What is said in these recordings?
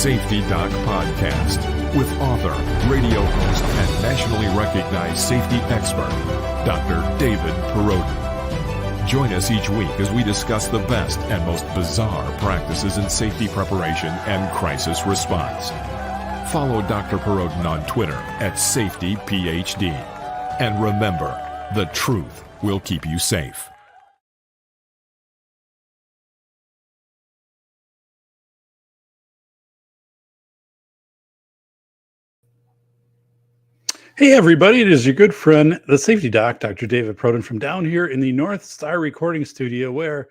Safety Doc Podcast with author, radio host, and nationally recognized safety expert, Dr. David Perrodin. Join us each week as we discuss the best and most bizarre practices in safety preparation and crisis response. Follow Dr. Perrodin on Twitter at SafetyPhD. And remember, the truth will keep you safe. Hey everybody, it is your good friend, the Safety Doc, Dr. David Perrodin from down here in the North Star recording studio where,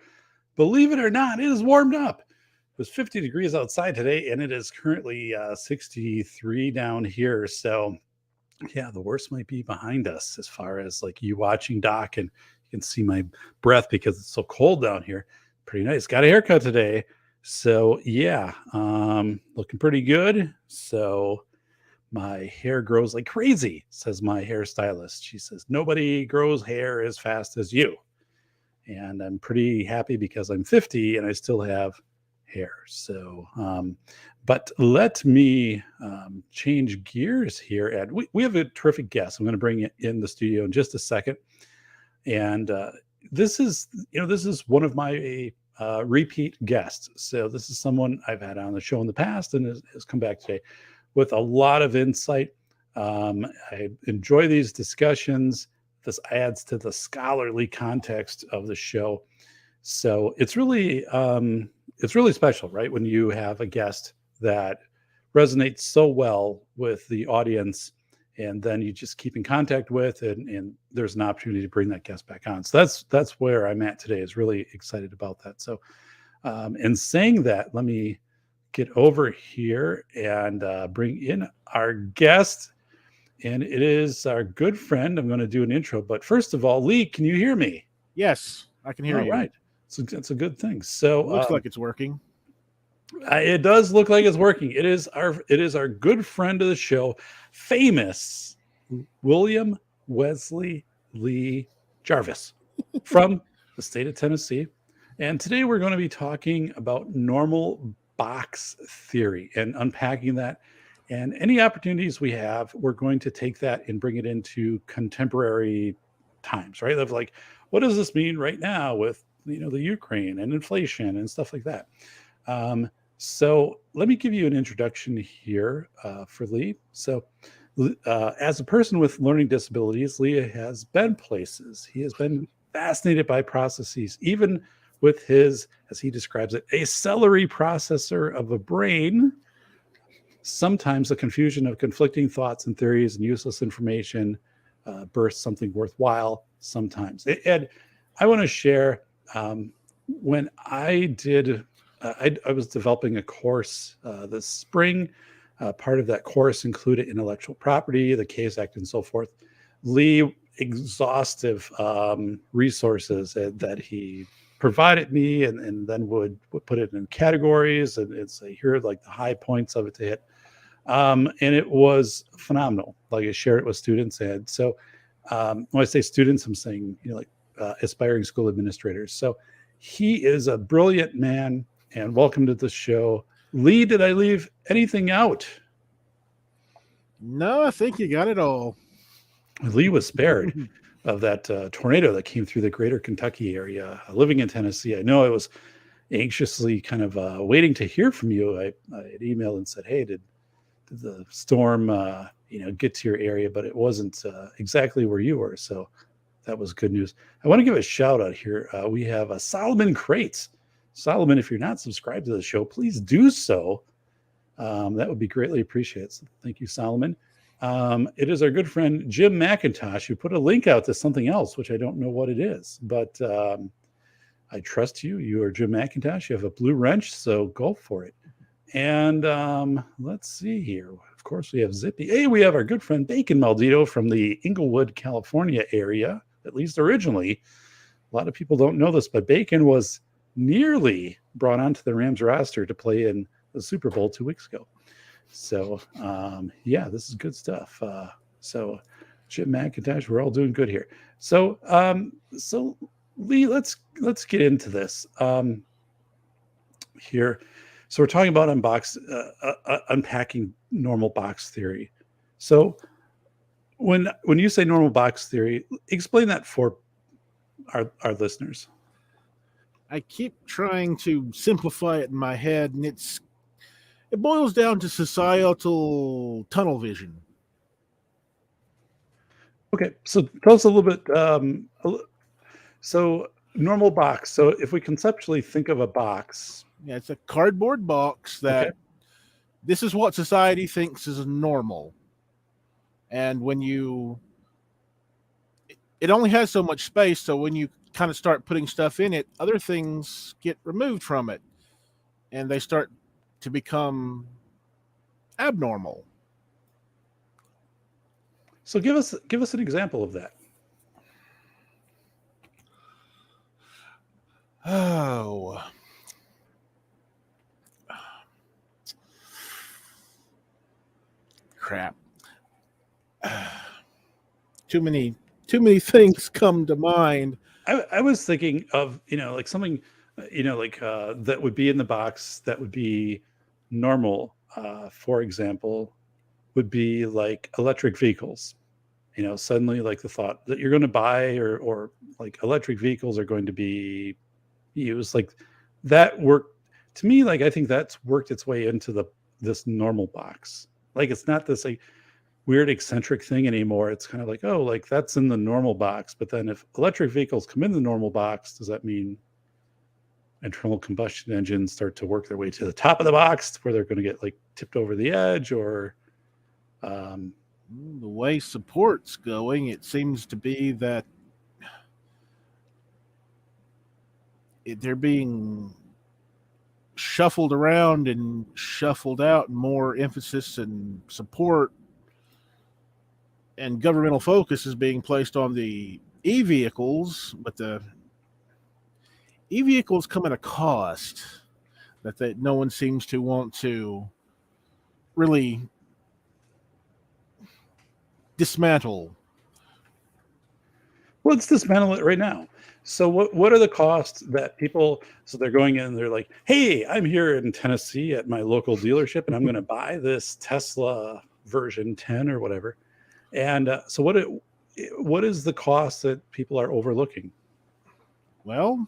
believe it or not, it is warmed up. It was 50 degrees outside today and it is currently 63 down here. So yeah, the worst might be behind us as far as like you watching Doc, and you can see my breath because it's so cold down here. Pretty nice. Got a haircut today. So yeah, looking pretty good. So my hair grows like crazy, says my hairstylist. She says, nobody grows hair as fast as you. And I'm pretty happy because I'm 50 and I still have hair. So, but let me change gears here. And we have a terrific guest. I'm going to bring it in the studio in just a second. And this is one of my repeat guests. So this is someone I've had on the show in the past and has come back today with a lot of insight. I enjoy these discussions. This adds to the scholarly context of the show. So it's really special, right? When you have a guest that resonates so well with the audience and then you just keep in contact with, and there's an opportunity to bring that guest back on. So that's where I'm at today, is really excited about that. So in saying that, let me get over here and bring in our guest. And it is our good friend. I'm going to do an intro. But first of all, Lee, can you hear me? Yes, I can hear you. All right. So that's a good thing. So it looks like it's working. It does look like it's working. It is our good friend of the show, famous William Wesley Lee Jarvis from the state of Tennessee. And today we're going to be talking about normal box theory and unpacking that, and any opportunities we have, we're going to take that and bring it into contemporary times, right? Of like, what does this mean right now with the Ukraine and inflation and stuff like that. So let me give you an introduction here for Lee. So as a person with learning disabilities, Lee has been places. He has been fascinated by processes, even with his, as he describes it, a celery processor of a brain. Sometimes the confusion of conflicting thoughts and theories and useless information bursts something worthwhile sometimes. And I want to share, when I did, I was developing a course this spring. Part of that course included intellectual property, the Case Act, and so forth. Lee, exhaustive resources that he provided me, and then would put it in categories and say, here are like the high points of it to hit. And it was phenomenal. Like, I shared it with students. And so when I say students, I'm saying, aspiring school administrators. So he is a brilliant man, and welcome to the show. Lee, did I leave anything out? No, I think you got it all. Lee was spared of that tornado that came through the greater Kentucky area. Living in Tennessee, I know I was anxiously kind of waiting to hear from you. I had emailed and said, hey, did the storm get to your area? But it wasn't exactly where you were. So that was good news. I want to give a shout out here. We have Solomon Crates. Solomon, if you're not subscribed to the show, please do so. That would be greatly appreciated. So thank you, Solomon. It is our good friend Jim McIntosh who put a link out to something else, which I don't know what it is, but I trust you. You are Jim McIntosh. You have a blue wrench, so go for it. And let's see here. Of course, we have Zippy. Hey, we have our good friend Bacon Maldito from the Inglewood, California area, at least originally. A lot of people don't know this, but Bacon was nearly brought onto the Rams roster to play in the Super Bowl 2 weeks ago. So, yeah, this is good stuff. So Jim McIntosh, we're all doing good here. So, Lee, let's get into this here. So we're talking about unpacking normal box theory. So when you say normal box theory, explain that for our listeners. I keep trying to simplify it in my head, and it boils down to societal tunnel vision. Okay, so tell us a little bit. So normal box. So if we conceptually think of a box, Yeah, it's a cardboard box that this is what society thinks is normal. And it only has so much space, so when you kind of start putting stuff in it, other things get removed from it, and they start to become abnormal. so give us an example of that. Oh. Crap. Too many things come to mind. I was thinking of, like something, that would be in the box that would be normal. For example, would be like electric vehicles. Suddenly like the thought that you're going to buy or like electric vehicles are going to be used, like that work to me. Like I think that's worked its way into this normal box. Like it's not this like weird eccentric thing anymore. It's kind of like, oh, like that's in the normal box. But then if electric vehicles come in the normal box, does that mean internal combustion engines start to work their way to the top of the box where they're going to get like tipped over the edge? Or The way support's going, it seems to be that they're being shuffled around and shuffled out, and more emphasis and support and governmental focus is being placed on the e-vehicles, but the e-vehicles come at a cost that no one seems to want to really dismantle. let's dismantle it right now. So what are the costs that people, so they're going in and they're like, hey, I'm here in Tennessee at my local dealership and I'm going to buy this Tesla version 10 or whatever. And so what is the cost that people are overlooking? Well,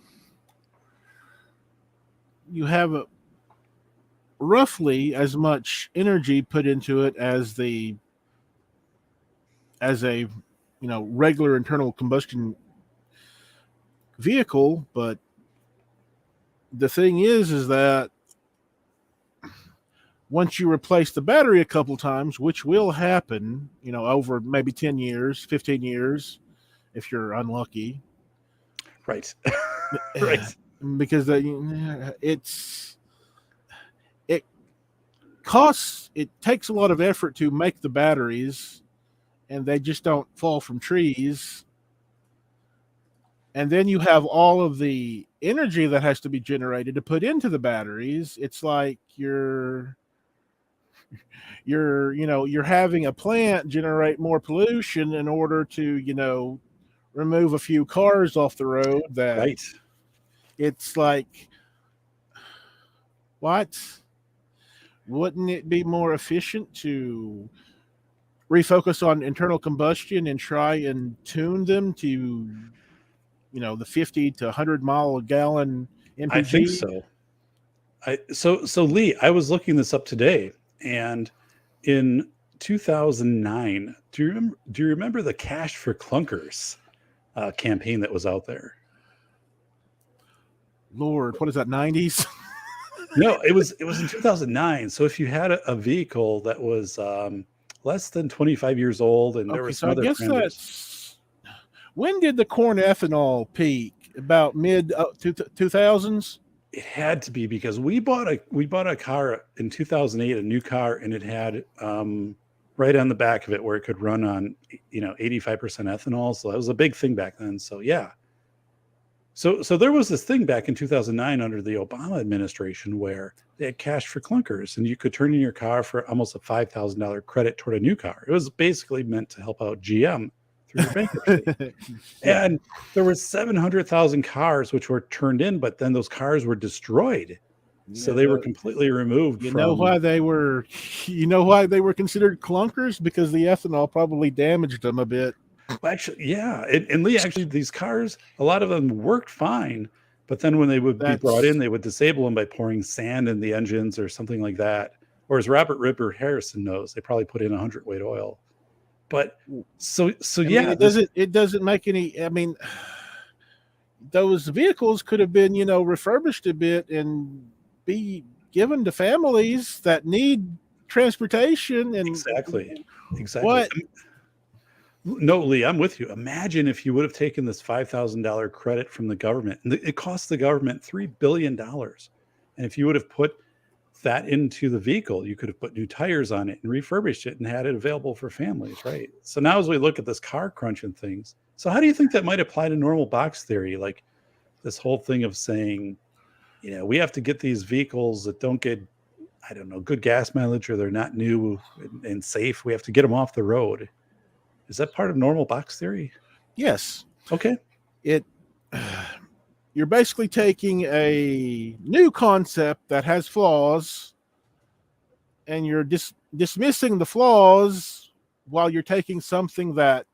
you have roughly as much energy put into it as a regular internal combustion vehicle, but the thing is that once you replace the battery a couple times, which will happen, over maybe 10 years, 15 years, if you're unlucky. Right. Right. Because it takes a lot of effort to make the batteries, and they just don't fall from trees. And then you have all of the energy that has to be generated to put into the batteries. It's like you're having a plant generate more pollution in order to, remove a few cars off the road. That Right. It's like, what? Wouldn't it be more efficient to refocus on internal combustion and try and tune them to, the 50 to 100 mile a gallon MPG? I think so. So Lee, I was looking this up today, and in 2009, do you remember the Cash for Clunkers campaign that was out there? Lord, what is that, 90s? No, it was in 2009. So if you had a vehicle that was less than 25 years old, and there were some other parameters. When did the corn ethanol peak? About mid 2000s? It had to be, because we bought a car in 2008, a new car, and it had right on the back of it where it could run on 85% ethanol. So that was a big thing back then. So yeah. So there was this thing back in 2009 under the Obama administration where they had Cash for Clunkers, and you could turn in your car for almost a $5,000 credit toward a new car. It was basically meant to help out GM through their bankruptcy. And there were 700,000 cars which were turned in, but then those cars were destroyed So they were completely removed You from. know why they were considered clunkers? Because the ethanol probably damaged them a bit. Well, actually, yeah. And Lee, actually, these cars, a lot of them worked fine, but then when they would be brought in, they would disable them by pouring sand in the engines or something like that. Or as Robert Ripper Harrison knows, they probably put in 100-weight oil. But so I yeah, mean, it doesn't make any. I mean, those vehicles could have been, refurbished a bit and be given to families that need transportation. And exactly. What? No, Lee, I'm with you. Imagine if you would have taken this $5,000 credit from the government, and it cost the government $3 billion. And if you would have put that into the vehicle, you could have put new tires on it and refurbished it and had it available for families, right? So now as we look at this car crunch and things, so how do you think that might apply to normal box theory? Like this whole thing of saying, we have to get these vehicles that don't get, I don't know, good gas mileage, or they're not new and safe. We have to get them off the road. Is that part of normal box theory? Yes. Okay. You're basically taking a new concept that has flaws, and you're dismissing the flaws while you're taking something that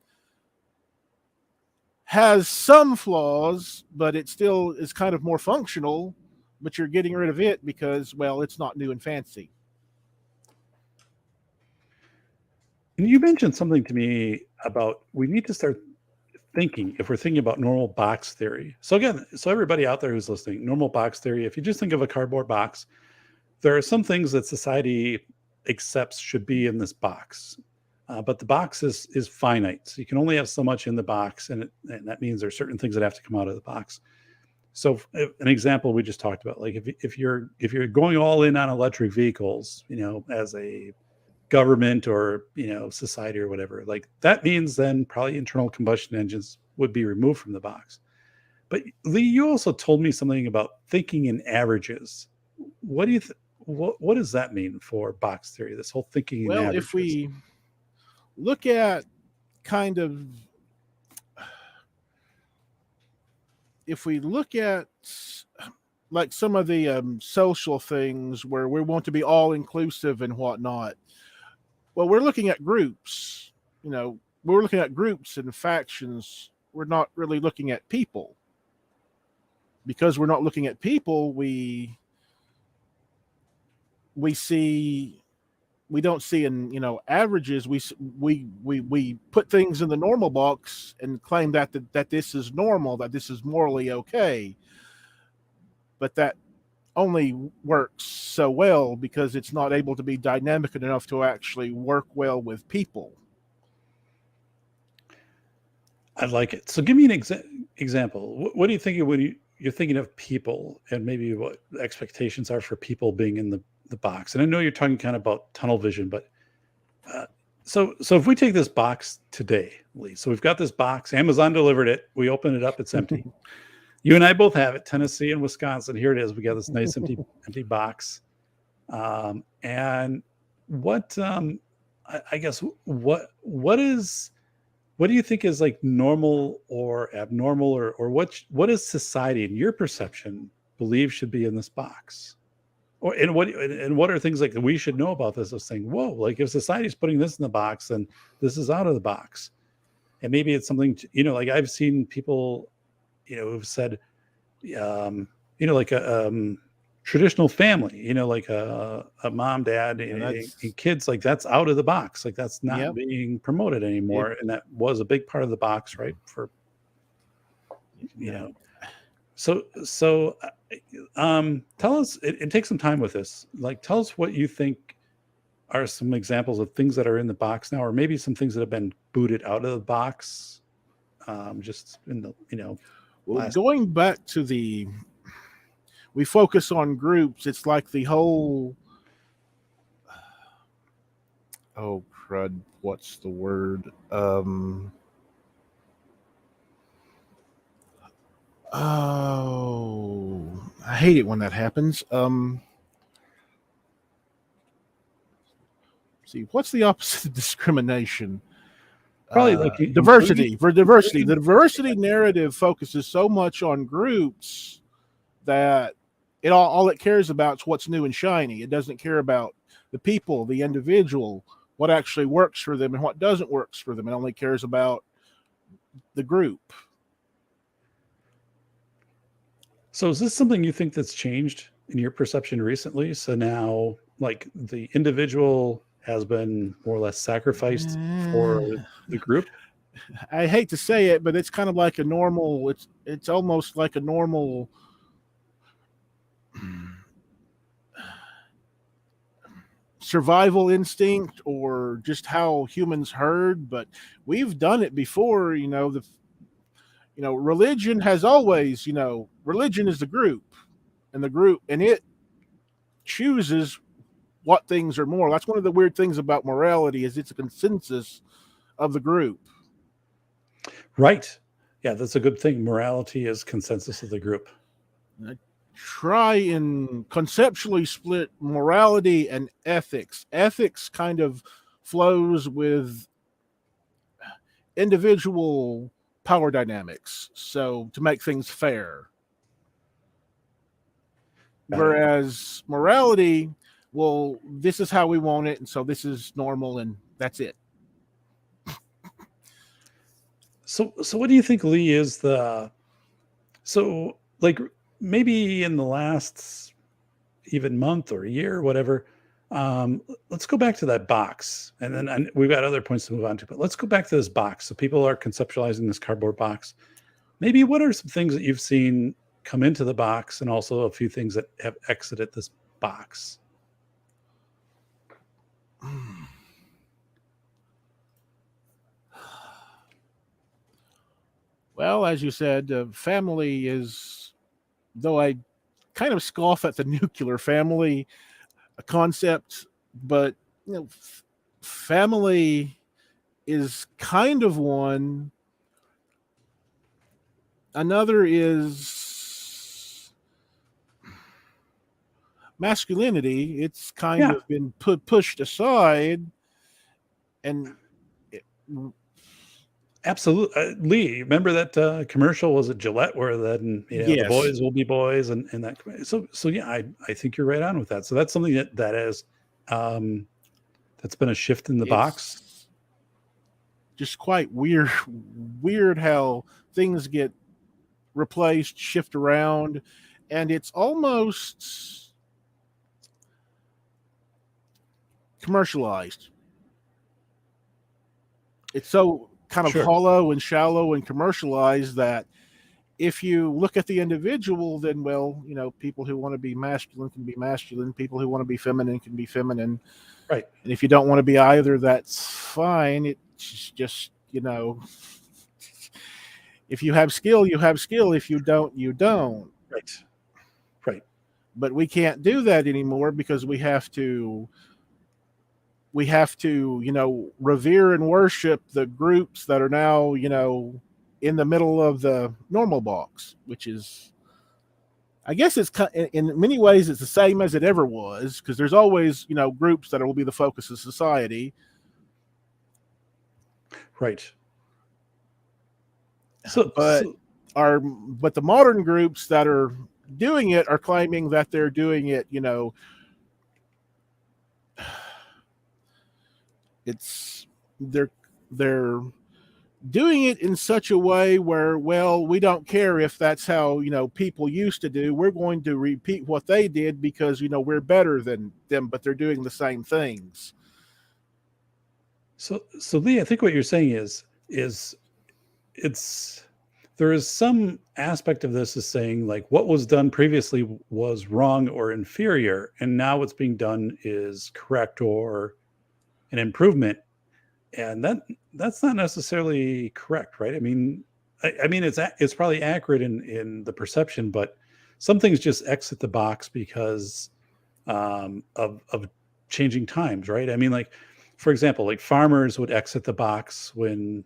has some flaws, but it still is kind of more functional, but you're getting rid of it because, well, it's not new and fancy. And you mentioned something to me about we need to start thinking, if we're thinking about normal box theory. So again, so everybody out there who's listening, normal box theory, if you just think of a cardboard box, there are some things that society accepts should be in this box. But the box is finite. So you can only have so much in the box. And that means there are certain things that have to come out of the box. So an example we just talked about, like if you're going all in on electric vehicles, as a government or society or whatever, like that means then probably internal combustion engines would be removed from the box. But Lee, you also told me something about thinking in averages. What do you what does that mean for box theory, this whole thinking in averages? If we look at kind of like some of the social things where we want to be all inclusive and whatnot, well, we're looking at groups. We're looking at groups and factions. We're not really looking at people. Because we're not looking at people, we don't see in averages. We put things in the normal box and claim that this is normal, that this is morally okay. But that only works so well because it's not able to be dynamic enough to actually work well with people. I like it. So give me an example. What do you think when you're thinking of people, and maybe what expectations are for people being in the box? And I know you're talking kind of about tunnel vision, but so if we take this box today, Lee, so we've got this box, Amazon delivered it, we open it up, it's empty. You and I both have it, Tennessee and Wisconsin. Here it is. We got this nice empty box. And what I guess what do you think is like normal or abnormal, or what is society in your perception believe should be in this box? And what are things like that we should know about this of saying, whoa, like if society's putting this in the box, then this is out of the box. And maybe it's something like I've seen people who've said, like a traditional family, like a mom, dad, and kids, like that's out of the box. Like that's not being promoted anymore. And that was a big part of the box, right? For, so tell us, and take some time with this. Like, tell us what you think are some examples of things that are in the box now, or maybe some things that have been booted out of the box. Just in the, well, going back to we focus on groups. It's like the whole, oh crud, what's the word? Oh, I hate it when that happens. See, what's the opposite of discrimination? Probably like diversity. For diversity, the diversity narrative focuses so much on groups that all it cares about is what's new and shiny. It doesn't care about the people, the individual, what actually works for them and what doesn't work for them. It only cares about the group. So is this something you think that's changed in your perception recently? So now, like, the individual has been more or less sacrificed for the group? I hate to say it, but it's kind of like a normal, it's almost like a normal survival instinct or just how humans herd. But we've done it before. Religion has always, religion is the group, and it chooses what things are more. That's one of the weird things about morality, is it's a consensus of the group. Right. Yeah, that's a good thing. Morality is consensus of the group. Try and conceptually split morality and ethics. Ethics kind of flows with individual power dynamics, so to make things fair. Whereas morality, well, this is how we want it, and so this is normal, and that's it. So what do you think, Lee, is like maybe in the last even month or year or whatever, let's go back to that box, and then we've got other points to move on to, but let's go back to this box. So people are conceptualizing this cardboard box. Maybe what are some things that you've seen come into the box, and also a few things that have exited this box? Well, as you said, family is, though I kind of scoff at the nuclear family concept, but family is kind of one. Another is masculinity. It's kind of been pushed aside, and absolutely. Lee, remember that commercial, was it Gillette, where then yes, the boys will be boys, and that. So yeah, I think you're right on with that. So that's something that is that's been a shift in the box. Just quite weird how things get replaced, shift around, and it's almost commercialized. It's so kind of hollow and shallow and commercialized that if you look at the individual, then, well, people who want to be masculine can be masculine, people who want to be feminine can be feminine, right? And if you don't want to be either, that's fine. It's just, if you have skill, you have skill. If you don't, you don't. Right. But we can't do that anymore, because we have to, revere and worship the groups that are now, in the middle of the normal box, which is, I guess it's in many ways it's the same as it ever was, because there's always, groups that will be the focus of society. Right. But the modern groups that are doing it are claiming that they're doing it, they're doing it in such a way where, well, we don't care if that's how, people used to do. We're going to repeat what they did because, we're better than them, but they're doing the same things. So Lee, I think what you're saying is there is some aspect of this is saying, like, what was done previously was wrong or inferior, and now what's being done is correct or an improvement. And that's not necessarily correct, right? I mean, it's probably accurate in the perception, but some things just exit the box because of changing times, right? I mean, like, for example, like farmers would exit the box when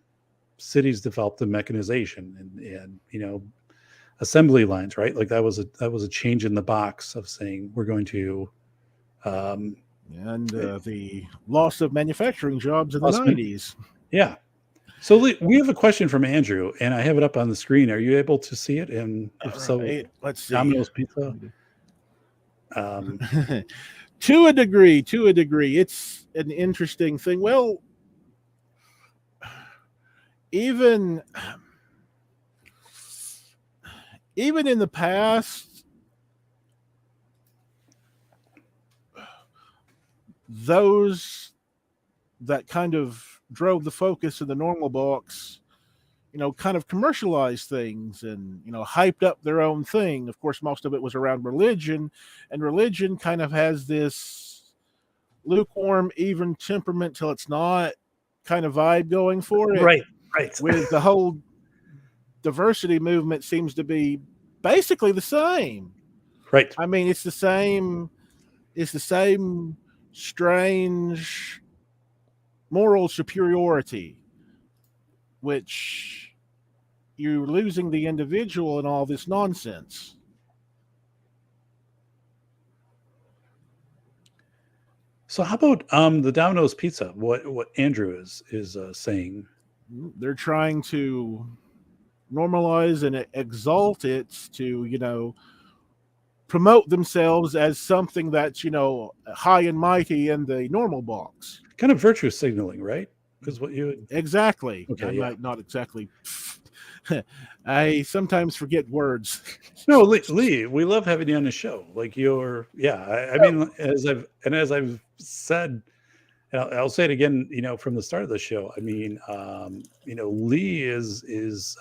cities developed the mechanization and assembly lines, right? Like that was a change in the box of saying we're going to the loss of manufacturing jobs in the 90s. Yeah. So we have a question from Andrew, and I have it up on the screen. Are you able to see it? And if so, let's see. Domino's Pizza. To a degree, it's an interesting thing. Well, even in the past, those that kind of drove the focus of the normal box, kind of commercialized things and, hyped up their own thing. Of course, most of it was around religion, and religion kind of has this lukewarm, even temperament till it's not kind of vibe going for it. Right. With the whole diversity movement seems to be basically the same. Right. I mean, it's the same strange moral superiority, which you're losing the individual in all this nonsense. So how about the Domino's Pizza? What Andrew is saying? They're trying to normalize and exalt it to, promote themselves as something that's, high and mighty in the normal box. Kind of virtue signaling, right? Is what you exactly. Okay, I yeah. might not exactly. I sometimes forget words. No, Lee, we love having you on the show. Like I mean, as I've said, and I'll say it again, from the start of the show. I mean, Lee is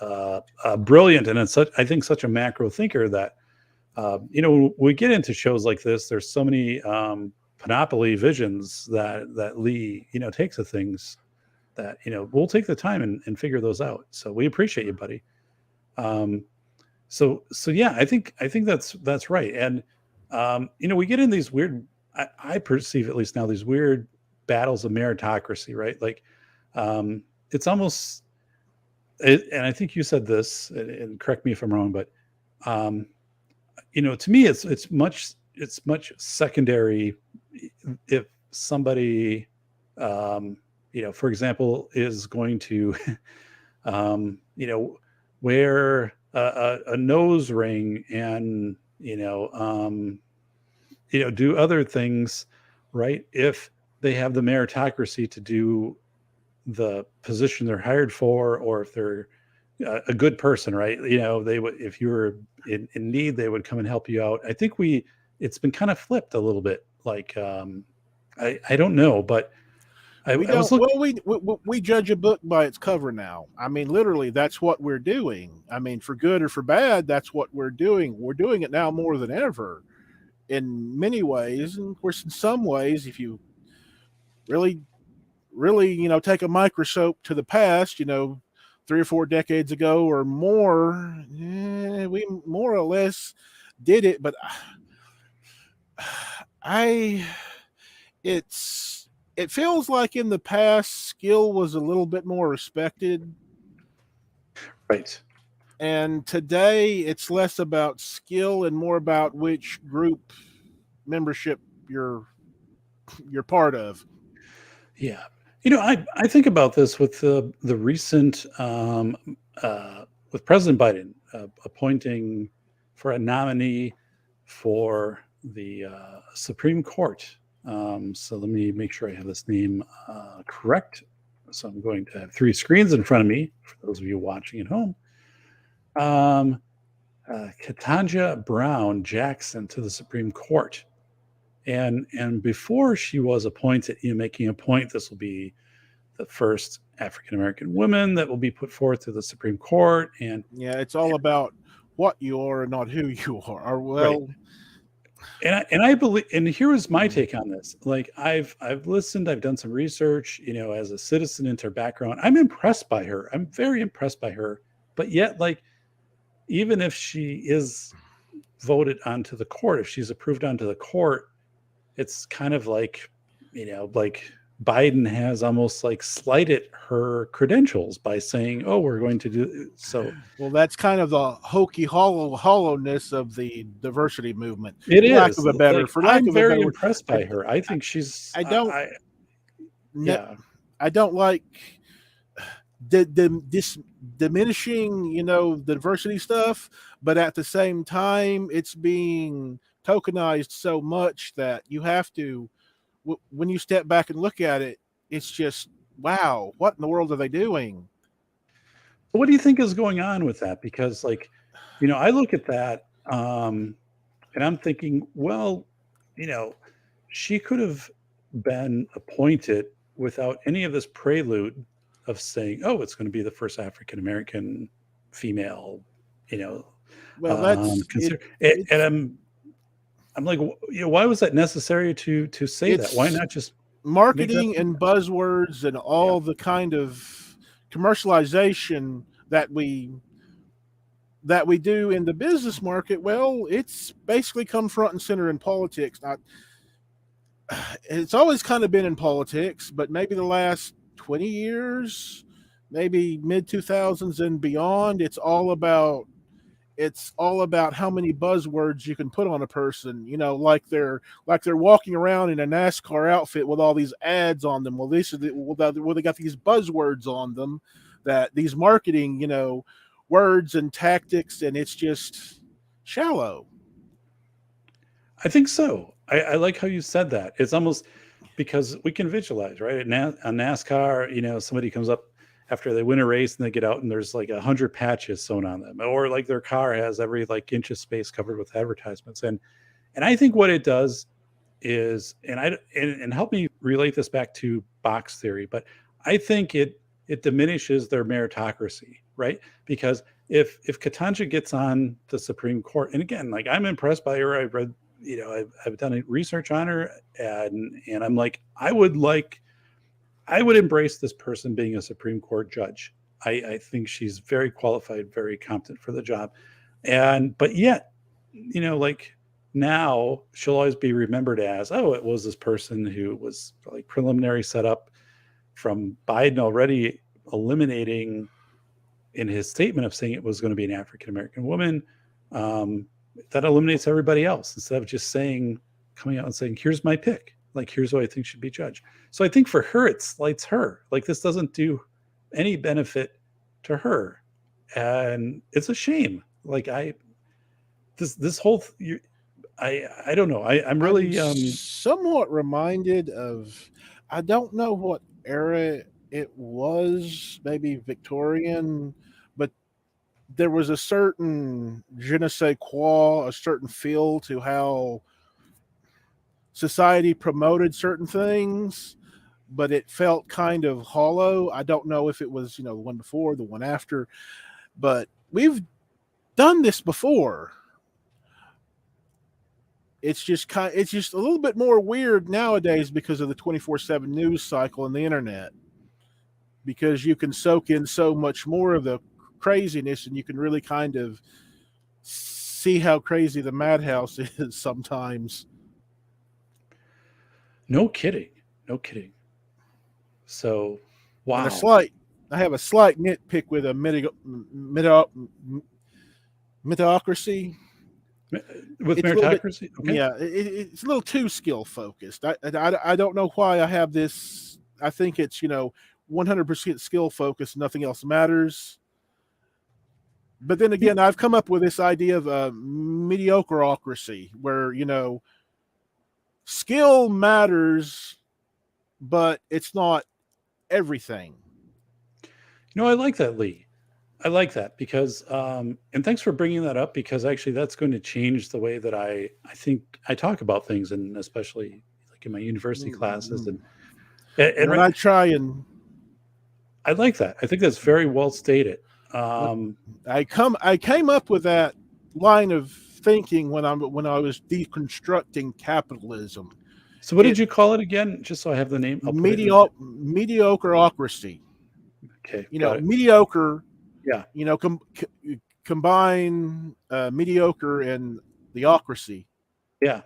brilliant, and it's I think such a macro thinker that, when we get into shows like this, there's so many panoply visions that Lee, takes of things that, we'll take the time and figure those out. So we appreciate you, buddy. So yeah, I think that's right. And, we get in these weird, I perceive at least now, these weird battles of meritocracy, right? Like, it's almost, and I think you said this, and correct me if I'm wrong, but, to me, it's much secondary if somebody, for example, is going to, wear a nose ring and, do other things, right? If they have the meritocracy to do the position they're hired for, or if they're a good person, right? They would, if you're in need, they would come and help you out. I think it's been kind of flipped a little bit. Like, I don't know, but we judge a book by its cover now. I mean, literally, that's what we're doing. I mean, for good or for bad, that's what we're doing. We're doing it now more than ever in many ways. And of course, in some ways, if you really, take a microscope to the past, 3 or 4 decades ago or more, we more or less did it. But it feels like in the past, skill was a little bit more respected. Right. And today, it's less about skill and more about which group membership you're part of. Yeah. I think about this with the recent, with President Biden appointing for a nominee for the Supreme Court. So let me make sure I have this name correct. So I'm going to have 3 screens in front of me for those of you watching at home. Ketanji Brown Jackson to the Supreme Court. And before she was appointed, making a point, this will be the first African-American woman that will be put forth to the Supreme Court. And yeah, it's all about what you are and not who you are. Well, right. And I believe, and here is my take on this. Like, I've listened, I've done some research, as a citizen into her background. I'm impressed by her. I'm very impressed by her. But yet, like, even if she is voted onto the court, if she's approved onto the court, it's kind of like, like Biden has almost like slighted her credentials by saying, "Oh, we're going to do so." Well, that's kind of the hokey hollowness of the diversity movement. It is. Lack of a better, like, for lack I'm of very a better impressed by her. I think she's. I don't. Yeah. I don't like this diminishing, the diversity stuff, but at the same time, it's being tokenized so much that you have to, when you step back and look at it, it's just, wow, what in the world are they doing? What do you think is going on with that? Because, like, I look at that, and I'm thinking, well, you know, she could have been appointed without any of this prelude of saying, "Oh, it's going to be the first African American female," you know, Well, that's it. consider. And It's I'm like, why was that necessary to say that? Why it's not just make that? marketing and buzzwords and Yeah, all the kind of commercialization that we do in the business market. Well, it's basically come front and center in politics. Not, it's always kind of been in politics, but maybe the last 20 years, maybe mid 2000s and beyond, it's all about how many buzzwords you can put on a person. Like they're walking around in a NASCAR outfit with all these ads on them. Well, they got these buzzwords on them, that these marketing, words and tactics, and it's just shallow. I think so. I like how you said that. It's almost because we can visualize, right? On NASCAR, somebody comes up after they win a race and they get out and there's like 100 patches sewn on them, or like their car has every like inch of space covered with advertisements. And I think what it does is, and help me relate this back to box theory, but I think it diminishes their meritocracy, right? Because if Katanja gets on the Supreme Court, and again, like, I'm impressed by her. I've read, I've done research on her, and I'm like, I would embrace this person being a Supreme Court judge. I think she's very qualified, very competent for the job. But yet, like, now she'll always be remembered as, oh, it was this person who was like preliminary setup from Biden already eliminating in his statement of saying it was going to be an African American woman. That eliminates everybody else instead of just coming out and saying, here's my pick. Like, here's what I think should be judged. So I think for her, it slights her. Like, this doesn't do any benefit to her. And it's a shame. Like, this whole, I don't know. I'm really, Somewhat reminded of, I don't know what era it was, maybe Victorian, but there was a certain je ne sais quoi, a certain feel to how society promoted certain things, but it felt kind of hollow. I don't know if it was, the one before, the one after, but we've done this before. It's just a little bit more weird nowadays because of the 24/7 news cycle and the internet, because you can soak in so much more of the craziness, and you can really kind of see how crazy the madhouse is sometimes. no kidding. No kidding. So, And wow. I have a slight nitpick with a meritocracy. With It's a little bit, meritocracy, okay. yeah, it's a little too skill focused. I don't know why I have this. I think it's 100% skill focused. Nothing else matters. But then again, I've come up with this idea of a mediocreocracy, where skill matters, but it's not everything. I like that, Lee. I like that because, and thanks for bringing that up, because actually that's going to change the way that I think I talk about things, and especially like in my university classes, and When I try and I like that. I think that's very well stated. when I came up with that line of thinking when I was deconstructing capitalism. So what did It you call it again? Just so I have the name, I'll put it in the chat. Mediocreocracy. Okay, got it. Mediocre. Yeah, Combine mediocre and the ocracy. yeah.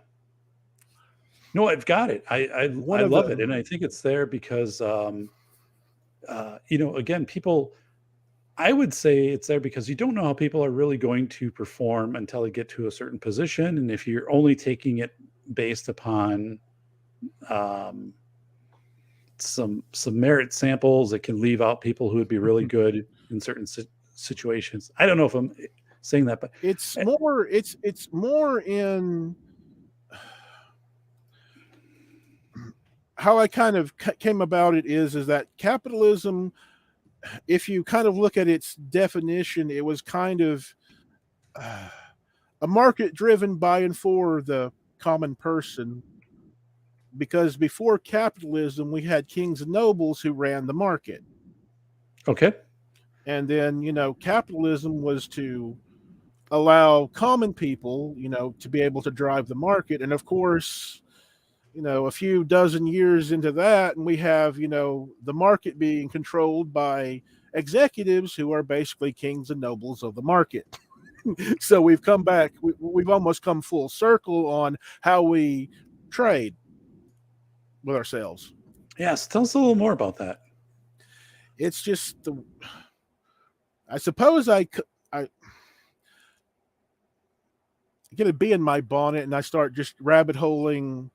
No, I've got it. One I of love it, the and I think it's there because, again, people. I would say it's there because you don't know how people are really going to perform until they get to a certain position, and if you're only taking it based upon um, some merit samples, it can leave out people who would be really good in certain situations. I don't know if I'm saying that, but it's eh, more in how I kind of came about it is that capitalism, if you kind of look at its definition, it was kind of a market driven by and for the common person. Because before capitalism, we had kings and nobles who ran the market. Okay. And then, capitalism was to allow common people, to be able to drive the market. And of course, a few dozen years into that, and we have, the market being controlled by executives who are basically kings and nobles of the market. So we've come back, we've almost come full circle on how we trade with ourselves. Yes. Tell us a little more about that. It's just I suppose I get a bee in my bonnet and I start just rabbit holing.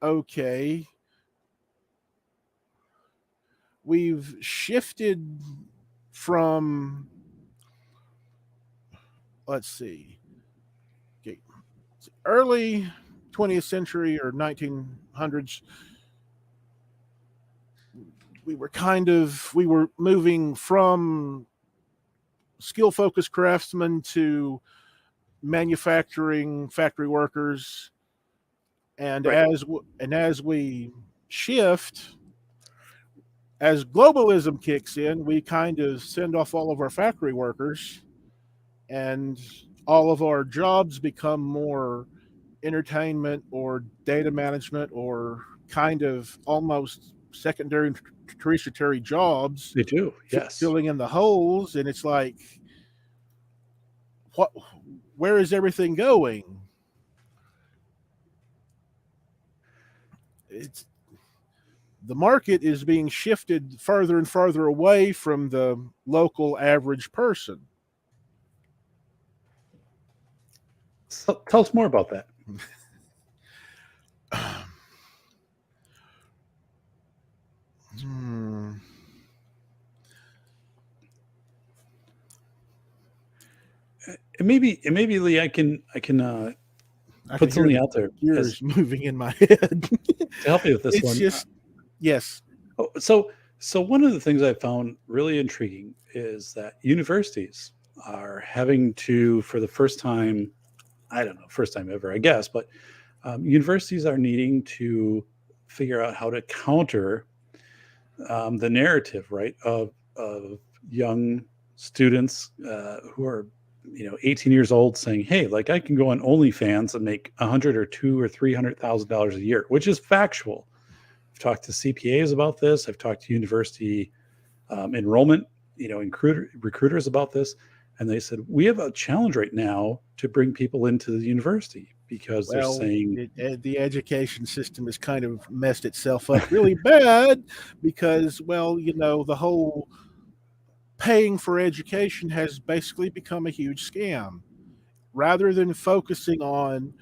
Okay, we've shifted from, let's see, okay, early 20th century or 1900s. We were moving from skill focused craftsmen to manufacturing factory workers, and Right. as we shift, as globalism kicks in, we kind of send off all of our factory workers, and all of our jobs become more entertainment or data management or kind of almost secondary and tertiary jobs, They do. Yes. filling in the holes. And it's like, what? Where is everything going? It's the market is being shifted further and further away from the local average person. So, tell us more about that. Hmm. And maybe Lee, I can I put can hear something the out there gears moving in my head. to help you with this It's one. just, yes. So one of the things I found really intriguing is that universities are having to, for the first time, I don't know, first time ever, I guess, but universities are needing to figure out how to counter the narrative, right, of young students who are 18 years old saying, hey, like I can go on OnlyFans and make 100 or $200,000 or $300,000 a year, which is factual. I've talked to CPAs about this. I've talked to university enrollment, recruiters about this. And they said, we have a challenge right now to bring people into the university because they're Well, saying, the education system has kind of messed itself up really bad because, well, the whole paying for education has basically become a huge scam. Rather than focusing on,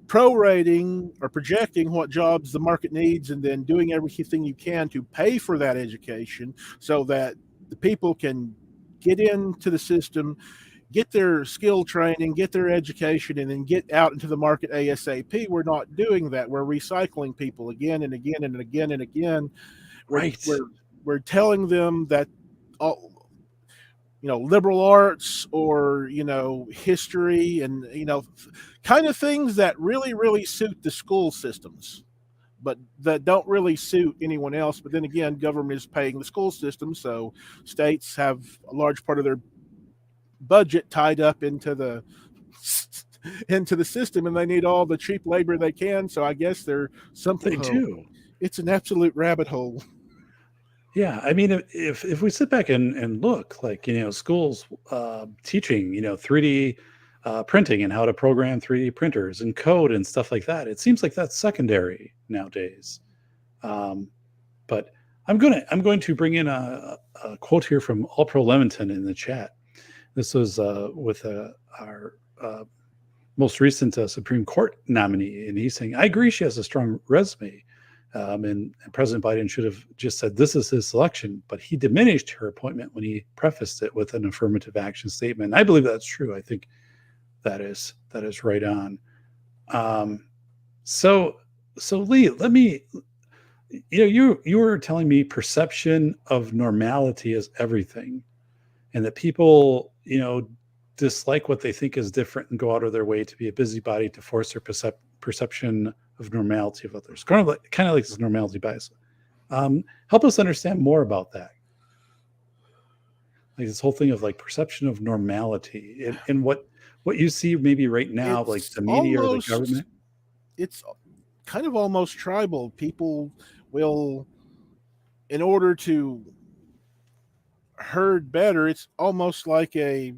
prorating or projecting what jobs the market needs and then doing everything you can to pay for that education so that the people can get into the system, get their skill training, get their education, and then get out into the market ASAP. We're not doing that. We're recycling people again and again and again and again. We're right, we're we're telling them that all, liberal arts or history and kind of things that really really suit the school systems, but that don't really suit anyone else. But then again, government is paying the school system, so states have a large part of their budget tied up into the system, and they need all the cheap labor they can. So I guess they're something. they Oh, do. it's an absolute rabbit hole. Yeah, I mean, if we sit back and look, like schools teaching 3D printing and how to program 3D printers and code and stuff like that, it seems like that's secondary nowadays. But I'm going to bring in a quote here from All Pro Lemonton in the chat. This was with our most recent Supreme Court nominee, and he's saying, "I agree, she has a strong resume." And President Biden should have just said this is his selection, but he diminished her appointment when he prefaced it with an affirmative action statement. I believe that's true. I think that is right on. So Lee, let me, you were telling me perception of normality is everything, and that people, dislike what they think is different and go out of their way to be a busybody to force their perception of normality of others. Kind of like this normality bias. Help us understand more about that. Like this whole thing of like perception of normality and what you see maybe right now, like the media or the government. It's kind of almost tribal. People will, in order to herd better, it's almost like a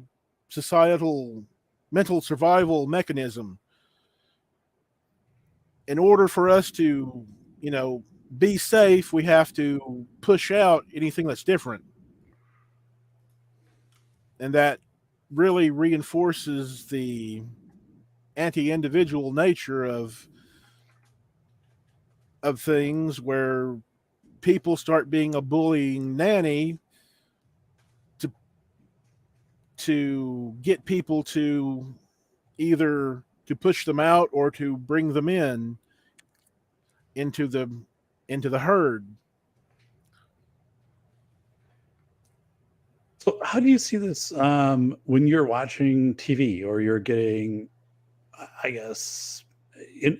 societal mental survival mechanism. In order for us to, be safe, we have to push out anything that's different. And that really reinforces the anti-individual nature of things, where people start being a bullying nanny to get people to either to push them out or to bring them into the herd. So how do you see this when you're watching TV or you're getting, I guess,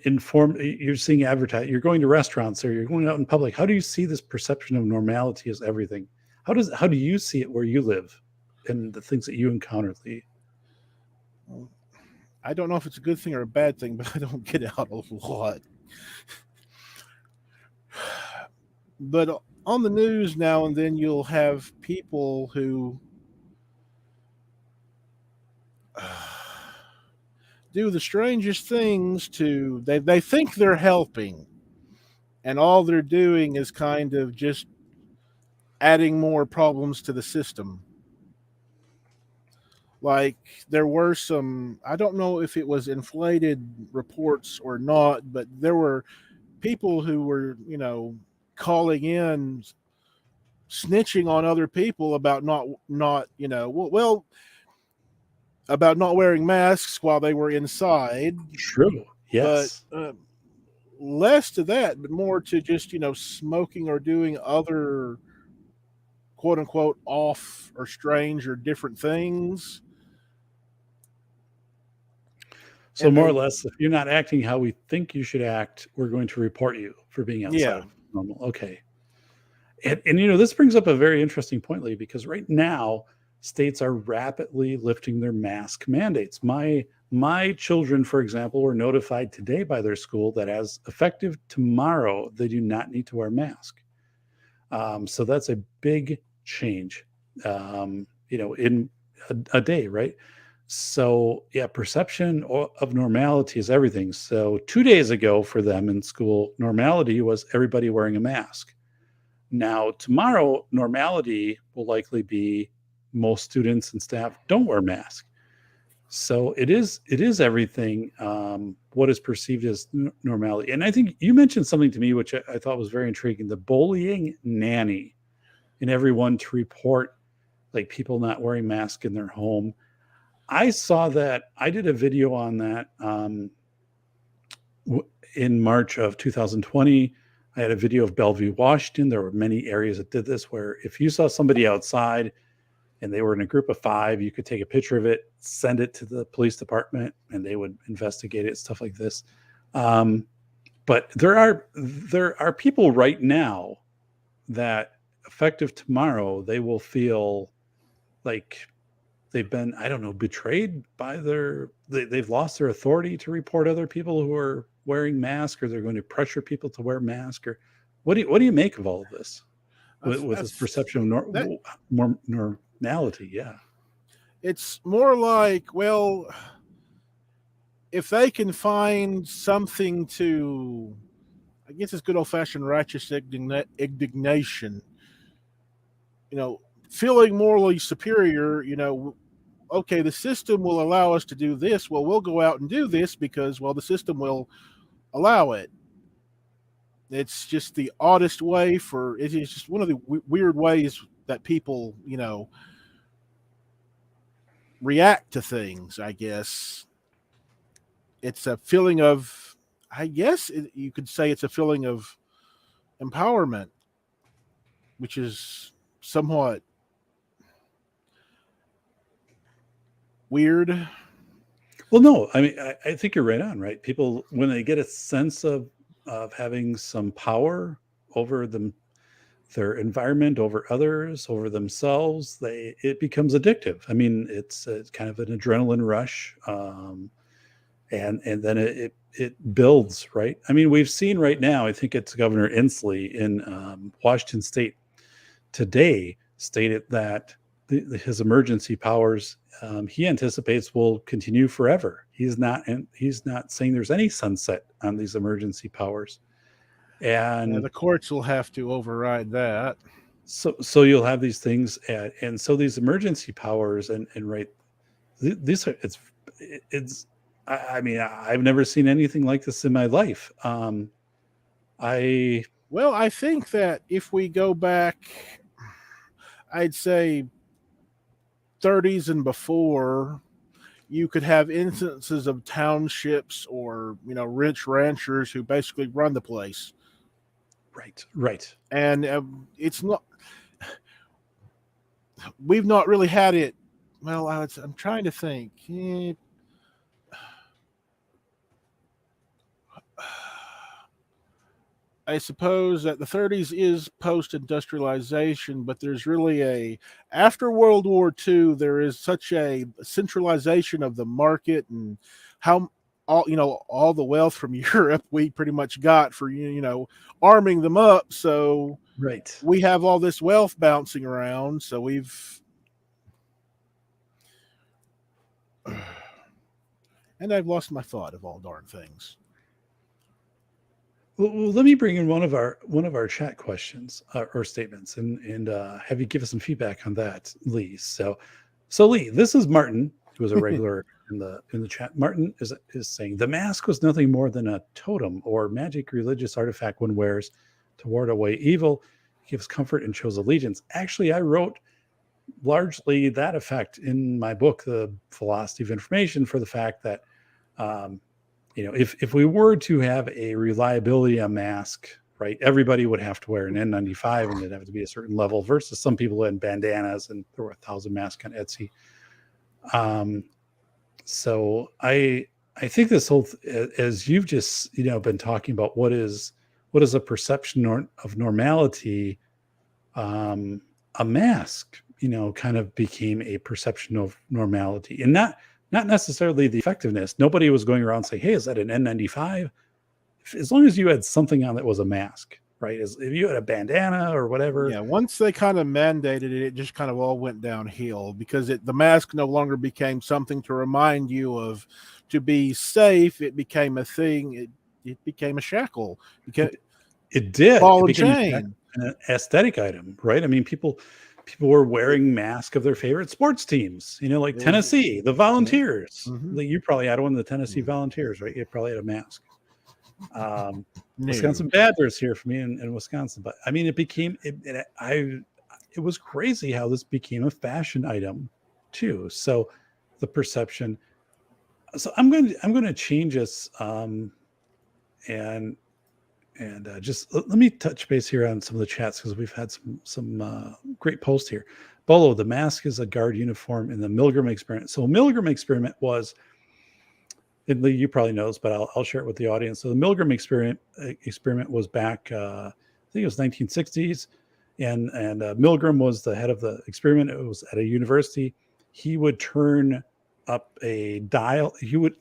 informed? You're seeing advertise. You're going to restaurants or you're going out in public. How do you see this perception of normality as everything? How do you see it where you live, and the things that you encounter, Lee? I don't know if it's a good thing or a bad thing, but I don't get out a lot. But on the news now and then, you'll have people who do the strangest things they think they're helping, and all they're doing is kind of just adding more problems to the system. Like, there were some, I don't know if it was inflated reports or not, but there were people who were, calling in, snitching on other people about not about not wearing masks while they were inside. True. Yes. But less to that, but more to just, smoking or doing other quote unquote off or strange or different things. So more or less, if you're not acting how we think you should act, we're going to report you for being outside of normal. Okay. And this brings up a very interesting point, Lee, because right now states are rapidly lifting their mask mandates. My children, for example, were notified today by their school that as effective tomorrow, they do not need to wear a mask. So that's a big change, in a day, right? So yeah, perception of normality is everything. So 2 days ago for them in school, normality was everybody wearing a mask. Now tomorrow, normality will likely be most students and staff don't wear masks. So it is everything. What is perceived as normality, and I think you mentioned something to me which I thought was very intriguing: the bullying nanny, and everyone to report like people not wearing masks in their home. I saw that. I did a video on that in March of 2020. I had a video of Bellevue, Washington. There were many areas that did this, where if you saw somebody outside and they were in a group of 5, you could take a picture of it, send it to the police department, and they would investigate it, stuff like this. But there are people right now that effective tomorrow, they will feel like they've been, I don't know, betrayed by they've lost their authority to report other people who are wearing masks, or they're going to pressure people to wear masks. Or what do you make of all of this with this perception of normality? Yeah. It's more like, well, if they can find something to, I guess it's good old fashioned righteous indignation, feeling morally superior, okay, the system will allow us to do this. Well, we'll go out and do this because, well, the system will allow it. It's just the oddest way it's just one of the weird ways that people, react to things, I guess. It's a feeling of, I guess you could say it's a feeling of empowerment, which is somewhat weird. Well, no, I mean, I think you're right on, right? People, when they get a sense of having some power over them, their environment, over others, over themselves, it becomes addictive. I mean, it's kind of an adrenaline rush, and then it builds, right? I mean, we've seen right now. I think it's Governor Inslee in Washington State today stated that his emergency powers he anticipates will continue forever. He's not saying there's any sunset on these emergency powers, Yeah, and the courts will have to override that. so you'll have these things, and so these emergency powers and right, these are it's. I mean, I've never seen anything like this in my life. I Well, I think that if we go back, I'd say 30s and before, you could have instances of townships or rich ranchers who basically run the place, right. and it's not. We've not really had it. Well, I'm trying to think. I suppose that the 30s is post-industrialization, but there's really after World War II, there is such a centralization of the market and how all the wealth from Europe we pretty much got for arming them up. So Right. we have all this wealth bouncing around. So and I've lost my thought of all darn things. Well, let me bring in one of our chat questions or statements, and have you give us some feedback on that, Lee. So Lee, this is Martin, who is a regular in the chat. Martin is saying the mask was nothing more than a totem or magic religious artifact one wears to ward away evil, gives comfort, and shows allegiance. Actually, I wrote largely that effect in my book, The Philosophy of Information, for the fact that if we were to have a reliability on mask, right, everybody would have to wear an N95 and it'd have to be a certain level versus some people had bandanas and there were 1,000 masks on Etsy. So I think this whole, as you've just, been talking about what is a perception of normality, a mask, kind of became a perception of normality, and not necessarily the effectiveness. Nobody was going around saying, hey, is that an N95? As long as you had something on that was a mask, right? If you had a bandana or whatever. Yeah, once they kind of mandated it, it just kind of all went downhill because the mask no longer became something to remind you of to be safe. It became a thing. It became a shackle. It did. Ball It and became chain. an aesthetic item, right? I mean, people were wearing masks of their favorite sports teams, like Tennessee, the Volunteers. Mm-hmm. You probably had one of the Tennessee Volunteers, right? You probably had a mask. No. Wisconsin Badgers here for me in Wisconsin, but I mean, it was crazy how this became a fashion item too. So the perception. So I'm going to change this, and just let me touch base here on some of the chats because we've had some great posts here. Bolo, the mask is a guard uniform in the Milgram experiment. So Milgram experiment was, and Lee, you probably knows, but I'll share it with the audience. So the Milgram experiment was back, I think it was 1960s, and Milgram was the head of the experiment. It was at a university. He would turn up a dial. He would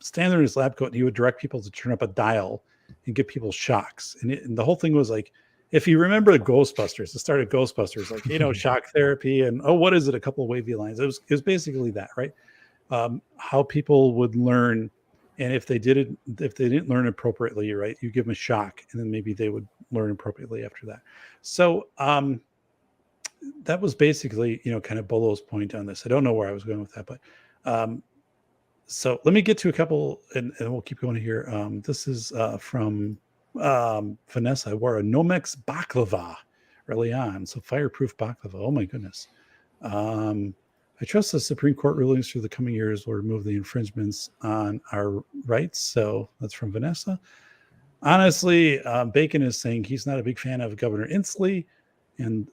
stand there in his lab coat and he would direct people to turn up a dial and give people shocks. And the whole thing was like, if you remember the Ghostbusters, the start of Ghostbusters, like, shock therapy and, what is it? A couple of wavy lines. It was basically that, right? How people would learn. And if they didn't learn appropriately, right, you give them a shock and then maybe they would learn appropriately after that. So, that was basically, kind of Bolo's point on this. I don't know where I was going with that, but, so let me get to a couple and we'll keep going here. This is from Vanessa. I wore a Nomex baklava early on. So fireproof baklava. Oh my goodness. I trust the Supreme Court rulings through the coming years will remove the infringements on our rights. So that's from Vanessa. Honestly, Bacon is saying he's not a big fan of Governor Inslee, and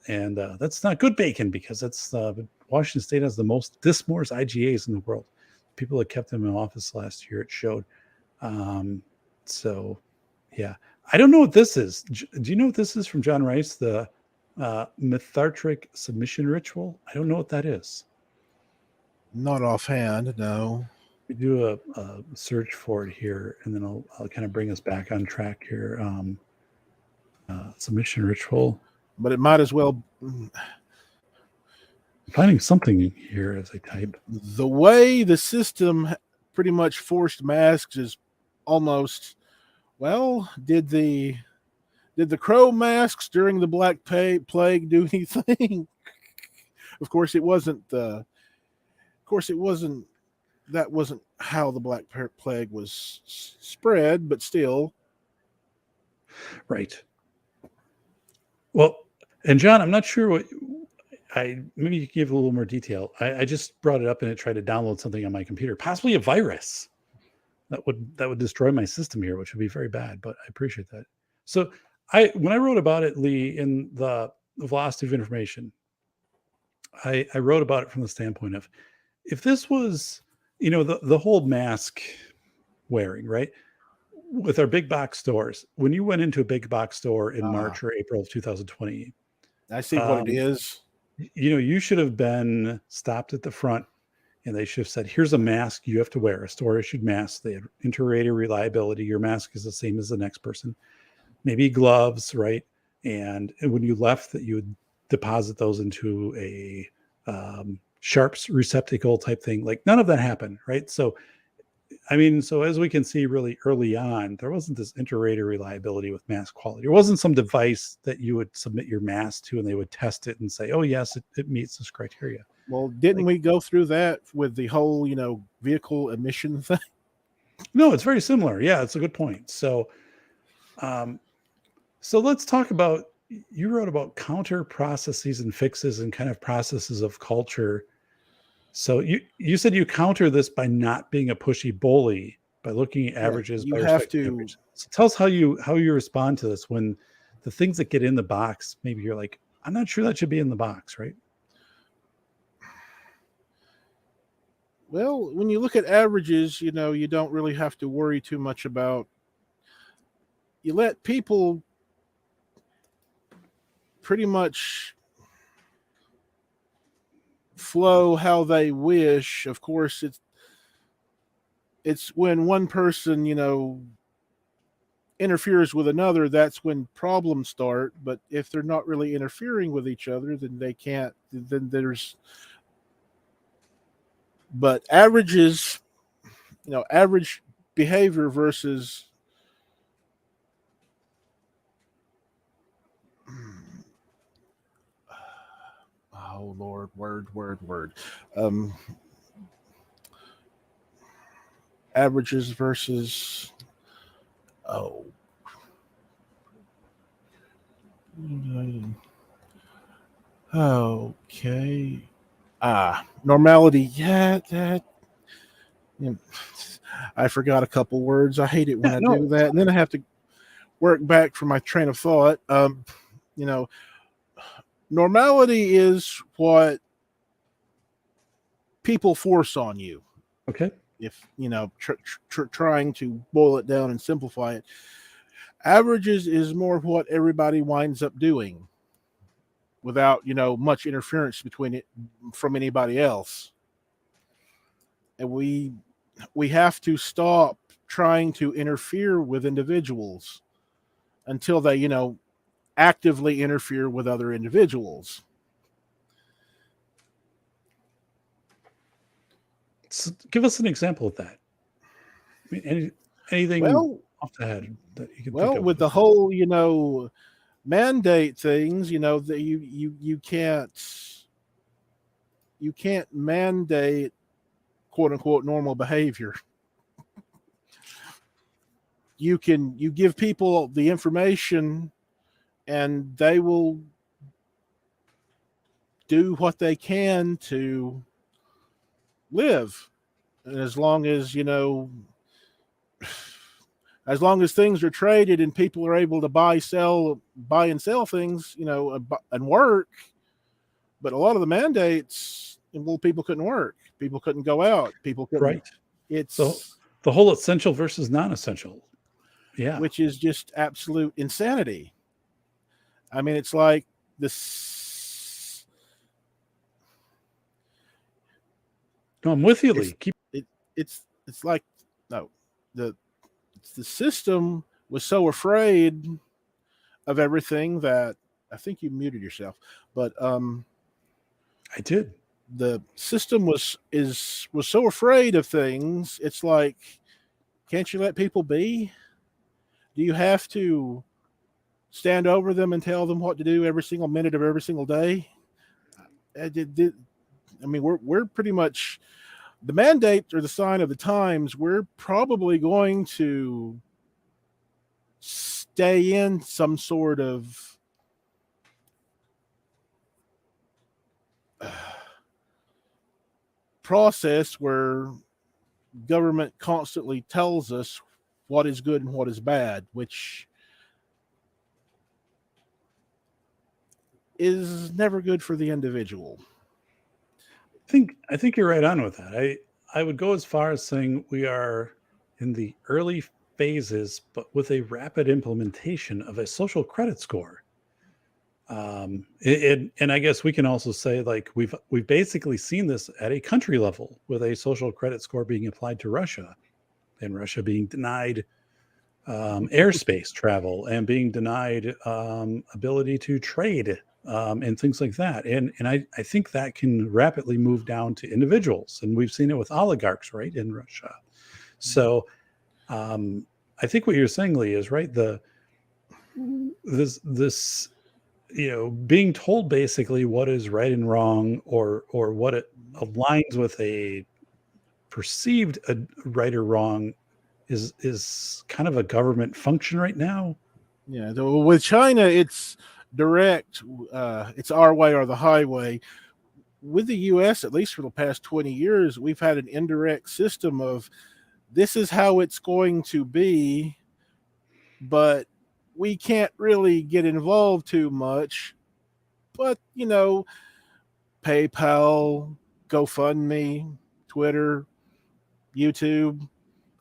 that's not good bacon because that's Washington State has the most Dismores IGAs in the world. People that kept him in office last year, it showed. So, yeah, I don't know what this is. Do you know what this is from John Rice? The methartric submission ritual. I don't know what that is. Not offhand, no. We do a search for it here, and then I'll kind of bring us back on track here. Submission ritual. But it might as well. I'm finding something here as I type. The way the system pretty much forced masks is almost, well, did the crow masks during the Black Plague do anything? Of course, it wasn't. That wasn't how the Black Plague was spread, but still. Right. Well, and John, I'm not sure what maybe you can give a little more detail. I just brought it up and it tried to download something on my computer, possibly a virus that would destroy my system here, which would be very bad. But I appreciate that. So when I wrote about it, Lee, in the velocity of information, I wrote about it from the standpoint of if this was, the whole mask wearing, right? With our big box stores, when you went into a big box store in March or April of 2020, I see what it is. You should have been stopped at the front and they should have said, here's a mask you have to wear, a store issued mask. They had inter-rater reliability. Your mask is the same as the next person. Maybe gloves, right? And when you left, that you would deposit those into a sharps receptacle type thing. Like none of that happened, right? So as we can see really early on, there wasn't this inter-rater reliability with mask quality. There wasn't some device that you would submit your mask to and they would test it and say, oh, yes, it meets this criteria. Well, didn't we go through that with the whole, vehicle emission thing? No, it's very similar. Yeah, it's a good point. So let's talk about, you wrote about counter processes and fixes and kind of processes of culture. So you said you counter this by not being a pushy bully, by looking at averages. You have to. Averages. So tell us how you respond to this when the things that get in the box, maybe you're like, I'm not sure that should be in the box, right? Well, when you look at averages, you don't really have to worry too much about. You let people pretty much flow how they wish. Of course, it's when one person, interferes with another, that's when problems start. But if they're not really interfering with each other, then they can't. Then there's. But averages, average behavior versus. Oh Lord, word. Averages versus. Oh. Okay. Normality. Yeah, that. I forgot a couple words. I hate it when I do that, and then I have to work back from my train of thought. Normality is what people force on you. Okay. If trying to boil it down and simplify it, averages is more what everybody winds up doing without much interference between it from anybody else. And we have to stop trying to interfere with individuals until they actively interfere with other individuals. So give us an example of that. I mean, anything off the head that you can think of? With the whole mandate things, that you can't mandate quote unquote normal behavior. You give people the information and they will do what they can to live. And as long as, as long as things are traded and people are able to buy and sell things, and work. But a lot of the mandates, well, people couldn't work, people couldn't go out, people couldn't. Right. So It's the whole essential versus non-essential. Yeah. which is just absolute insanity. I mean, it's like this. No, I'm with you, Lee. It's like, no, the system was so afraid of everything that I think you muted yourself, but I did. the system was so afraid of things. It's like, can't you let people be? Do you have to stand over them and tell them what to do every single minute of every single day? I mean, we're pretty much, the mandate or the sign of the times. We're probably going to stay in some sort of process where government constantly tells us what is good and what is bad, which is never good for the individual. I think you're right on with that. I would go as far as saying we are in the early phases, but with a rapid implementation of a social credit score. And I guess we can also say, like, we've basically seen this at a country level with a social credit score being applied to Russia, and Russia being denied airspace travel and being denied ability to trade and things like that. And I think that can rapidly move down to individuals, and we've seen it with oligarchs, right, in Russia. So I think what you're saying, Lee, is right. This being told basically what is right and wrong, or what it aligns with a perceived right or wrong, is kind of a government function right now. Yeah, with China, it's direct. It's our way or the highway. With the U.S., at least for the past 20 years, we've had an indirect system of, this is how it's going to be, but we can't really get involved too much. But, PayPal, GoFundMe, Twitter, YouTube,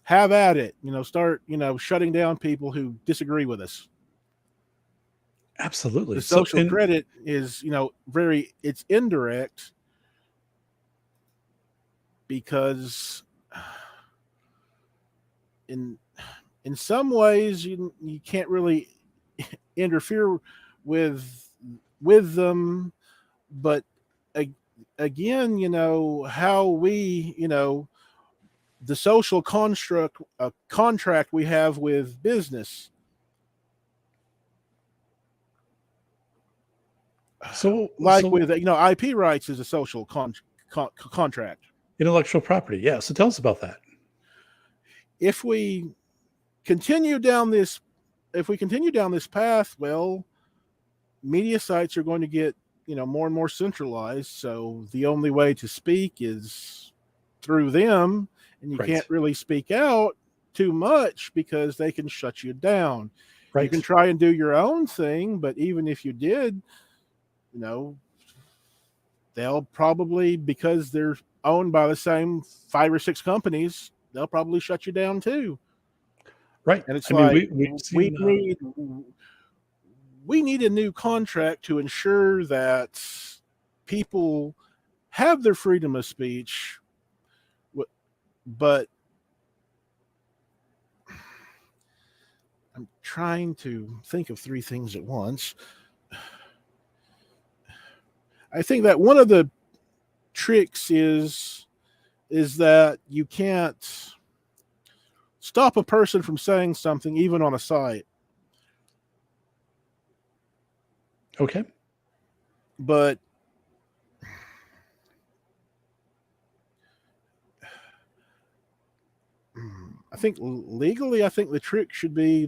have at it. Start, shutting down people who disagree with us. Absolutely. The social credit is, it's indirect, because in some ways you can't really interfere with them, but again, how we, the social contract we have with business. With IP rights is a social contract. Intellectual property, yeah. So tell us about that. If we continue down this path, well, media sites are going to get, more and more centralized. So the only way to speak is through them, and you can't really speak out too much because they can shut you down. Right. You can try and do your own thing, but even if you did, they'll probably, because they're owned by the same 5 or 6 companies, they'll probably shut you down too. Right. And it's we need a new contract to ensure that people have their freedom of speech, but I'm trying to think of 3 things at once. I think that one of the tricks is that you can't stop a person from saying something even on a site. Okay. But I think legally, the trick should be,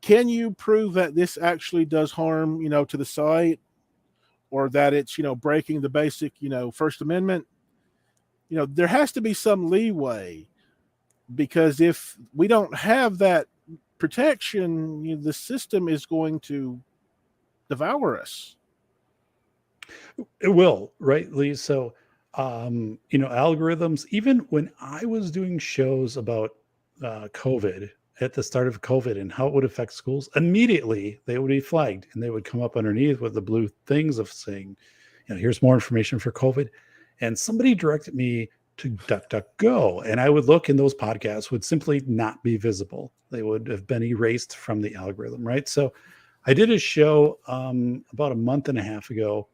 can you prove that this actually does harm, to the site, or that it's, breaking the basic, First Amendment? There has to be some leeway, because if we don't have that protection, the system is going to devour us. It will, right, Lee? So, algorithms, even when I was doing shows about COVID at the start of COVID and how it would affect schools, immediately they would be flagged and they would come up underneath with the blue things of saying, here's more information for COVID. And somebody directed me to DuckDuckGo. And I would look, and those podcasts would simply not be visible. They would have been erased from the algorithm, right? So I did a show about a month and a half ago,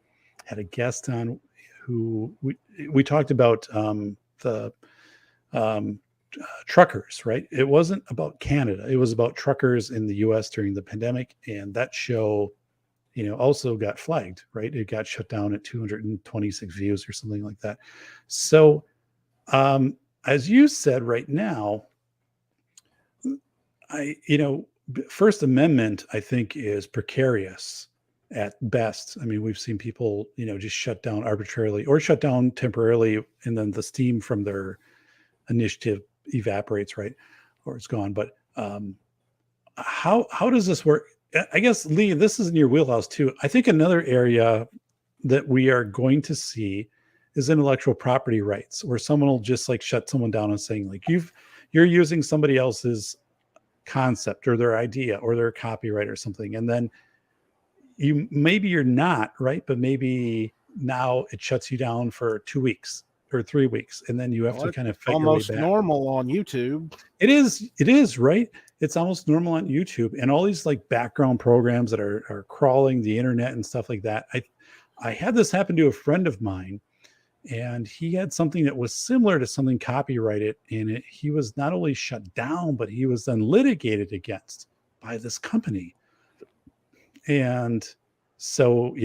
had a guest on who we talked about the truckers, right? It wasn't about Canada. It was about truckers in the US during the pandemic. And that show, also got flagged, right? It got shut down at 226 views or something like that. So, as you said right now, First Amendment, I think, is precarious at best. I mean, we've seen people, just shut down arbitrarily or shut down temporarily, and then the steam from their initiative evaporates, right? Or it's gone. But how does this work? I guess, Lee, this is in your wheelhouse too. I think another area that we are going to see is intellectual property rights, where someone will just like shut someone down and saying like, you're using somebody else's concept or their idea or their copyright or something. And then maybe you're not, right? But maybe now it shuts you down for 2 weeks or 3 weeks. And then you have to kind of fight almost your way back. Normal on YouTube. It is, right? It's almost normal on YouTube, and all these like background programs that are crawling the internet and stuff like that. I had this happen to a friend of mine, and he had something that was similar to something copyrighted, and he was not only shut down, but he was then litigated against by this company. And so,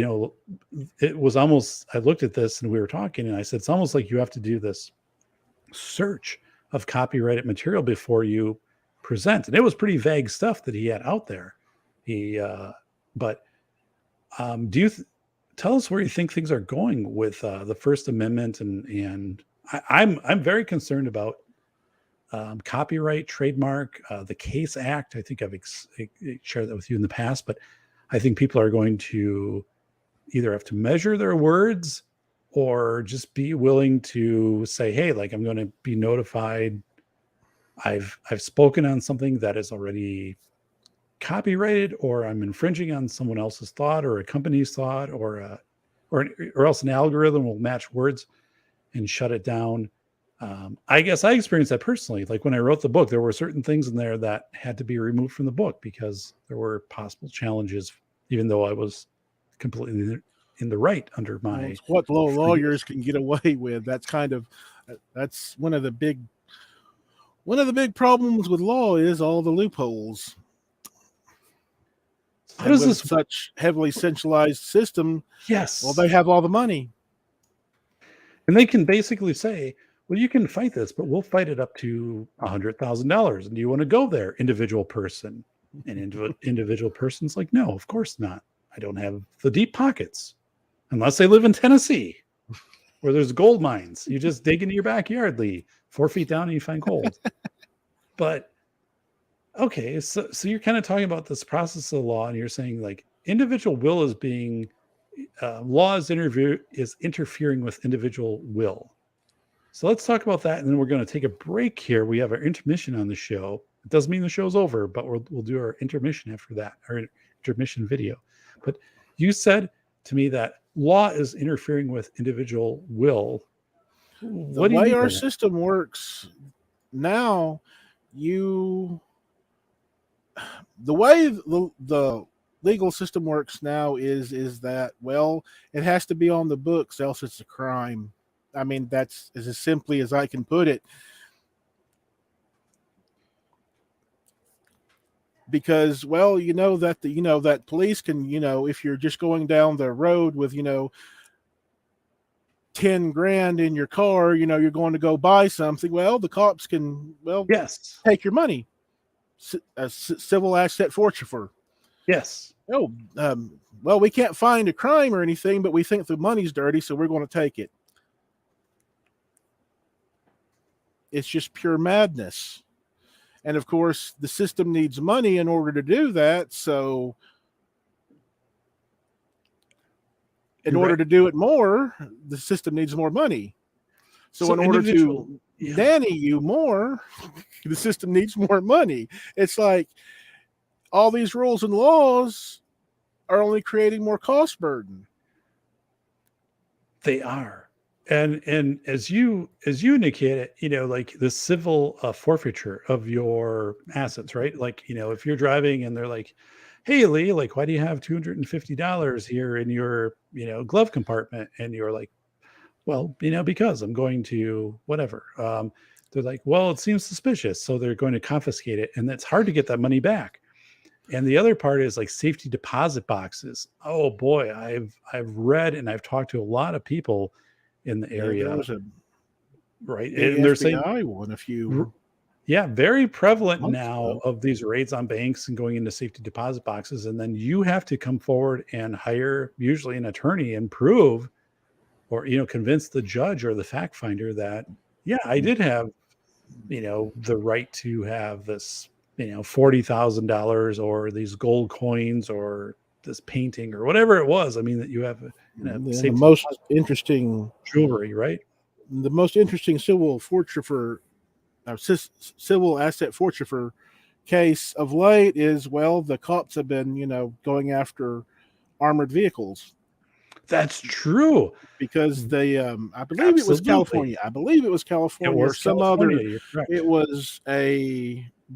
it was almost, I looked at this and we were talking, and I said, it's almost like you have to do this search of copyrighted material before you present. And it was pretty vague stuff that he had out there. Tell us where you think things are going with the First Amendment, and I'm very concerned about copyright, trademark, the Case Act. I think I've shared that with you in the past, but I think people are going to either have to measure their words or just be willing to say, hey, like, I'm going to be notified. I've spoken on something that is already copyrighted, or I'm infringing on someone else's thought or a company's thought, or else an algorithm will match words and shut it down. I guess I experienced that personally. Like when I wrote the book, there were certain things in there that had to be removed from the book because there were possible challenges, even though I was completely in the right under my. It's what lawyers can get away with. That's one of the big problems with law is all the loopholes. How does this such heavily centralized system? Yes. Well, they have all the money, and they can basically say, well, you can fight this, but we'll fight it up to $100,000. And do you want to go there, individual person? And individual person's like, no, of course not. I don't have the deep pockets, unless they live in Tennessee, where there's gold mines. You just dig into your backyard, Lee, 4 feet down, and you find gold. But okay, so you're kind of talking about this process of law, and you're saying like individual will is being law is interfering with individual will. So let's talk about that, and then we're going to take a break here. We have our intermission on the show. It doesn't mean the show's over, but we'll do our intermission after that, our intermission video. But you said to me that law is interfering with individual will. The way our system works now, the way the legal system works now is that, well, it has to be on the books, else it's a crime. I mean, that's as simply as I can put it. Because, well, that police can, if you're just going down the road with, 10 grand in your car, you're going to go buy something. Well, the cops can, yes, take your money. A civil asset forfeiture. Yes. Oh, well, we can't find a crime or anything, but we think the money's dirty, so we're going to take it. it's just pure madness. And of course, the system needs money in order to do that. So in order to do it more, the system needs more money. So in order to nanny you more, the system needs more money. It's like all these rules and laws are only creating more cost burden. They are. And as you indicated, like the civil forfeiture of your assets, right? Like, if you're driving and they're like, hey, Lee, like, why do you have $250 here in your, glove compartment? And you're like, well, because I'm going to whatever. They're like, well, it seems suspicious. So they're going to confiscate it. And it's hard to get that money back. And the other part is like safety deposit boxes. Oh boy, I've read and I've talked to a lot of people in the area. There was a right. And they're saying one a few. Yeah, very prevalent now of these raids on banks and going into safety deposit boxes. And then you have to come forward and hire usually an attorney and prove or, convince the judge or the fact finder that, yeah, I did have, the right to have this, $40,000 or these gold coins or this painting or whatever it was. I mean, that you have the most interesting jewelry, right? The most interesting civil forfeiture, civil asset forfeiture case of late is, well, the cops have been, going after armored vehicles. That's true. Because they, I believe it was California. Or some other. It was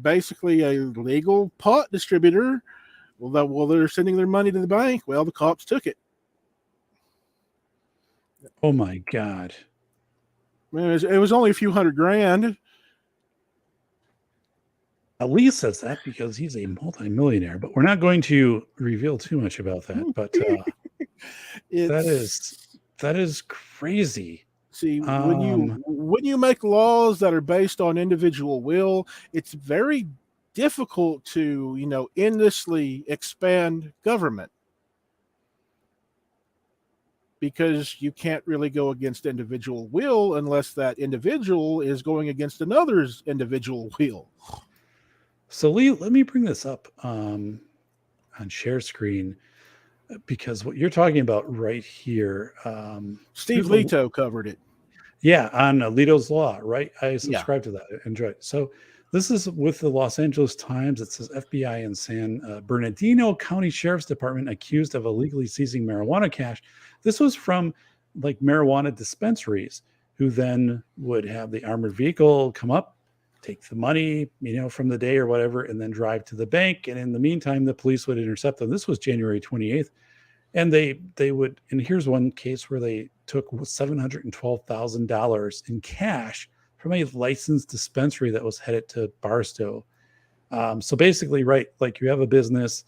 basically a legal pot distributor. Well, they're sending their money to the bank. Well, the cops took it. Oh my God. It was only a few $100,000. Lee says that because he's a multimillionaire, but we're not going to reveal too much about that. But that is crazy. See, when you make laws that are based on individual will, it's very difficult to, endlessly expand government, because you can't really go against individual will unless that individual is going against another's individual will. So Lee, let me bring this up on share screen, because what you're talking about right here, Steve Leto covered it. Yeah, on Alito's Law, right? I subscribe to that. I enjoy it. So this is with the Los Angeles Times. It says FBI in San Bernardino County Sheriff's Department accused of illegally seizing marijuana cash. This was from like marijuana dispensaries, who then would have the armored vehicle come up, take the money, from the day or whatever, and then drive to the bank. And in the meantime, the police would intercept them. This was January 28th. And they would, and here's one case where they took $712,000 in cash from a licensed dispensary that was headed to Barstow. So basically, right, like you have a business,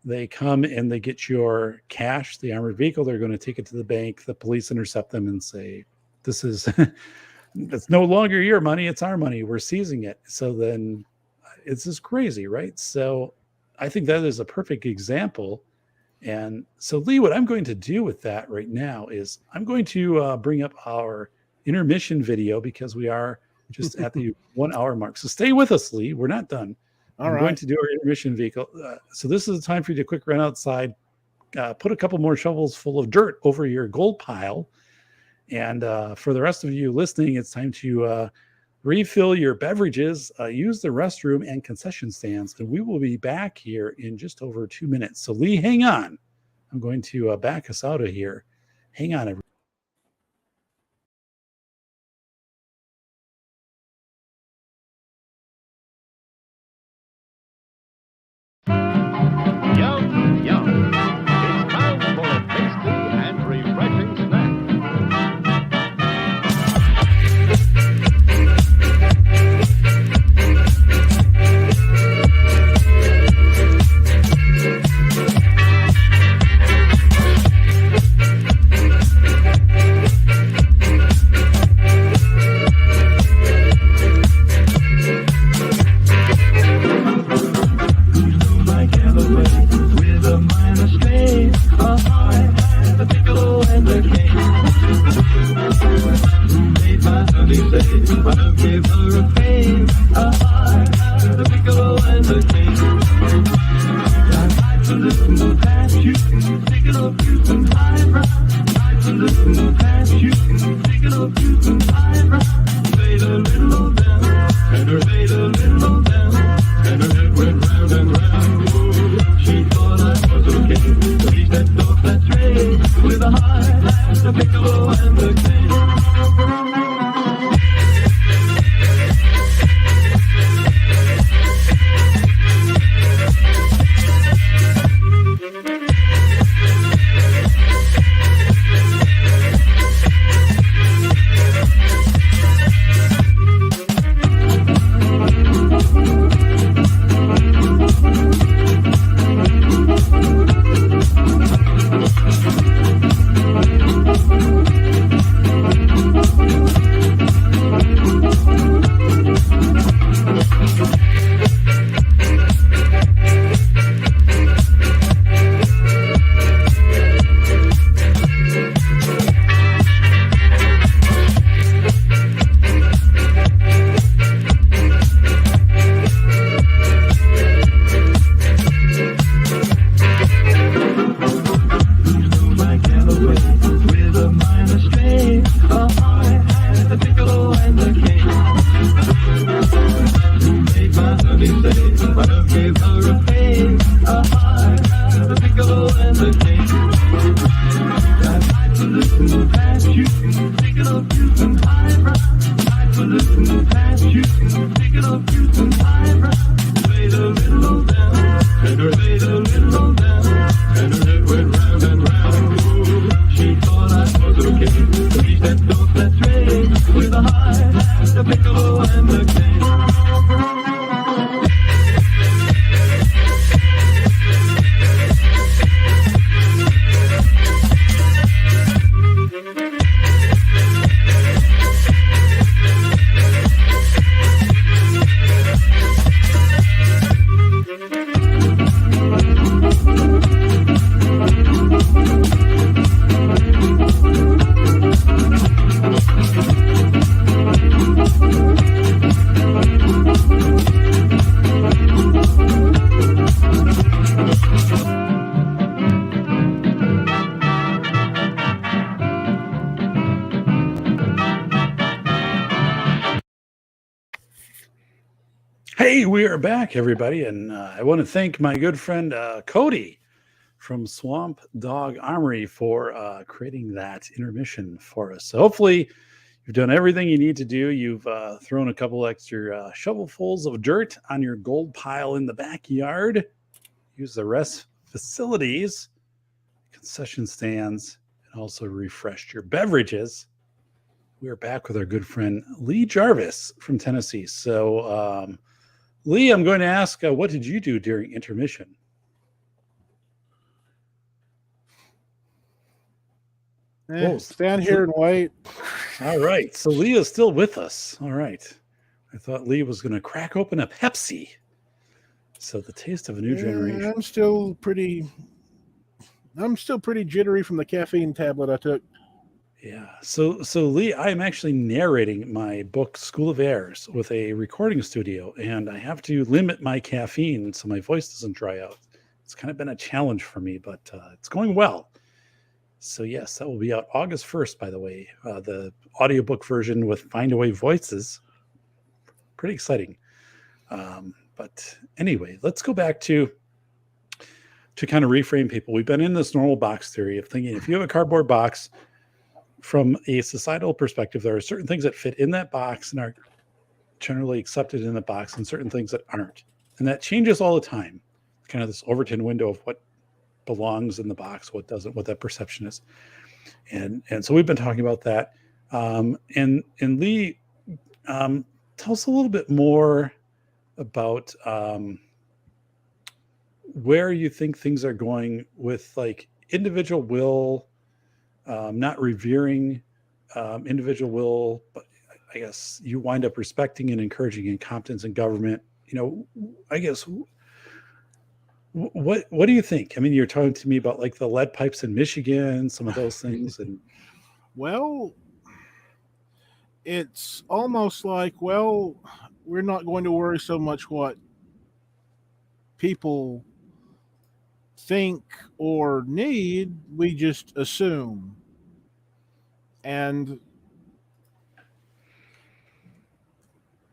they come and they get your cash, the armored vehicle, they're going to take it to the bank. The police intercept them and say, this is, it's no longer your money, it's our money, we're seizing it. So then it's just crazy, right? So I think that is a perfect example. And so, Lee, what I'm going to do with that right now is I'm going to bring up our intermission video, because we are just at the 1 hour mark. So stay with us, Lee. We're not done. I'm going to do our intermission vehicle. So this is the time for you to quick run outside, put a couple more shovels full of dirt over your gold pile. And for the rest of you listening, it's time to refill your beverages, use the restroom and concession stands, and we will be back here in just over 2 minutes. So Lee, hang on. I'm going to back us out of here. Hang on, everyone. Yum, yum. It's time for a tasty and refreshing snack. Hey, we are back, everybody, and I want to thank my good friend Cody from Swamp Dog Armory for creating that intermission for us. So hopefully, you've done everything you need to do. You've thrown a couple extra shovelfuls of dirt on your gold pile in the backyard. Use the rest facilities, concession stands, and also refreshed your beverages. We are back with our good friend Lee Jarvis from Tennessee. So, Lee, I'm going to ask, what did you do during intermission? Stand here and wait. All right. So Lee is still with us. All right. I thought Lee was going to crack open a Pepsi. So the taste of a new generation. I'm still pretty jittery from the caffeine tablet I took. Yeah. So Lee, I'm actually narrating my book School of Airs with a recording studio, and I have to limit my caffeine so my voice doesn't dry out. It's kind of been a challenge for me, but it's going well. So yes, that will be out August 1st, by the way. The audiobook version with Find Away Voices. Pretty exciting. But anyway, let's go back to kind of reframe people. We've been in this normal box theory of thinking if you have a cardboard box, from a societal perspective, there are certain things that fit in that box and are generally accepted in the box and certain things that aren't. And that changes all the time. Kind of this Overton window of what belongs in the box, what doesn't, what that perception is. And so we've been talking about that. And Lee, tell us a little bit more about where you think things are going with like individual will, not revering individual will, but I guess you wind up respecting and encouraging incompetence in government. You know, I guess what do you think? I mean, you're talking to me about like the lead pipes in Michigan, some of those things, and well, it's almost like, well, we're not going to worry so much what people think or need, we just assume. And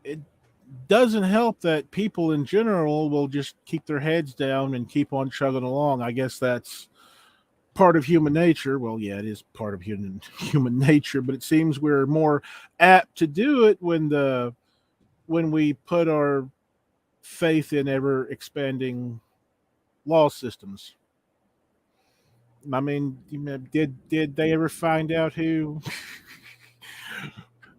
it doesn't help that people in general will just keep their heads down and keep on chugging along. I guess that's part of human nature. Well, yeah, it is part of human nature, but it seems we're more apt to do it when we put our faith in ever expanding law systems. I mean, did they ever find out who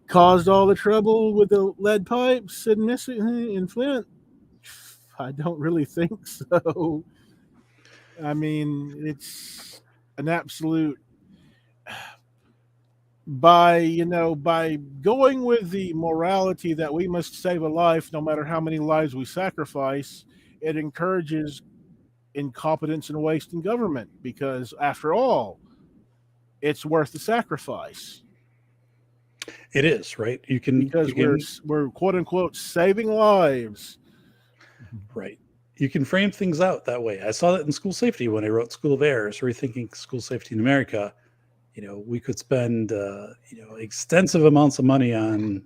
caused all the trouble with the lead pipes in Flint? I don't really think so. I mean, it's an absolute by going with the morality that we must save a life no matter how many lives we sacrifice, it encourages incompetence and waste in government because after all, it's worth the sacrifice. it is, right? We're quote unquote saving lives. Right. You can frame things out that way. I saw that in school safety when I wrote School of Airs, rethinking school safety in America. You know, we could spend extensive amounts of money on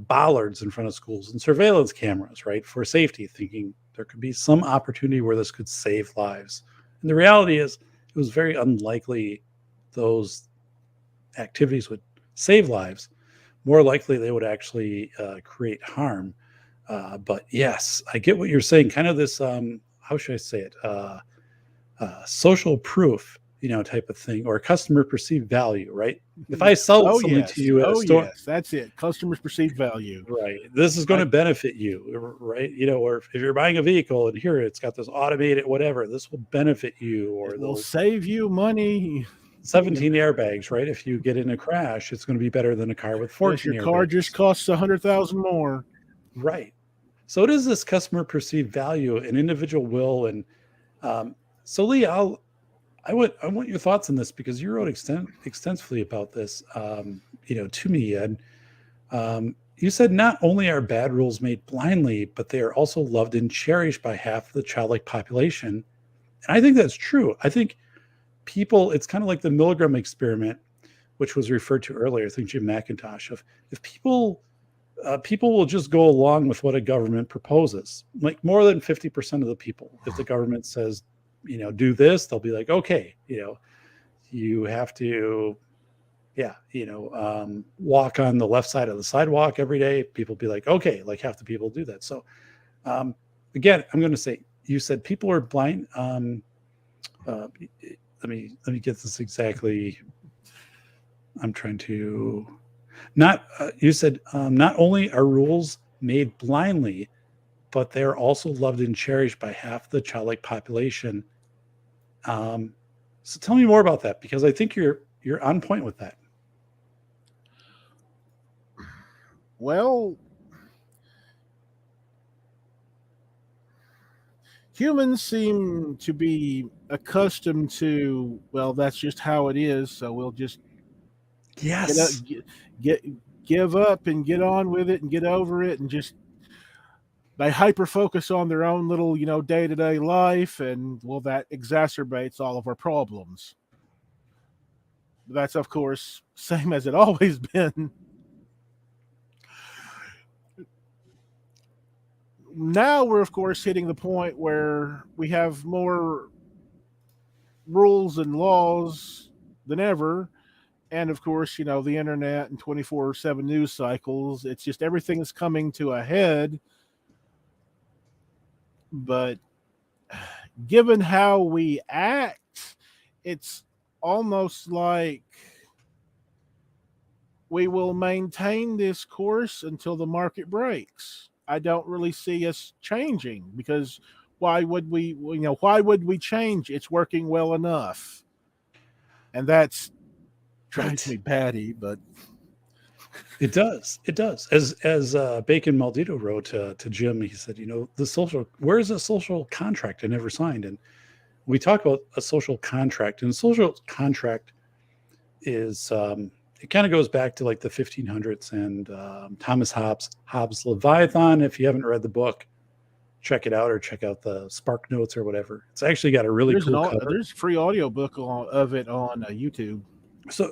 bollards in front of schools and surveillance cameras, right, for safety, thinking there could be some opportunity where this could save lives. And the reality is it was very unlikely those activities would save lives. More likely they would actually create harm. But yes, I get what you're saying. Kind of this, how should I say it? Social proof, type of thing, or customer perceived value, right? If I sell something to you at a store, yes, that's it. Customers perceived value, right? This is going to benefit you, right? Or if you're buying a vehicle and here it's got this automated whatever, this will benefit you, or it will save you money. 17 airbags, right? If you get in a crash, it's going to be better than a car with 14 your car airbags. Just costs $100,000 more, right? So it is this customer perceived value and individual will, and so Lee, I want your thoughts on this because you wrote extensively about this, to me, and you said not only are bad rules made blindly, but they are also loved and cherished by half the childlike population, and I think that's true. I think people, it's kind of like the Milgram experiment, which was referred to earlier. I think Jim McIntosh, of if people people will just go along with what a government proposes. Like more than 50% of the people, if the government says, do this, they'll be like, okay, you have to, walk on the left side of the sidewalk every day. People be like, okay, like half the people do that. So again, I'm going to say, you said people are blind. Let me get this exactly. I'm trying to you said not only are rules made blindly, but they're also loved and cherished by half the childlike population. So tell me more about that, because I think you're on point with that. Well, humans seem to be accustomed to, well, that's just how it is, so we'll just Yes. give up and get on with it and get over it, and just they hyper focus on their own little, day-to-day life, and well, that exacerbates all of our problems. That's, of course, same as it always been. Now we're, of course, hitting the point where we have more rules and laws than ever. And of course, the internet and 24/7 news cycles, it's just everything is coming to a head. But given how we act, it's almost like we will maintain this course until the market breaks. I don't really see us changing, because why would we change? It's working well enough. And that's drives me batty, but it does. As Bacon Maldito wrote to Jim, he said, where's a social contract I never signed? And we talk about a social contract, and a social contract is it kind of goes back to like the 1500s, and Thomas Hobbes' Leviathan. If you haven't read the book, check it out, or check out the Spark Notes or whatever. It's actually got a really cool cover. There's a free audiobook of it on YouTube. So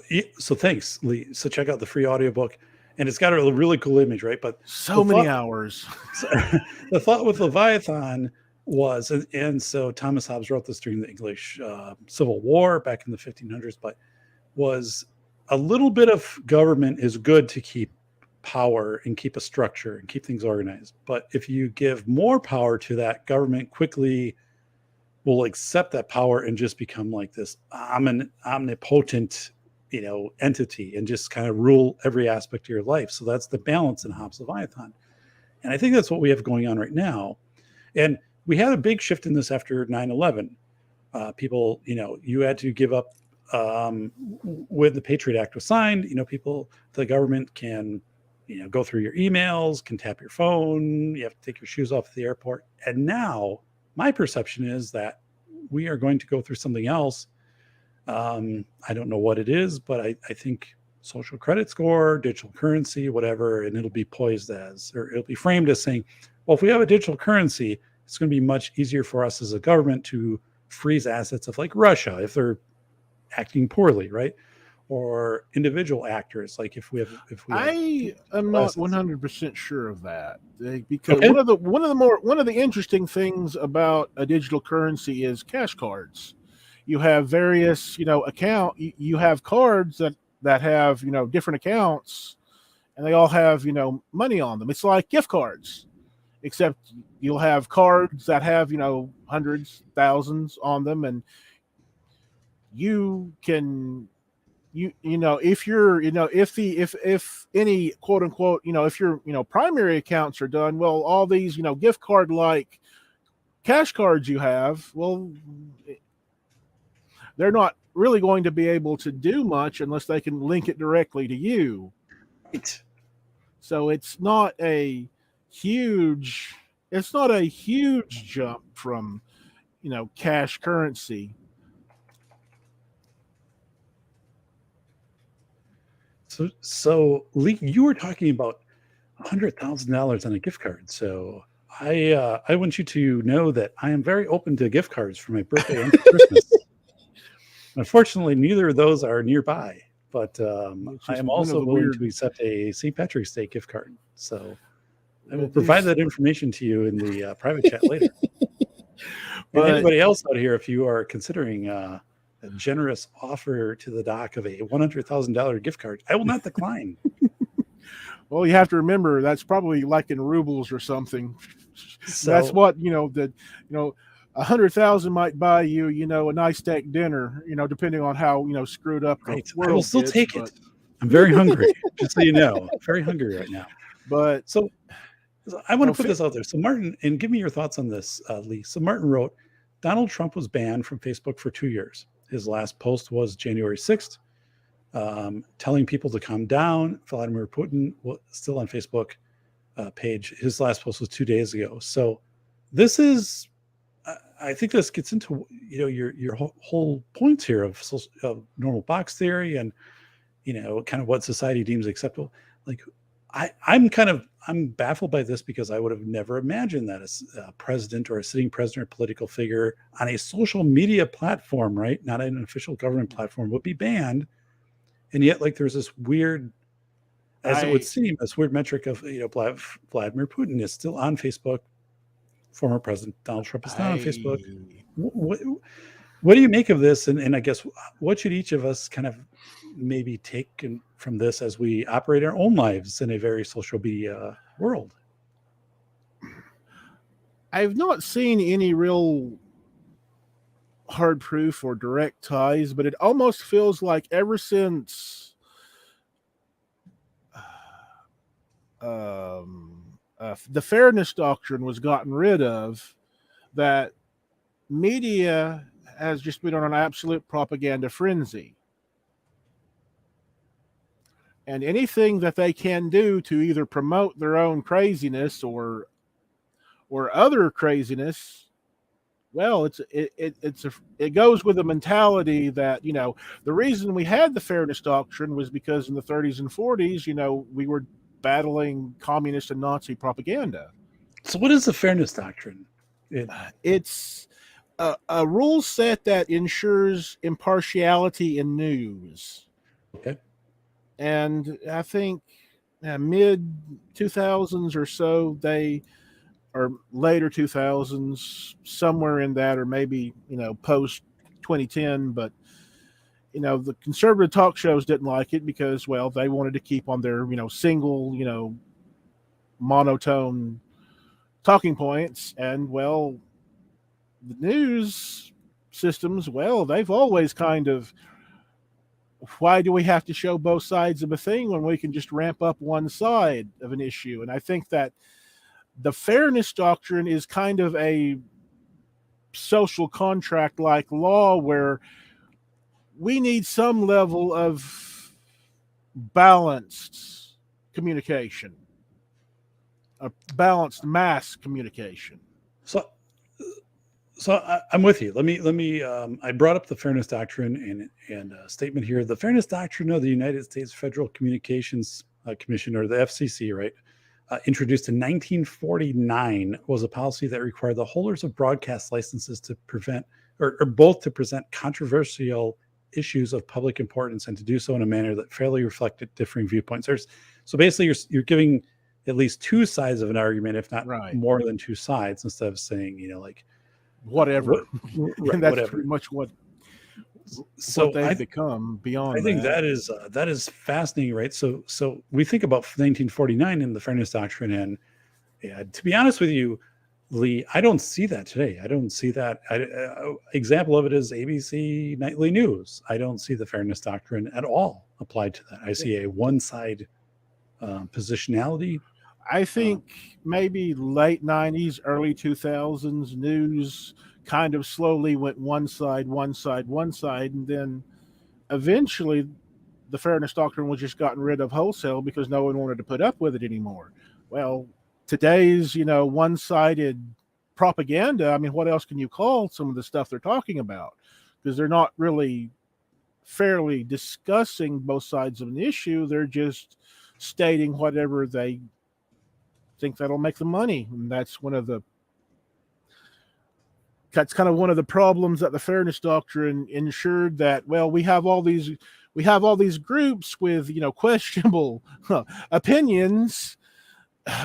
thanks, Lee. So check out the free audiobook, and it's got a really cool image, right? But so many hours. The thought with Leviathan was, and so Thomas Hobbes wrote this during the English Civil War back in the 1500s, but was a little bit of government is good to keep power and keep a structure and keep things organized. But if you give more power to that, government quickly will accept that power and just become like this omnipotent, entity, and just kind of rule every aspect of your life. So that's the balance in Hobbes' Leviathan. And I think that's what we have going on right now. And we had a big shift in this after 9/11. People, you had to give up when the Patriot Act was signed. The government can, go through your emails, can tap your phone. You have to take your shoes off at the airport. And now my perception is that we are going to go through something else. I don't know what it is, but I think social credit score, digital currency, whatever, and it'll be framed as saying, well, if we have a digital currency, it's going to be much easier for us as a government to freeze assets of like Russia if they're acting poorly, right? Or individual actors, like if we have I am not 100% sure of that, because one of the interesting things about a digital currency is cash cards. You have various, you have cards that have, different accounts, and they all have, money on them. It's like gift cards, except you'll have cards that have, hundreds, thousands on them, and you can, if you're, if any quote unquote, if your, primary accounts are done, well, all these, gift card like cash cards you have, well, they're not really going to be able to do much unless they can link it directly to you. Right. So it's not a huge jump from, cash currency. So Lee, you were talking about $100,000 on a gift card. So I want you to know that I am very open to gift cards for my birthday and for Christmas. Unfortunately, neither of those are nearby, but It's I just am one of also the willing weird. to accept a St. Patrick's Day gift card. So I will It provide is- that information to you in the private chat later. And But anybody else out here, if you are considering a generous offer to the doc of a $100,000 gift card, I will not decline. well, you have to remember that's probably like in rubles or something. That's So what you know 100,000 might buy you, a nice steak dinner, depending on how screwed up the right, I will world still gets. take it. I'm very hungry, just so you know. Very hungry right now. But So I want no, to put this out there. So Martin, and give me your thoughts on this, Lee. So Martin wrote, Donald Trump was banned from Facebook for 2 years. His last post was January 6th, telling people to calm down. Vladimir Putin was still on Facebook page. His last post was 2 days ago. So this is, I think this gets into your whole points here of normal box theory and kind of what society deems acceptable. Like I'm baffled by this because I would have never imagined that a president or a sitting president or political figure on a social media platform, right, not an official government platform, would be banned. And yet, like, there's this weird, as it would seem, this weird metric of Vladimir Putin is still on Facebook. Former President Donald Trump is not on Facebook. What do you make of this? And I guess what should each of us kind of maybe take from this as we operate our own lives in a very social media world? I've not seen any real hard proof or direct ties, but it almost feels like ever since the fairness doctrine was gotten rid of, that media has just been on an absolute propaganda frenzy. And anything that they can do to either promote their own craziness or other craziness, well, it goes with the mentality that the reason we had the fairness doctrine was because in the 30s and 40s, we were battling communist and Nazi propaganda. So, what is the fairness doctrine? It's a rule set that ensures impartiality in news. Okay. And I think mid 2000s or so, or later 2000s, somewhere in that, or maybe post 2010, but the conservative talk shows didn't like it because, well, they wanted to keep on their single monotone talking points. And, well, the news systems, well, they've always kind of, why do we have to show both sides of a thing when we can just ramp up one side of an issue? And I think that the fairness doctrine is kind of a social contract like law where we need some level of balanced communication, a balanced mass communication. So I'm with you. Let me. I brought up the fairness doctrine and a statement here. The fairness doctrine of the United States Federal Communications Commission, or the FCC, right, introduced in 1949, was a policy that required the holders of broadcast licenses to prevent or both to present controversial issues of public importance and to do so in a manner that fairly reflected differing viewpoints. So basically, you're giving at least two sides of an argument, if not more than two sides, instead of saying like whatever. And that's whatever. pretty much what So they've become beyond. I think that is fascinating, right? So we think about 1949 and the fairness doctrine, and to be honest with you, Lee, I don't see that today. I don't see that. Example of it is ABC Nightly News. I don't see the fairness doctrine at all applied to that. I see a one-side positionality. I think maybe late 90s, early 2000s, news kind of slowly went one side, and then eventually the fairness doctrine was just gotten rid of wholesale because no one wanted to put up with it anymore. Well, today's, one-sided propaganda, I mean, what else can you call some of the stuff they're talking about? Because they're not really fairly discussing both sides of an issue. They're just stating whatever they think that'll make them money. And that's kind of one of the problems that the fairness doctrine ensured, that, well, we have all these we have all these groups with, questionable opinions.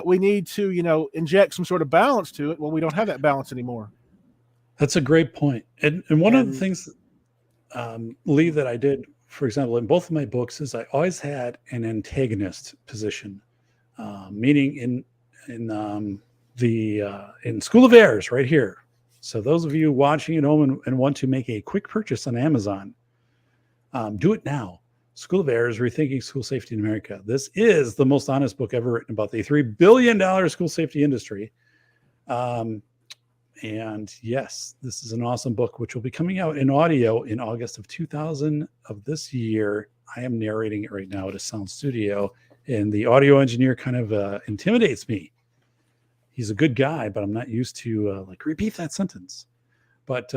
We need to, inject some sort of balance to it. Well, we don't have that balance anymore. That's a great point. And one of the And things, Lee, that I did, for example, in both of my books, is I always had an antagonist position, meaning in School of Airs right here. So those of you watching at home and want to make a quick purchase on Amazon, do it now. School of Airs, Rethinking School Safety in America. This is the most honest book ever written about the $3 billion school safety industry. And yes, this is an awesome book, which will be coming out in audio in August of 2000 of this year. I am narrating it right now at a sound studio, and the audio engineer kind of intimidates me. He's a good guy, but I'm not used to repeat that sentence. But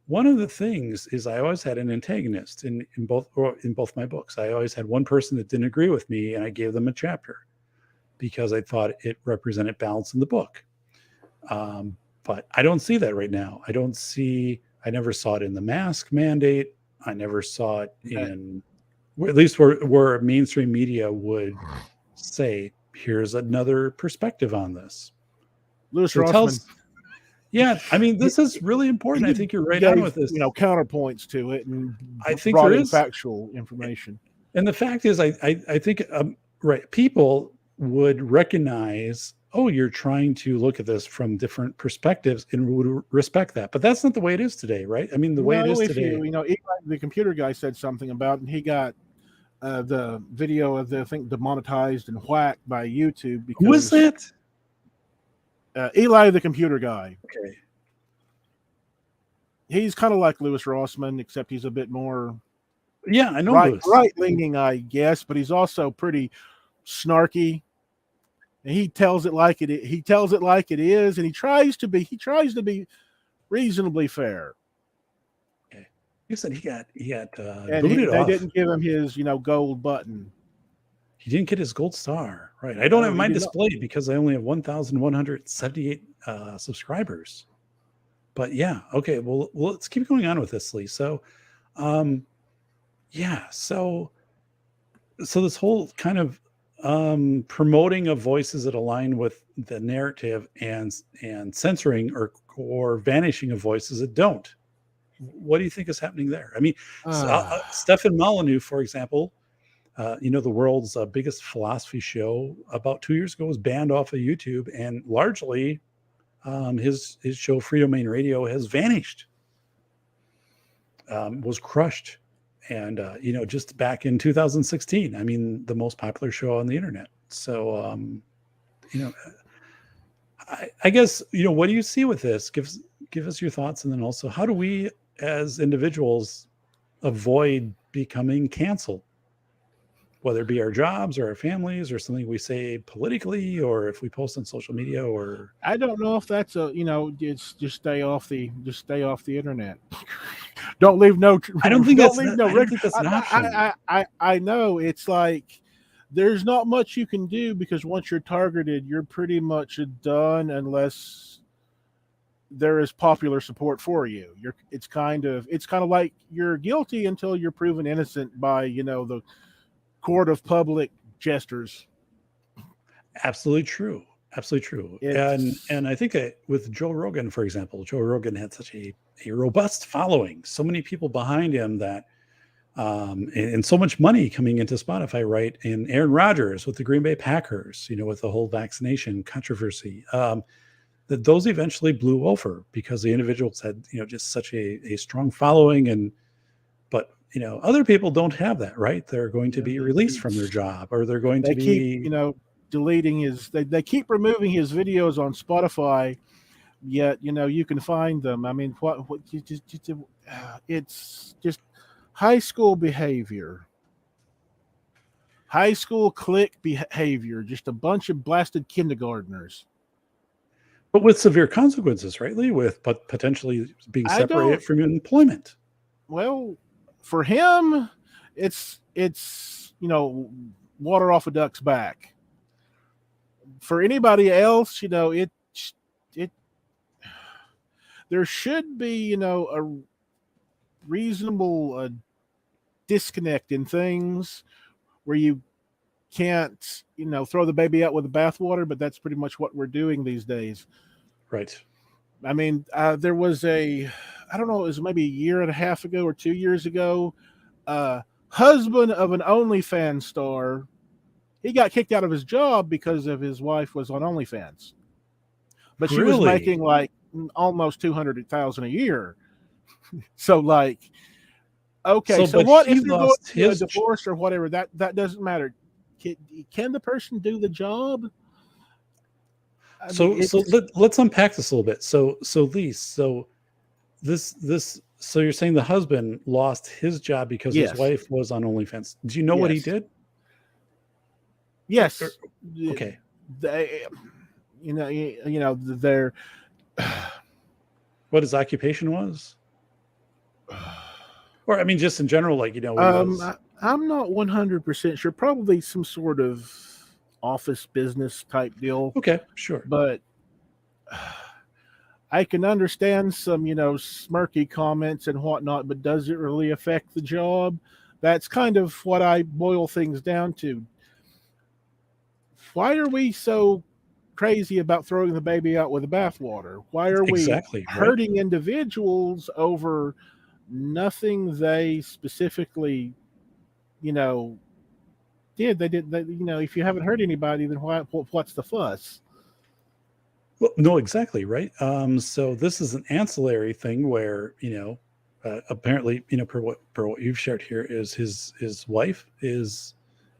one of the things is I always had an antagonist in both my books. I always had one person that didn't agree with me, and I gave them a chapter because I thought it represented balance in the book. But I don't see that right now. I never saw it in the mask mandate. I never saw it in, at least where mainstream media would say, here's another perspective on this. Louis Rossman. Yeah, I mean, this is really important. I think you're right on with this. Counterpoints to it, and I think brought there in is factual information. And the fact is, I think people would recognize, oh, you're trying to look at this from different perspectives and would respect that. But that's not the way it is today, right? I mean, the way it is today. Eli, the computer guy, said something about, and he got the video of demonetized and whacked by YouTube. Because, who is that? Eli, the computer guy. Okay. He's kind of like Louis Rossman, except he's a bit more I know right leaning, I guess, but he's also pretty snarky. And he tells it like it is. He tells it like it is, and he tries to be reasonably fair. Okay. You said he got and booted off. They didn't give him his gold button. He didn't get his gold star, right? I don't have mine displayed because I only have 1,178 subscribers. But yeah, okay. Well, let's keep going on with this, Lee. So, so this whole kind of promoting of voices that align with the narrative and censoring or vanishing of voices that don't. What do you think is happening there? I mean, Stefan Molyneux, for example, the world's biggest philosophy show about 2 years ago was banned off of YouTube, and largely his show Free Domain Radio has vanished, was crushed. And, just back in 2016, I mean, the most popular show on the internet. So, I guess, what do you see with this? Give us your thoughts. And then also, how do we as individuals avoid becoming canceled? Whether it be our jobs or our families or something we say politically, or if we post on social media, or I don't know if that's it's just stay off the internet. Don't leave no. I don't think that's an option. I know it's like there's not much you can do, because once you're targeted, you're pretty much done unless there is popular support for you. It's kind of like you're guilty until you're proven innocent by the court of public jesters. Absolutely true. And I think with Joe Rogan, for example, Joe Rogan had such a robust following, so many people behind him that, and so much money coming into Spotify, right? And Aaron Rodgers with the Green Bay Packers, with the whole vaccination controversy, that those eventually blew over because the individuals had, just such a strong following. But other people don't have that, right? They're going to be released from their job, or they're going to be, deleting his. They keep removing his videos on Spotify, yet you can find them. I mean, it's just high school behavior, high school clique behavior. Just a bunch of blasted kindergartners. But with severe consequences, right, Lee? With potentially being separated from employment. Well, for him, it's water off a duck's back. For anybody else, there should be a reasonable disconnect in things where you can't, throw the baby out with the bathwater, but that's pretty much what we're doing these days. Right. I mean, there was I don't know, it was maybe a year and a half ago or 2 years ago, husband of an OnlyFans star, he got kicked out of his job because of his wife was on OnlyFans, but she was Really? making like almost 200,000 a year. So like, okay, So, so but what he if they're going lost through a his. divorce or whatever? That doesn't matter. Can the person do the job? I mean, Let's unpack this a little bit. So Lee, so so you're saying the husband lost his job because his yes, wife was on OnlyFans. Do you know what he yes, did? Or- yes. okay. They, they're What his occupation was? Or I mean, just in general, like, he was. I'm not 100% sure. Probably some sort of office business type deal, Okay, sure. but I can understand some, smirky comments and whatnot, but does it really affect the job? That's kind of what I boil things down to. Why are we so crazy about throwing the baby out with the bathwater? Why are we Exactly, right? hurting individuals over nothing they specifically, you know, did? They did. If you haven't hurt anybody, then what's the fuss? Well, no, exactly, right. So this is an ancillary thing where, apparently, per what you've shared here, is his wife is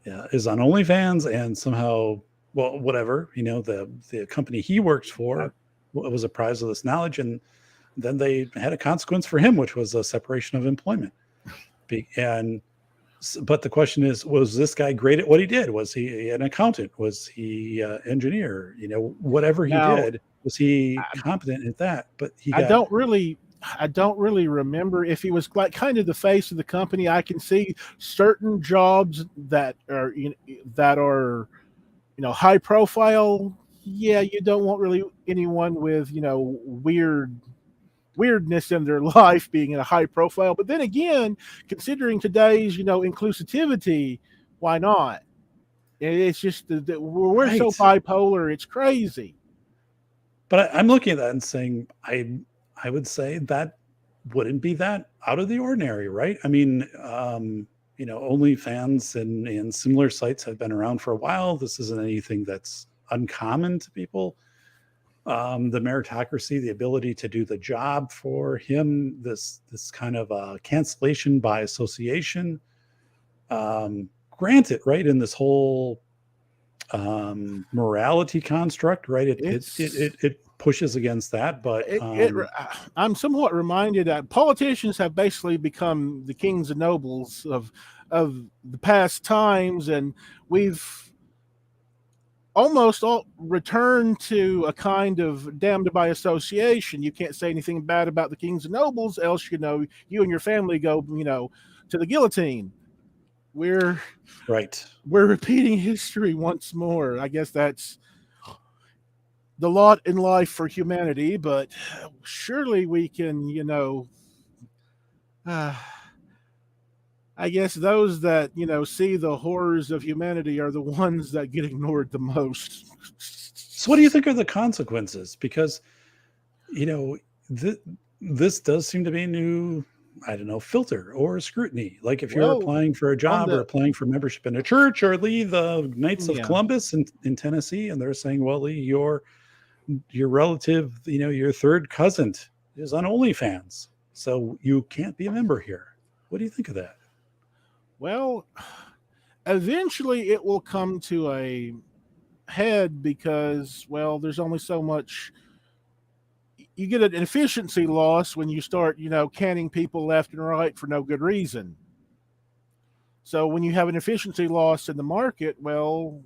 on OnlyFans, and somehow, well, whatever, the company he works Uh, for was apprised of this knowledge, and then they had a consequence for him, which was a separation of employment. And but the question is, was this guy great at what he did? Was he an accountant? Was he engineer? Whatever he Now, did, was he I, competent at that? But he I got don't really. I don't really remember if he was like kind of the face of the company. I can see certain jobs that are high profile. Yeah, you don't want really anyone with weirdness in their life being in a high profile. But then again, considering today's inclusivity, why not? It's just that we're so right. bipolar. It's crazy. But I'm looking at that and saying, I would say that wouldn't be that out of the ordinary, right? I mean, OnlyFans and similar sites have been around for a while. This isn't anything that's uncommon to people. The meritocracy, the ability to do the job for him, this kind of cancellation by association. Granted, right, in this whole morality construct, right? It's It pushes against that, but I'm somewhat reminded that politicians have basically become the kings and nobles of the past times, and we've almost all returned to a kind of damned by association. You can't say anything bad about the kings and nobles, else you and your family go to the guillotine. We're right. we're repeating history once more. I guess that's the lot in life for humanity, but surely we can, uh, I guess those that, see the horrors of humanity are the ones that get ignored the most. So, what do you think are the consequences? Because, this does seem to be a new, I don't know, filter or scrutiny. Like if you're Well, applying for a on job or the, applying for membership in a church, or Lee, the Knights of yeah. Columbus in Tennessee, and they're saying, well, Lee, your relative, your third cousin is on OnlyFans, so you can't be a member here. What do you think of that? Well, eventually it will come to a head because, well, there's only so much. You get an efficiency loss when you start, canning people left and right for no good reason. So when you have an efficiency loss in the market, well,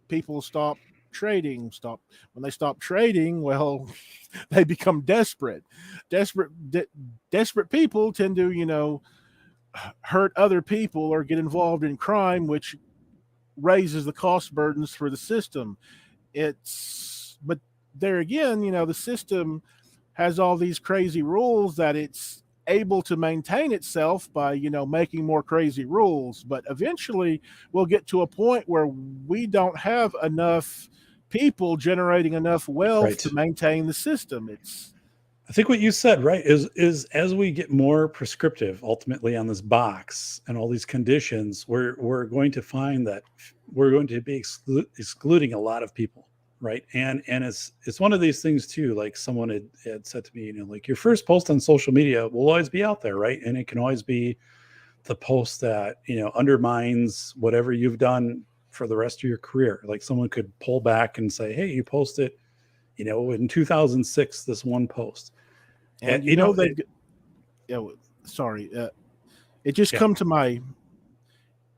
people stop trading. When they stop trading, well, they become desperate. Desperate people tend to, hurt other people or get involved in crime, which raises the cost burdens for the system. But there again, the system has all these crazy rules that it's able to maintain itself by making more crazy rules, but eventually we'll get to a point where we don't have enough people generating enough wealth Right. to maintain the system. I think what you said, right, is as we get more prescriptive ultimately on this box and all these conditions, we're going to find that we're going to be excluding a lot of people, right? And it's one of these things too. Like someone had said to me, like your first post on social media will always be out there, right? And it can always be the post that undermines whatever you've done for the rest of your career. Like someone could pull back and say, "Hey, you posted, in 2006, this one post." and It, sorry, it just yeah, come to my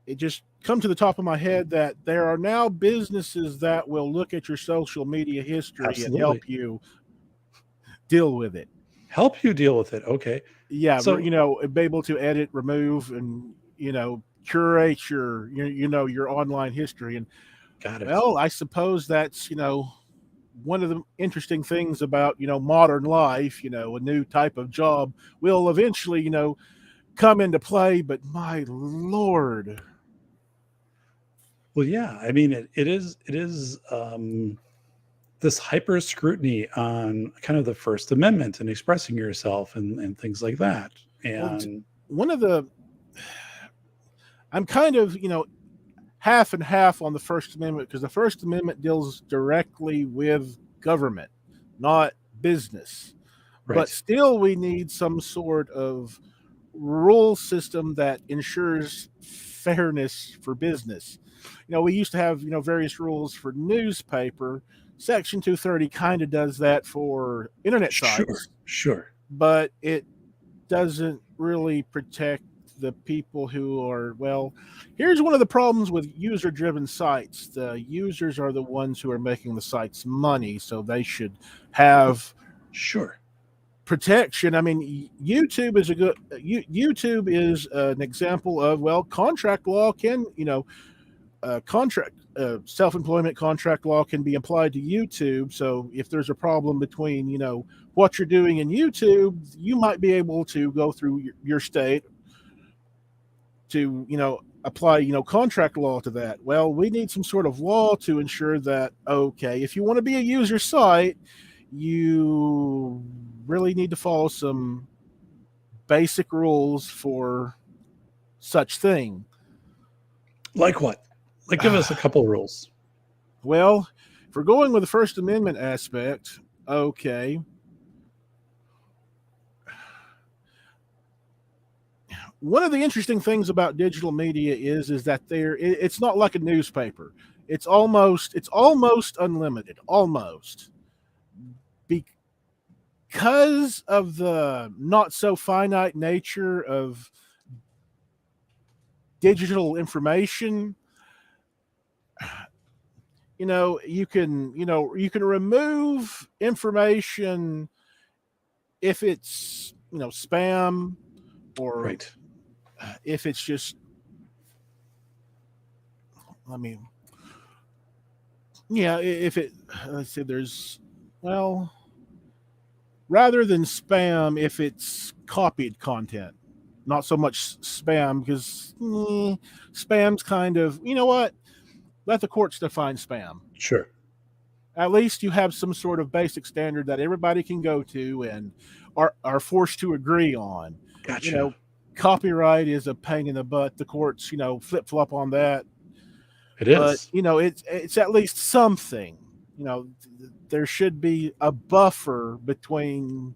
it just come to the top of my head that there are now businesses that will look at your social media history and absolutely. help you deal with it. Help you deal with it. Okay. Yeah, So be able to edit, remove, and curate your online history. And got it. well, I suppose that's one of the interesting things about modern life. A new type of job will eventually come into play. But my lord, Well, yeah. I mean, it is this hyper scrutiny on kind of the First Amendment and expressing yourself and things like that. well, And one of the I'm kind of half and half on the First Amendment, because the First Amendment deals directly with government, not business. But right, still, we need some sort of rule system that ensures fairness for business. We used to have various rules for newspaper. Section 230 kind of does that for internet sure, sites, sure, but it doesn't really protect the people who are, well, here's one of the problems with user driven sites. The users are the ones who are making the sites money, so they should have sure, protection. I mean, YouTube is an example of, well, contract law can, contract self-employment contract law can be applied to YouTube. So if there's a problem between what you're doing in YouTube, you might be able to go through your state to apply contract law to that. Well, we need some sort of law to ensure that, okay, if you want to be a user site, you really need to follow some basic rules for such thing. like what? Like, give us a couple rules. Well, if we're going with the First Amendment aspect, okay, one of the interesting things about digital media is that it's not like a newspaper. It's almost unlimited, almost, because of the not so finite nature of digital information. You can remove information if it's spam, or Right. if it's just, I mean, yeah, if it, let's say there's, well, rather than spam, if it's copied content, not so much spam, because spam's kind of, what? Let the courts define spam. Sure. At least you have some sort of basic standard that everybody can go to and are forced to agree on. You Gotcha. know, Copyright is a pain in the butt. The courts, flip flop on that, It but is. it's at least something. There should be a buffer between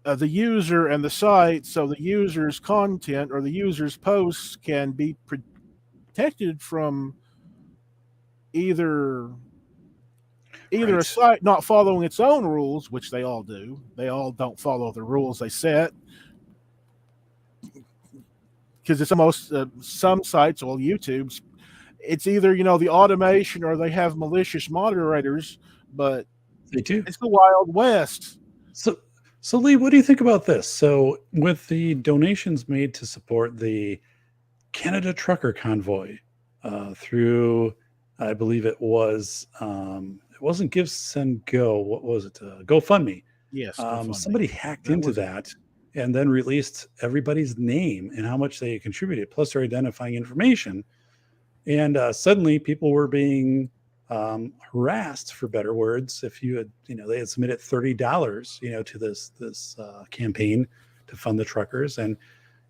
the user and the site, so the user's content or the user's posts can be protected from either a Right. site not following its own rules, which they all do. They all don't follow the rules they set, because it's almost some sites, well, YouTube's, it's either the automation or they have malicious moderators, but They do. it's the Wild West. So, so Lee, what do you think about this? So, with the donations made to support the Canada Trucker Convoy through, I believe it wasn't Give Send Go. What was it? GoFundMe. Yes, GoFundMe. Somebody hacked That into was it. that and then released everybody's name and how much they contributed, plus their identifying information. And suddenly people were being harassed, for better words. If you had, they had submitted $30, to this campaign to fund the truckers, and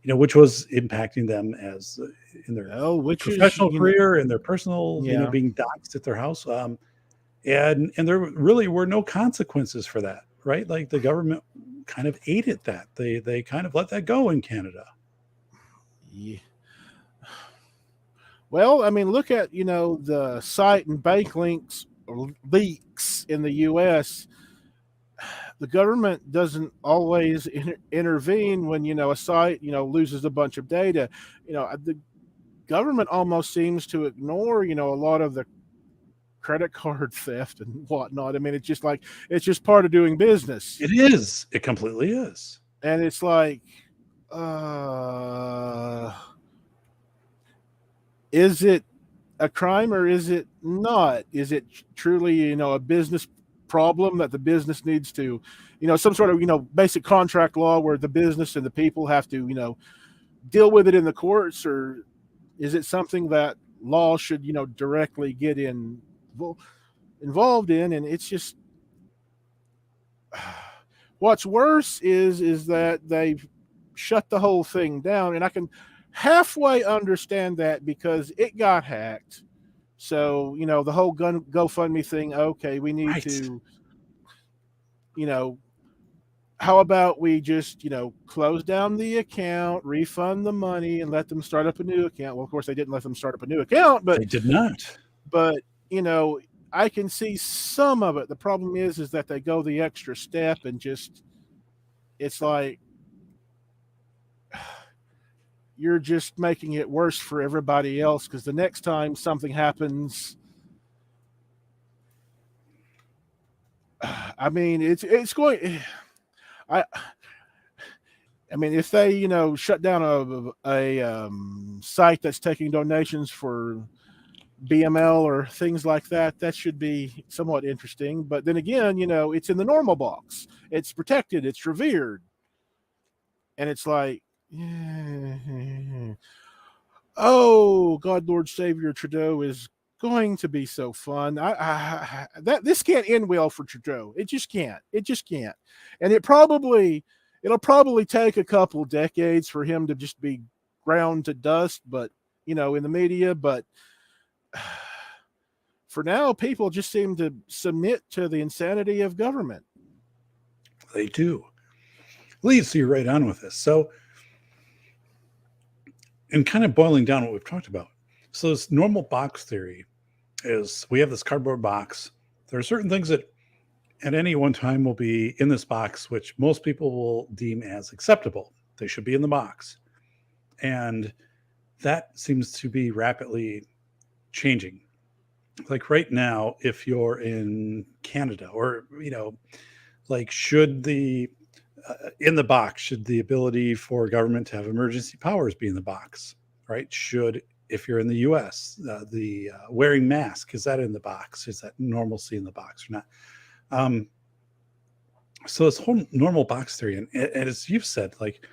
which was impacting them as in their Which is, professional career and their personal, Yeah. being doxxed at their house. And there really were no consequences for that, right? Like the government kind of aided that. They kind of let that go in Canada. Yeah. Well, I mean, look at the site and bank leaks in the U.S. The government doesn't always intervene when a site loses a bunch of data. The government almost seems to ignore a lot of the credit card theft and whatnot. I mean, it's just part of doing business. It is. It completely is. And it's like, is it a crime or is it not? Is it truly, a business problem that the business needs to, some sort of, basic contract law where the business and the people have to, deal with it in the courts? Or is it something that law should, directly get involved in? And it's just, what's worse is that they've shut the whole thing down, and I can halfway understand that because it got hacked. So the whole GoFundMe thing. Okay, we need to, how about we just close down the account, refund the money, and let them start up a new account? Well, of course they didn't let them start up a new account, but they did not. But I can see some of it. The problem is that they go the extra step and just, it's like you're just making it worse for everybody else, because the next time something happens, I mean, it's going. I mean, if they shut down a site that's taking donations for BML or things like that, that should be somewhat interesting. But then again, it's in the normal box. It's protected. It's revered. And it's like, oh, God, Lord Savior Trudeau is going to be so fun. This can't end well for Trudeau. It just can't. It just can't. And it'll probably take a couple decades for him to just be ground to dust, but in the media. But for now, people just seem to submit to the insanity of government. They do. Leads you right on with this. So, and kind of boiling down what we've talked about. So this normal box theory is we have this cardboard box. There are certain things that at any one time will be in this box, which most people will deem as acceptable. They should be in the box. And that seems to be rapidly changing. Like right now, if you're in Canada or, like should the, in the box, should the ability for government to have emergency powers be in the box, right? Should, if you're in the US, the wearing mask, is that in the box? Is that normalcy in the box or not? So this whole normal box theory, and as you've said, like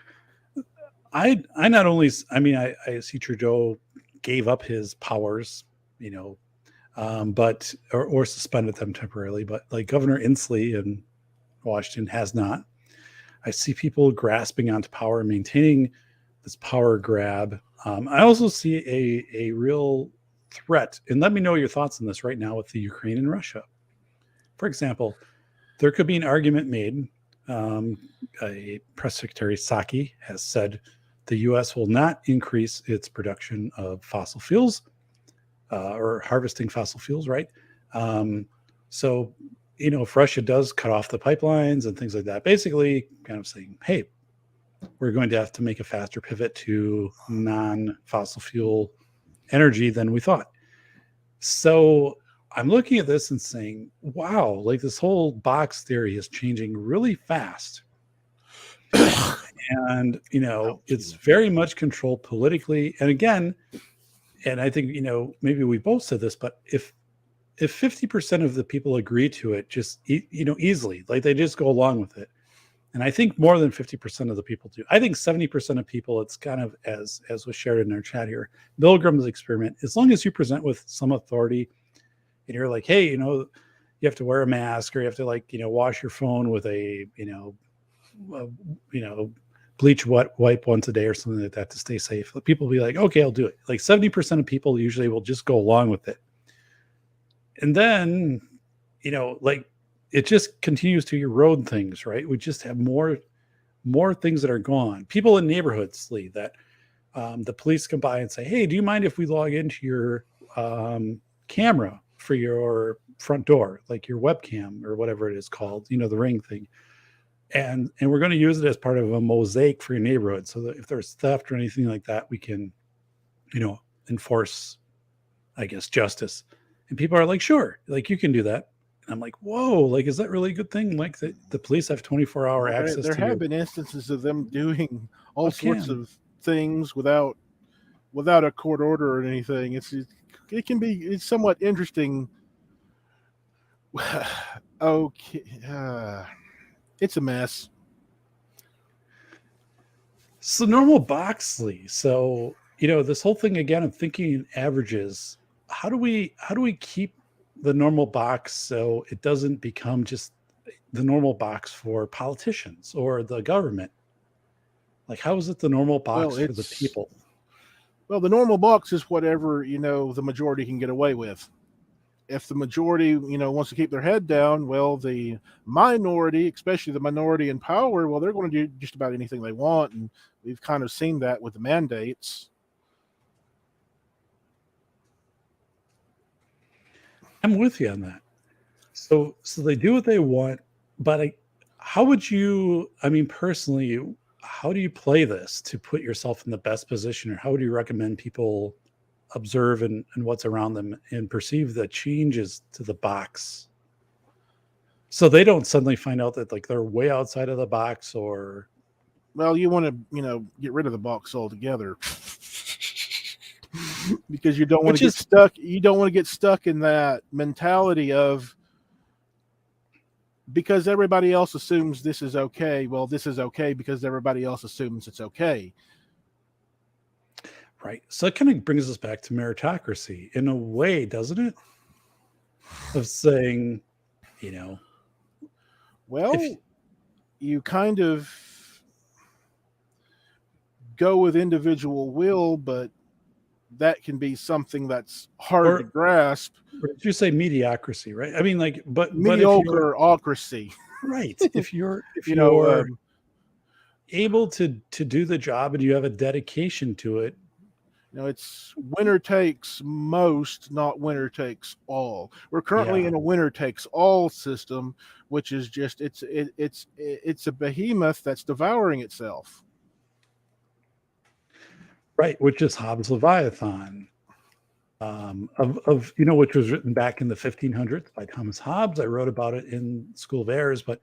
I not only, I see Trudeau gave up his powers, but or suspended them temporarily, but like Governor Inslee in Washington has not. I see people grasping onto power and maintaining this power grab. I also see a real threat, and let me know your thoughts on this right now with the Ukraine and Russia. For example, there could be an argument made. A press secretary, Psaki, has said the U.S. will not increase its production of fossil fuels or harvesting fossil fuels, right? So, if Russia does cut off the pipelines and things like that, basically kind of saying, hey, we're going to have to make a faster pivot to non-fossil fuel energy than we thought. So I'm looking at this and saying, wow, like this whole box theory is changing really fast. And, it's very much controlled politically. And again, and I think, maybe we both said this, but if if 50% of the people agree to it, just easily, like they just go along with it. And I think more than 50% of the people do. I think 70% of people, it's kind of as was shared in our chat here, Milgram's experiment. As long as you present with some authority, and you're like, hey, you have to wear a mask, or you have to wash your phone with a bleach wipe once a day or something like that to stay safe. People will be like, okay, I'll do it. Like 70% of people usually will just go along with it. And then, like it just continues to erode things, right? We just have more things that are gone. People in neighborhoods, Lee, that the police come by and say, hey, do you mind if we log into your camera for your front door, like your webcam or whatever it is called, the Ring thing. And we're going to use it as part of a mosaic for your neighborhood, so that if there's theft or anything like that, we can, enforce, I guess, justice. And people are like, sure, like you can do that. And I'm like, whoa, like, is that really a good thing? Like the police have 24-hour access There to have been instances of them doing all sorts webcam. of things without a court order or anything. It's somewhat interesting. Okay, it's a mess. So normal box, Lee. So this whole thing again of thinking in averages. How do we keep the normal box so it doesn't become just the normal box for politicians or the government? Like, how is it the normal box for the people? Well, the normal box is whatever the majority can get away with. If the majority, wants to keep their head down, well, the minority, especially the minority in power, well, they're going to do just about anything they want, and we've kind of seen that with the mandates. I'm with you on that. So they do what they want, but how would you? I mean, personally, how do you play this to put yourself in the best position, or how would you recommend people observe and what's around them and perceive the changes to the box, so they don't suddenly find out that like they're way outside of the box? Or, well, you want to get rid of the box altogether. Because you don't want to get stuck. You don't want to get stuck in that mentality of, because everybody else assumes this is okay. Well, this is okay because everybody else assumes it's okay. Right. So it kind of brings us back to meritocracy in a way, doesn't it? Of saying, well, you kind of go with individual will, but that can be something that's hard to grasp. Did you say mediocrity, right? I mean, like, but mediocracy, right? If you're able to do the job and you have a dedication to it, it's winner takes most, not winner takes all. We're currently in a winner takes all system, which is just it's a behemoth that's devouring itself. Right, which is Hobbes' Leviathan, which was written back in the 1500s by Thomas Hobbes. I wrote about it in School of Errors, but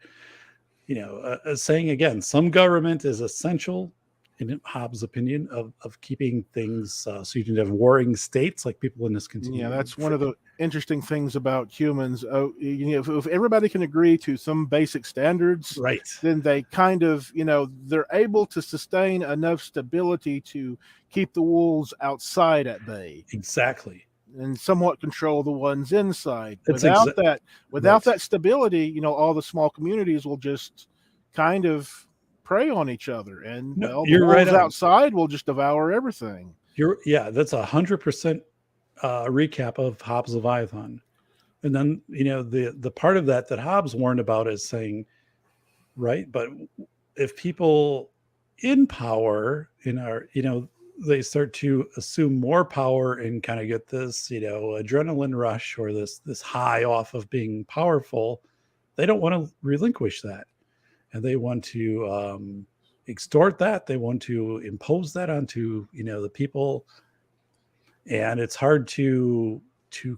saying again, some government is essential, in Hobbes' opinion, of keeping things so you can have warring states, like people in this continue. Yeah, that's one of the interesting things about humans. If everybody can agree to some basic standards, right, then they kind of, they're able to sustain enough stability to keep the wolves outside at bay. Exactly. And somewhat control the ones inside. That's without that stability, all the small communities will just kind of prey on each other, and the wolves outside will just devour everything. That's 100% recap of Hobbes' Leviathan. And then the part of that Hobbes warned about is saying, right, but if people in power they start to assume more power and kind of get this adrenaline rush, or this high off of being powerful, they don't want to relinquish that. And they want to extort that. They want to impose that onto the people, and it's hard to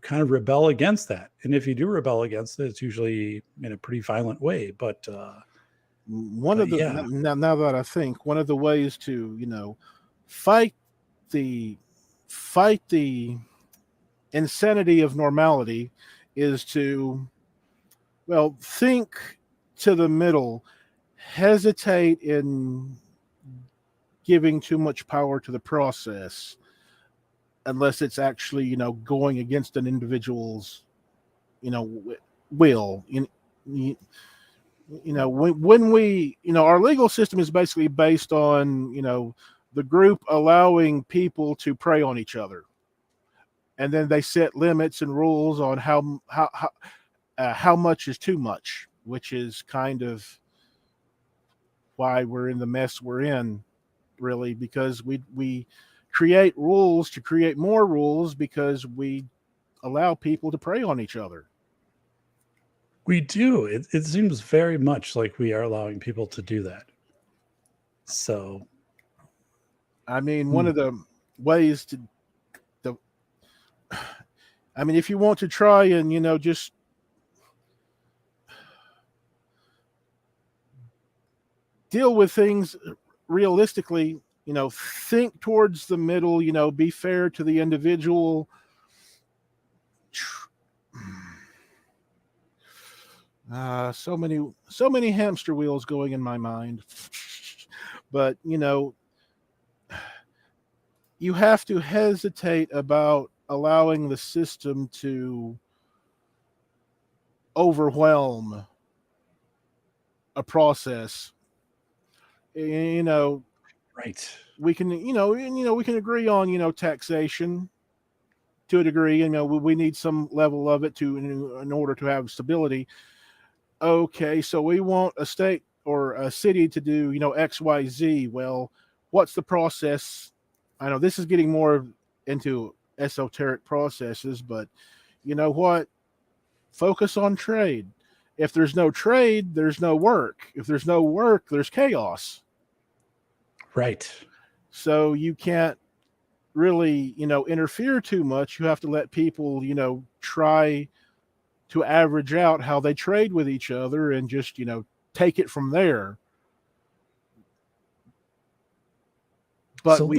kind of rebel against that. And if you do rebel against it, it's usually in a pretty violent way. But now that I think, one of the ways to fight the insanity of normality is to, well, think to the middle, hesitate in giving too much power to the process unless it's actually, going against an individual's, will. When we, our legal system is basically based on, the group allowing people to prey on each other, and then they set limits and rules on how much is too much, which is kind of why we're in the mess we're in, really, because we create rules to create more rules because we allow people to prey on each other. We do. It seems very much like we are allowing people to do that. So, I mean, one of the ways to the I mean, if you want to try and, just deal with things realistically, think towards the middle, be fair to the individual. So many hamster wheels going in my mind. But, you have to hesitate about allowing the system to overwhelm a process. right. We can, we can agree on, taxation to a degree. We need some level of it in order to have stability. Okay, so we want a state or a city to do, X, Y, Z. Well, what's the process? I know this is getting more into esoteric processes, but you know what? Focus on trade. If there's no trade, there's no work. If there's no work, there's chaos. Right. So you can't really, interfere too much. You have to let people, try to average out how they trade with each other and just, take it from there. But So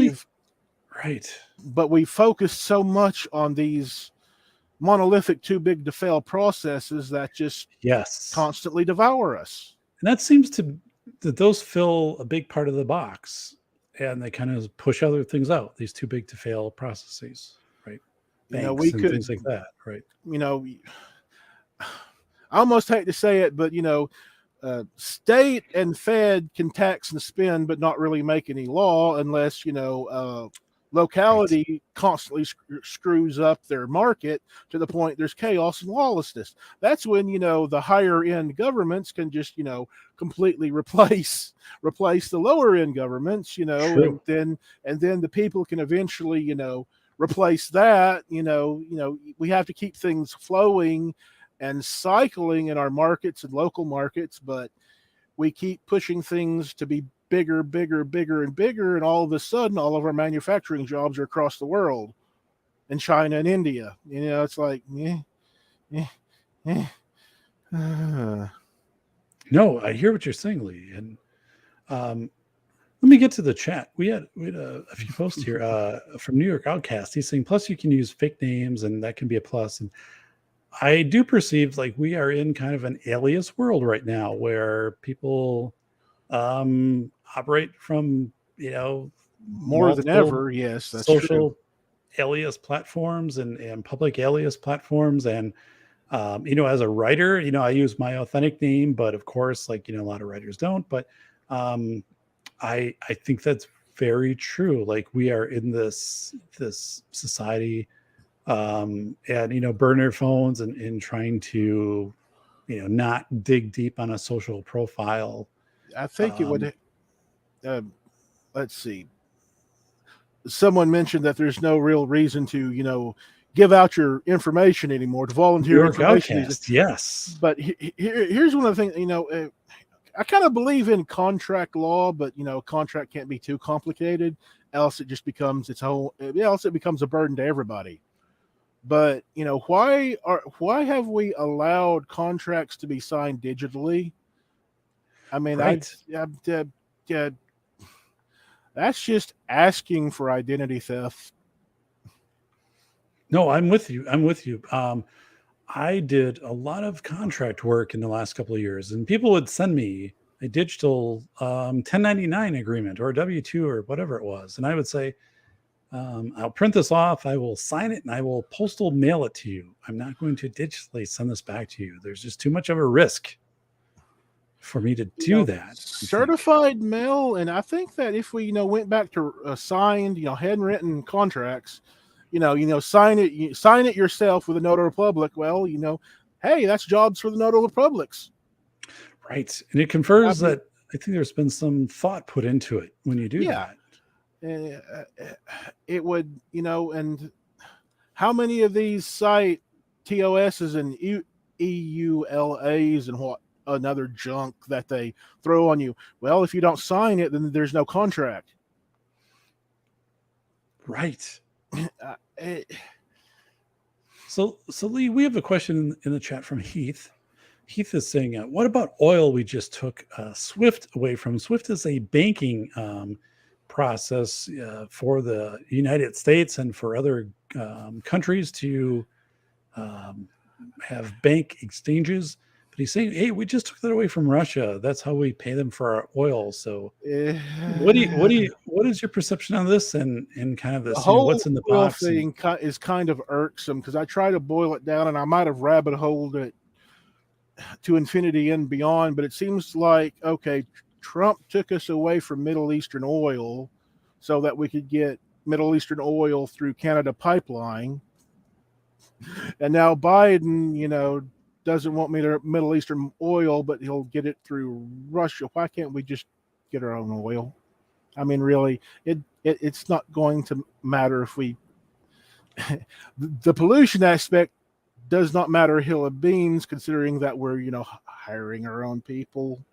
right. But we focused so much on these monolithic too big to fail processes that just Yes. constantly devour us. And that seems that those fill a big part of the box, and they kind of push other things out, these too big to fail processes, right? Banks We and could, things like that, right? I almost hate to say it, but state and Fed can tax and spend, but not really make any law unless locality right. Constantly screws up their market to the point there's chaos and lawlessness. That's when the higher end governments can just completely replace the lower end governments. True. and then the people can eventually replace that. We have to keep things flowing and cycling in our markets and local markets, but we keep pushing things to be bigger, and bigger, and all of a sudden, all of our manufacturing jobs are across the world, in China and India. It's like, No, I hear what you're saying, Lee, and let me get to the chat. We had a few posts here from New York Outcast. He's saying, plus you can use fake names, and that can be a plus. And I do perceive like we are in kind of an alias world right now where people operate from, more than ever. Yes, that's social true. alias platforms and public alias platforms. And, as a writer, I use my authentic name, but of course, like, a lot of writers don't, but I think that's very true. Like we are in this society and burner phones and trying to not dig deep on a social profile. I think it would let's see, someone mentioned that there's no real reason to give out your information anymore, to volunteer information. Outcast, yes, but here's one of the things. I kind of believe in contract law, but contract can't be too complicated, else it just becomes else it becomes a burden to everybody. But why have we allowed contracts to be signed digitally? I mean, right. That's just asking for identity theft. No, I'm with you. I did a lot of contract work in the last couple of years, and people would send me a digital 1099 agreement or a W-2 or whatever it was. And I would say, I'll print this off, I will sign it, and I will postal mail it to you. I'm not going to digitally send this back to you. There's just too much of a risk for me to do that. I think. Certified mail, and I think that if we went back to signed handwritten contracts, sign it yourself with a notary public. Well, hey, that's jobs for the notary publics. Right, and it confers that I think there's been some thought put into it when you do that. It would, and how many of these cite TOSs and EULAs and what another junk that they throw on you? Well, if you don't sign it, then there's no contract. Right. So Lee, we have a question in the chat from Heath. Heath is saying, what about oil we just took SWIFT away from? SWIFT is a banking process for the United States and for other countries to have bank exchanges. But he's saying, hey, we just took that away from Russia. That's how we pay them for our oil. So what is your perception on this and kind of this, the whole what's in the oil box? thing is kind of irksome because I try to boil it down and I might have rabbit holed it to infinity and beyond, but it seems like, okay, Trump took us away from Middle Eastern oil so that we could get Middle Eastern oil through Canada pipeline. And now Biden, doesn't want Middle Eastern oil, but he'll get it through Russia. Why can't we just get our own oil? I mean, really, it's not going to matter if we... the pollution aspect does not matter a hill of beans, considering that we're, hiring our own people,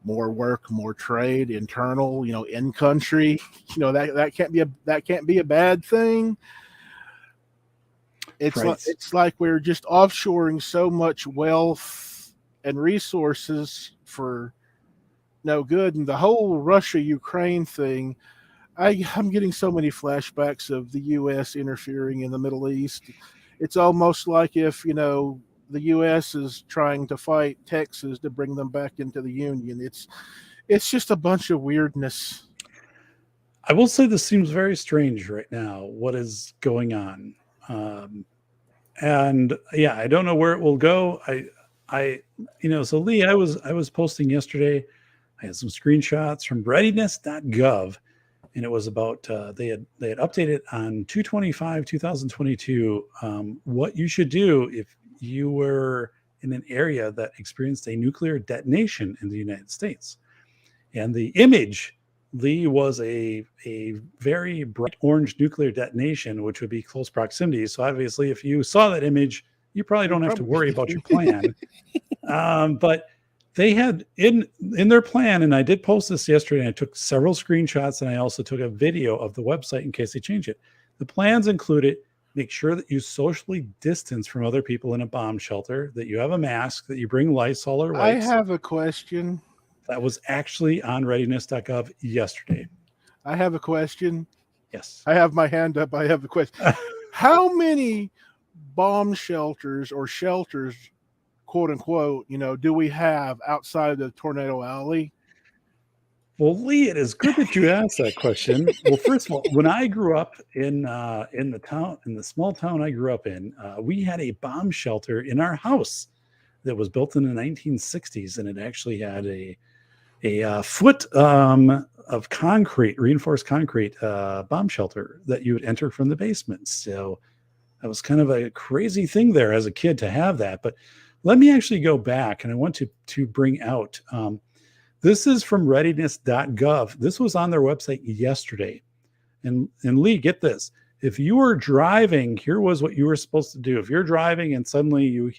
more work, more trade, internal, in country, that can't be a bad thing. It's right. It's like we're just offshoring so much wealth and resources for no good. And the whole Russia-Ukraine thing, I'm getting so many flashbacks of the U.S. interfering in the Middle East. It's almost like if, the U.S. is trying to fight Texas to bring them back into the Union. It's just a bunch of weirdness. I will say this seems very strange right now, what is going on. And yeah, I don't know where it will go. So Lee, I was posting yesterday. I had some screenshots from readiness.gov, and it was about they had updated on 2/25/2022 what you should do if you were in an area that experienced a nuclear detonation in the United States. And the image, Lee, was a very bright orange nuclear detonation, which would be close proximity. So obviously, if you saw that image, you probably don't have to worry about your plan. But they had in their plan, and I did post this yesterday, and I took several screenshots, and I also took a video of the website in case they change it. The plans included make sure that you socially distance from other people in a bomb shelter, that you have a mask, that you bring Lysol or wipes. I have a question. That was actually on readiness.gov yesterday. I have a question. Yes. I have my hand up. I have a question. How many bomb shelters or shelters, quote unquote, do we have outside the Tornado Alley? Well, Lee, it is good that you asked that question. Well, first of all, when I grew up in the small town I grew up in, we had a bomb shelter in our house that was built in the 1960s, and it actually had a foot of concrete, reinforced concrete bomb shelter that you would enter from the basement. So that was kind of a crazy thing there as a kid to have that. But let me actually go back, and I want to bring out. This is from readiness.gov. This was on their website yesterday. And Lee, get this. If you were driving, here was what you were supposed to do. If you're driving and suddenly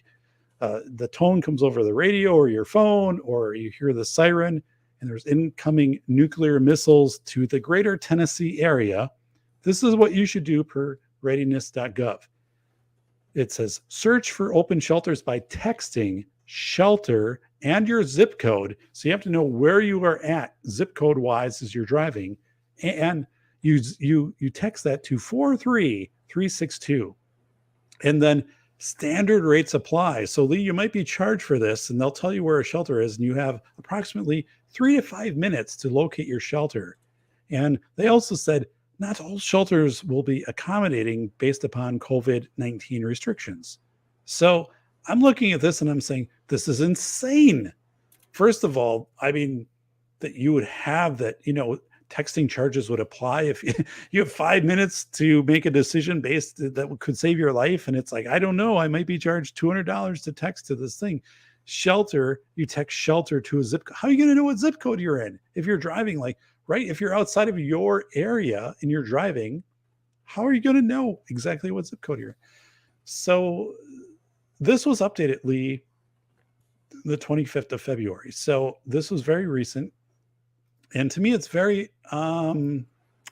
the tone comes over the radio or your phone, or you hear the siren and there's incoming nuclear missiles to the greater Tennessee area, this is what you should do per readiness.gov. It says, search for open shelters by texting shelter and your zip code. So you have to know where you are at zip code wise as you're driving. And you text that to 43362. And then Standard rates apply. So, Lee, you might be charged for this, and they'll tell you where a shelter is, and you have approximately 3 to 5 minutes to locate your shelter. And they also said not all shelters will be accommodating based upon COVID-19 restrictions. So, I'm looking at this and I'm saying, this is insane. First of all, I mean, that you would have that, texting charges would apply if you have 5 minutes to make a decision based that could save your life. And it's like, I don't know, I might be charged $200 to text to this thing. Shelter, you text shelter to a zip code. How are you going to know what zip code you're in? If you're driving, right? If you're outside of your area and you're driving, how are you going to know exactly what zip code you're in? So this was updated, Lee, the 25th of February. So this was very recent. And to me, it's very, I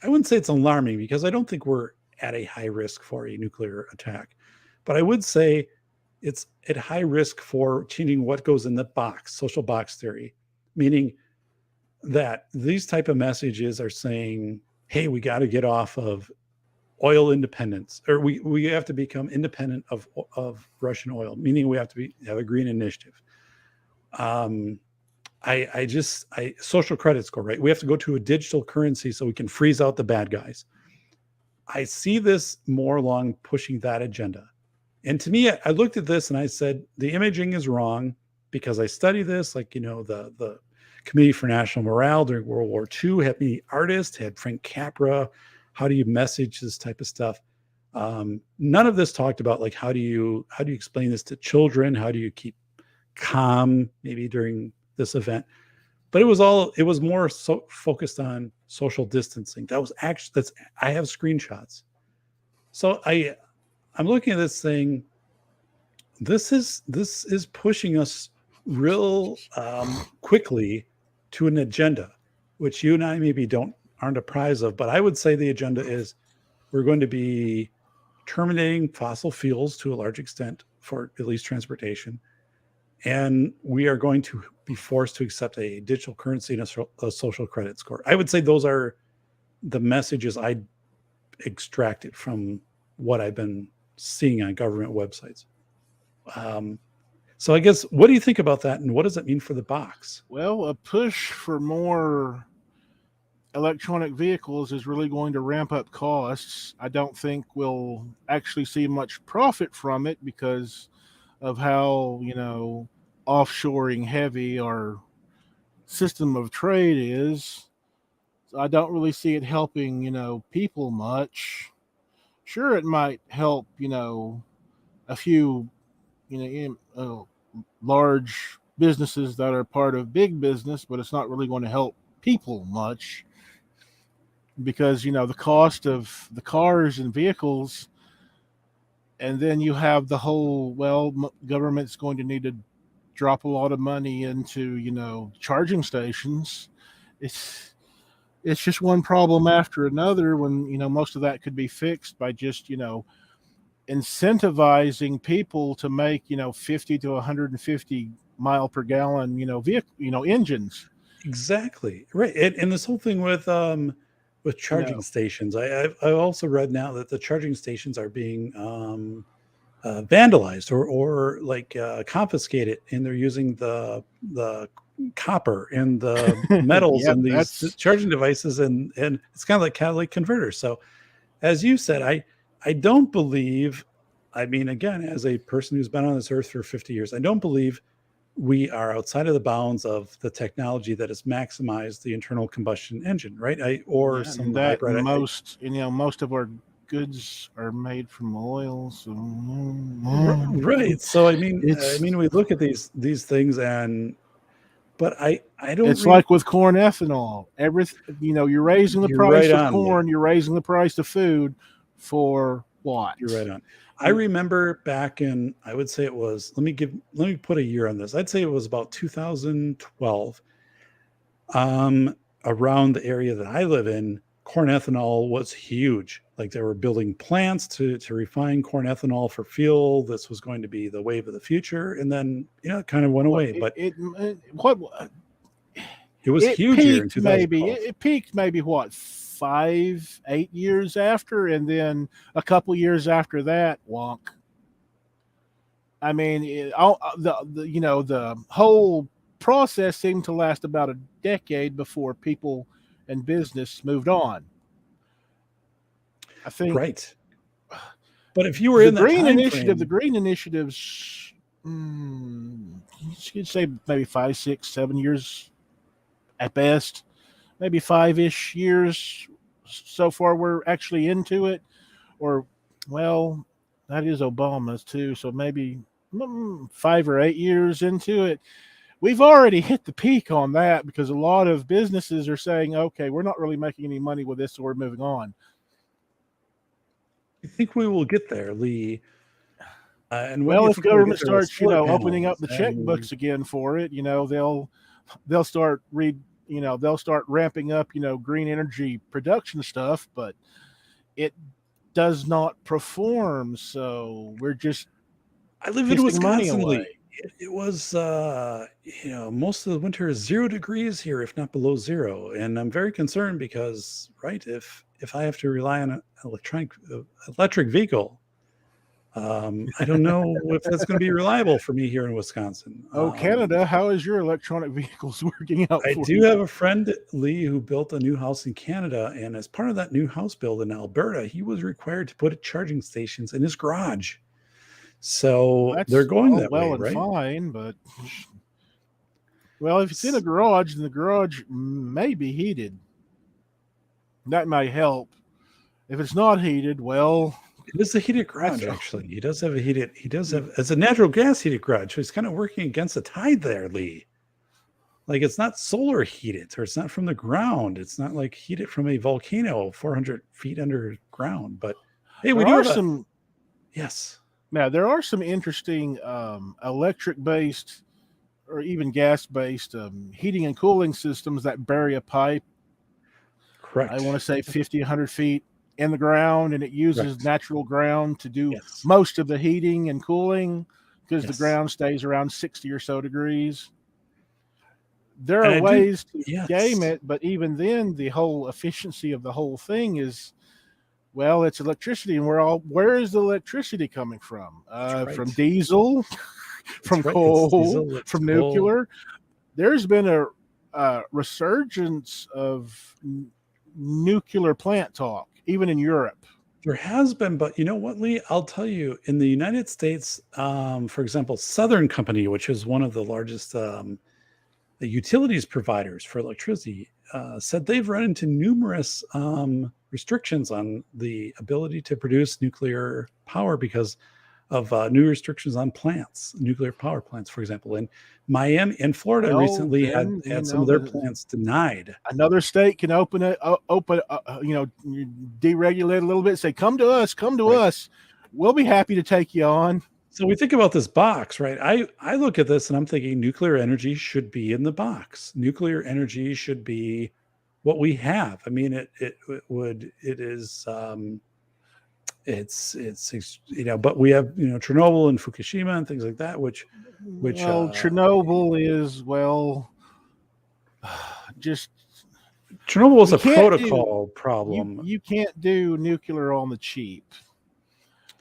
wouldn't say it's alarming because I don't think we're at a high risk for a nuclear attack. But I would say it's at high risk for changing what goes in the box, social box theory, meaning that these type of messages are saying, hey, we got to get off of oil independence, or we have to become independent of Russian oil, meaning we have to have a green initiative. Social credit score, right? We have to go to a digital currency so we can freeze out the bad guys. I see this more along pushing that agenda. And to me, I looked at this and I said, the imaging is wrong because I study this, the Committee for National Morale during World War II had many artists, had Frank Capra. How do you message this type of stuff? None of this talked about how do you explain this to children? How do you keep calm maybe during this event? But it was more so focused on social distancing. I have screenshots. So I'm looking at this thing. This is pushing us real quickly to an agenda, which you and I maybe aren't apprised of. But I would say the agenda is we're going to be terminating fossil fuels to a large extent for at least transportation. And we are going to be forced to accept a digital currency and a social credit score. I would say those are the messages I extracted from what I've been seeing on government websites. So I guess, what do you think about that? And what does it mean for the box? Well, a push for more electronic vehicles is really going to ramp up costs. I don't think we'll actually see much profit from it because of how, offshoring heavy our system of trade is. So I don't really see it helping, people much. Sure, it might help, a few, large businesses that are part of big business, but it's not really going to help people much because, the cost of the cars and vehicles. And then you have the whole, government's going to need to drop a lot of money into, charging stations. It's just one problem after another when, most of that could be fixed by just, incentivizing people to make, 50 to 150 mile per gallon, vehicle, engines. Exactly. Right. And this whole thing with charging stations, I also read now that the charging stations are being vandalized or confiscated, and they're using the copper and the metals Yep, and these charging devices, and it's kind of like catalytic converters. So as you said, I don't believe, again, as a person who's been on this earth for 50 years, I don't believe we are outside of the bounds of the technology that has maximized the internal combustion engine, right? Some hybrid. Most of our goods are made from oil, so right. So we look at these things, but I don't. It's like with corn ethanol. Everything, you're raising the price of corn, you're raising the price of food for what? You're right on. I remember back in, I would say it was, let me put a year on this. I'd say it was about 2012. Around the area that I live in, corn ethanol was huge. Like, they were building plants to refine corn ethanol for fuel. This was going to be the wave of the future. And then, it kind of went away. But it was huge here in 2012. It peaked maybe what, 5-8 years after, and then a couple years after that, wonk. I mean, the whole process seemed to last about a decade before people and business moved on. I think Right. But if you were in that time the frame, green initiatives, you'd say maybe 5, 6, 7 years at best, maybe 5-ish years so far we're actually into it, or well, that is Obama's too, so maybe 5 or 8 years into it. We've already hit the peak on that because a lot of businesses are saying, okay, we're not really making any money with this, so we're moving on. I think we will get there, Lee. And when do Well, you if think we'll get government there with starts, solar opening up panels? the And checkbooks again for it, they'll start they'll start ramping up, green energy production stuff, but it does not perform, so we're just I live in pissing money Wisconsin, away. Lee. It was, most of the winter is 0 degrees here, if not below zero, and I'm very concerned because, right, if I have to rely on an electric vehicle, I don't know if that's going to be reliable for me here in Wisconsin. Oh, Canada, how is your electronic vehicles working out I for do you? have a friend, Lee, who built a new house in Canada, and as part of that new house build in Alberta, he was required to put charging stations in his garage. Well, So they're that's going all that way, well and right? fine, but well, if it's in a S- garage, then the garage may be heated. That might help. If it's not heated, well, It is a heated that's garage, actually. He does have it's a natural gas heated garage. So he's kind of working against the tide there, Lee. Like it's not solar heated or it's not from the ground. It's not like heated from a volcano 400 feet underground. But hey, we there do are have a, some. yes, Now there are some interesting electric-based or even gas-based heating and cooling systems that bury a pipe. I want to correct. say 50, 100 feet in the ground, and it uses Correct. natural ground to do Yes. most of the heating and cooling because the Yes. ground stays around 60 or so degrees. There And are I do, ways to game yes. it, but even then, the whole efficiency of the whole thing is, well, it's electricity, and where is the electricity coming from? That's From right. diesel, from That's right. It's coal, diesel, it's from coal. nuclear. There's been a resurgence of nuclear plant talk, even in Europe. There has been, but you know what, Lee? I'll tell you, in the United States, for example, Southern Company, which is one of the largest the utilities providers for electricity, said they've run into numerous restrictions on the ability to produce nuclear power because of new restrictions on plants, nuclear power plants, for example. And Miami and Florida Well, recently then had some of their plants denied. another state can open it, deregulate a little bit. Say, come to us, come to Right. us. We'll be happy to take you on. So we think about this box, right? I look at this and I'm thinking nuclear energy should be in the box. Nuclear energy should be what we have. I mean, but we have, Chernobyl and Fukushima and things like that, which Well, Chernobyl is just Chernobyl was you a can't do protocol problem. you can't do nuclear on the cheap.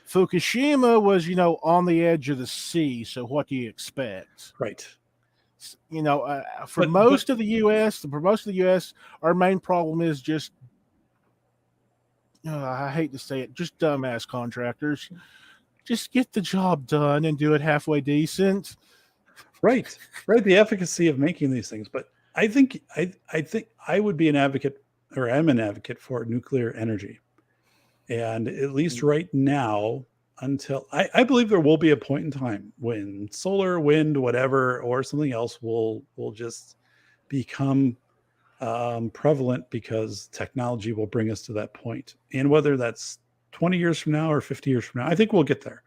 Fukushima was, on the edge of the sea. So what do you expect? Right. For most of the U.S., our main problem is just, I hate to say it, just dumbass contractors. Just get the job done and do it halfway decent. Right. Right. The efficacy of making these things. But I think I would be an advocate, or am an advocate, for nuclear energy. And at least right now, until I believe there will be a point in time when solar, wind, whatever, or something else will just become prevalent because technology will bring us to that point. And whether that's 20 years from now or 50 years from now, I think we'll get there.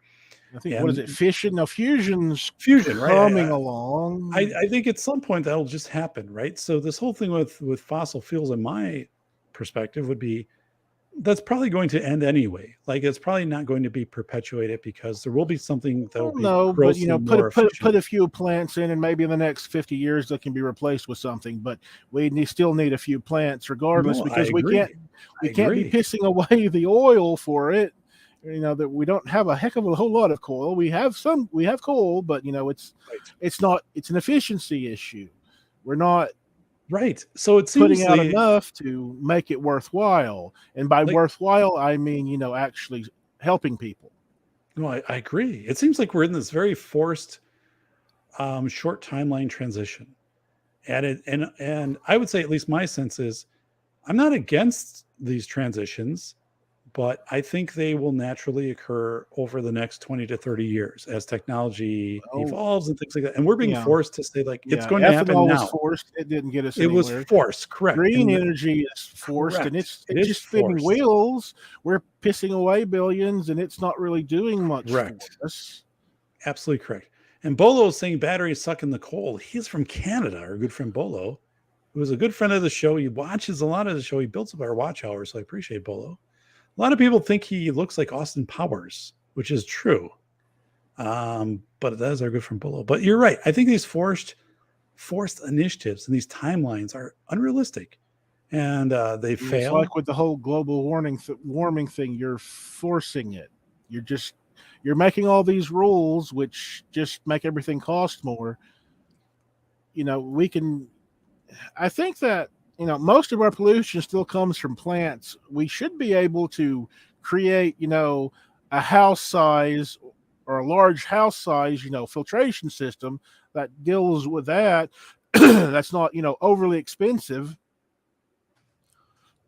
I think, what is And it? Fission? No, fusion's fusion, right? coming along. I think at some point that'll just happen, right? So this whole thing with fossil fuels, in my perspective, would be that's probably going to end anyway. Like it's probably not going to be perpetuated because there will be something that will Well, be no, but grossly put more efficient. a few plants in, and maybe in the next 50 years they can be replaced with something. But still need a few plants regardless, No, I because we agree. can't I we can't be agree. pissing away the oil for it. that we don't have a heck of a whole lot of coal. We have coal, but it's an efficiency issue. We're not Right. So it putting seems out like, enough to make it worthwhile. And by worthwhile, I mean, actually helping people. no, I agree. It seems like we're in this very forced short timeline transition. And I would say, at least my sense is, I'm not against these transitions, but I think they will naturally occur over the next 20 to 30 years as technology evolves and things like that. And we're being forced to say, like, it's going to happen ethanol now. was forced. It didn't get us It was anywhere. forced, correct. Green energy is forced, and it's just spinning wheels. We're pissing away billions, and it's not really doing much for us. Absolutely correct. And Bolo is saying batteries suck in the coal. He's from Canada, our good friend Bolo, who is a good friend of the show. He watches a lot of the show. He builds up our watch hours, so I appreciate Bolo. A lot of people think he looks like Austin Powers, which is true. But that is our good friend Bolo. But you're right. I think these forced initiatives and these timelines are unrealistic, and they fail. It's like with the whole global warming thing. You're forcing it. You're making all these rules, which just make everything cost more. I think that, most of our pollution still comes from plants. We should be able to create, a house size or a large house size, filtration system that deals with that. That's not, overly expensive.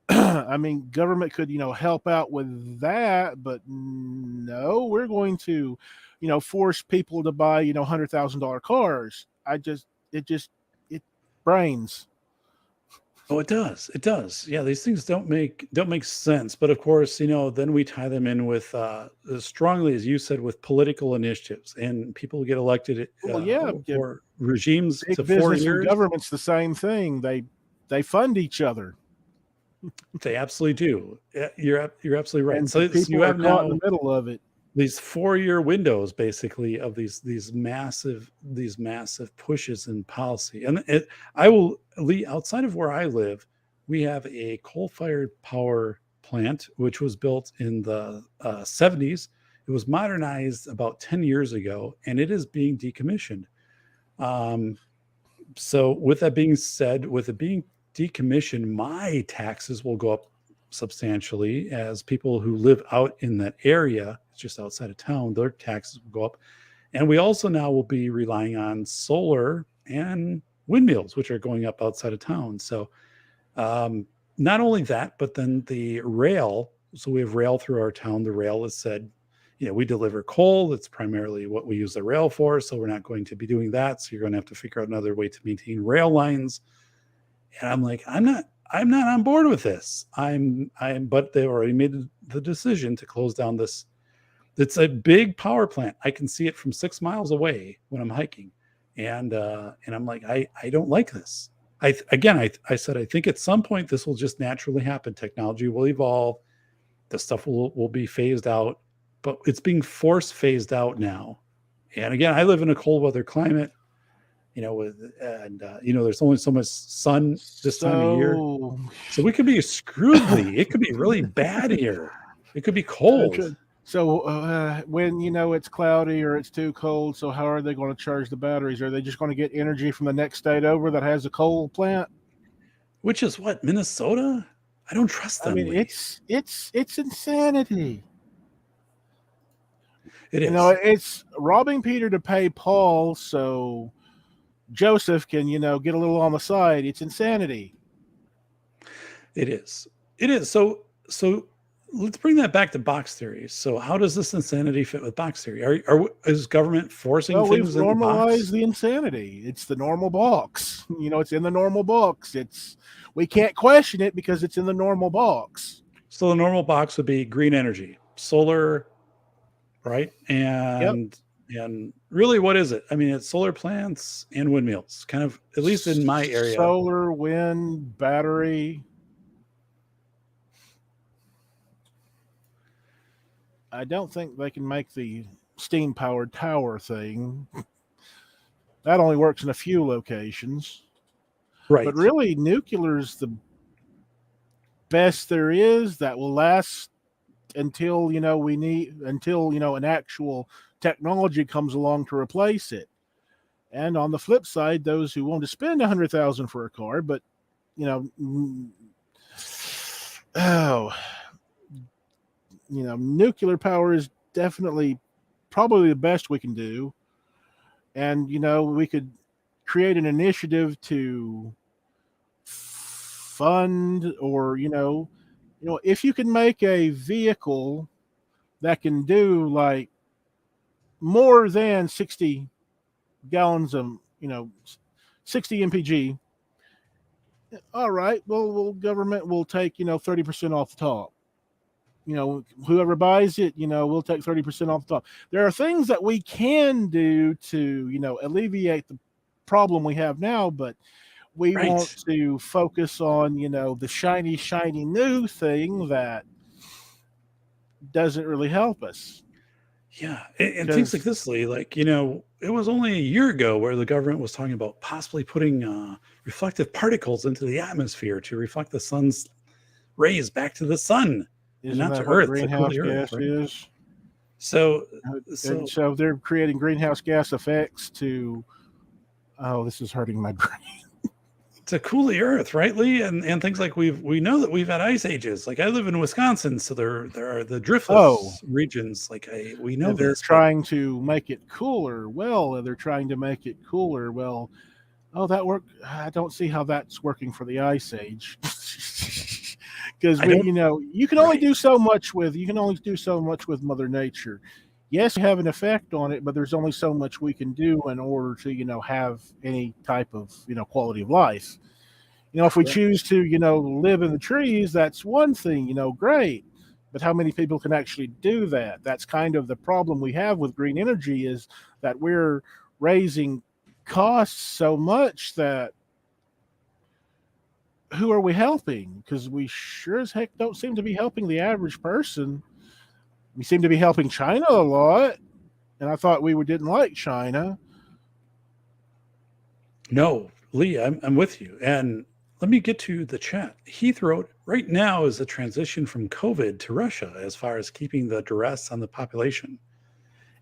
I mean, government could, help out with that, but no, we're going to, force people to buy, $100,000 cars. It brains. Oh, it does. It does. Yeah, these things don't make sense. But of course, then we tie them in with strongly, as you said, with political initiatives, and people get elected for regimes big to business 4 years. And government's the same thing. They fund each other. They absolutely do. You're absolutely right. And So you have caught now in the middle of it. These 4-year windows, basically, of these massive pushes in policy. And Lee, outside of where I live, we have a coal-fired power plant which was built in the 70s. It was modernized about 10 years ago, and it is being decommissioned. So with that being said, with it being decommissioned, my taxes will go up substantially, as people who live out in that area, just outside of town, their taxes will go up. And we also now will be relying on solar and windmills, which are going up outside of town. So not only that, but then the rail. So we have rail through our town. The rail has said, we deliver coal. That's primarily what we use the rail for. So we're not going to be doing that. So you're going to have to figure out another way to maintain rail lines. And I'm like, I'm not on board with this. But they already made the decision to close down this. It's a big power plant. I can see it from 6 miles away when I'm hiking. And I'm like, I don't like this. I said, I think at some point this will just naturally happen. Technology will evolve. The stuff will be phased out, but it's being force phased out now. And again, I live in a cold weather climate. There's only so much sun this time of year. So we could be screwed. It could be really bad here. It could be cold. So when, it's cloudy or it's too cold, so how are they going to charge the batteries? Are they just going to get energy from the next state over that has a coal plant? Which is what, Minnesota? I don't trust them. I mean, it's insanity. It is. It's robbing Peter to pay Paul, so Joseph can, get a little on the side. It's insanity. It is. So let's bring that back to box theory. So how does this insanity fit with box theory? Is government forcing things in the box? We've normalized the insanity. It's the normal box. It's in the normal box. We can't question it because it's in the normal box. So the normal box would be green energy, solar, right? And really, what is it? I mean, it's solar plants and windmills, kind of, at least in my area. Solar, wind, battery. I don't think they can make the steam-powered tower thing. That only works in a few locations. Right. But really, nuclear is the best there is. That will last until an actual technology comes along to replace it. And on the flip side, those who want to spend 100,000 for a car, but you know, oh, nuclear power is definitely probably the best we can do. And we could create an initiative to fund, or if you can make a vehicle that can do like more than 60 gallons of 60 mpg. All right, well, government will take 30% off the top. Whoever buys it, we'll take 30% off the top. There are things that we can do to alleviate the problem we have now, but we want Right. to focus on the shiny new thing that doesn't really help us. Yeah. And things like Because this, Lee, like, it was only a year ago where the government was talking about possibly putting reflective particles into the atmosphere to reflect the sun's rays back to the sun and isn't not to that what Earth, to cool greenhouse the Earth, gas right? is? So, And so so they're creating greenhouse gas effects to. Oh, this is hurting my brain. to cool the Earth, right, Lee? And things like we know that we've had ice ages. Like I live in Wisconsin, so there are the Oh, driftless regions. Like we know they're this, but trying to make it cooler. Well, they're trying to make it cooler. Well, oh, that work. I don't see how that's working for the ice age. Because I don't. you can only Right. do so much with Mother Nature. Yes, we have an effect on it, but there's only so much we can do in order to have any type of quality of life. If we Correct. choose to live in the trees, that's one thing. Great. But how many people can actually do that? That's kind of the problem we have with green energy, is that we're raising costs so much that who are we helping? Because we sure as heck don't seem to be helping the average person. We seem to be helping China a lot, and I thought we didn't like China. No, Lee, I'm with you. And let me get to the chat. Heath wrote, right now is a transition from COVID to Russia as far as keeping the duress on the population.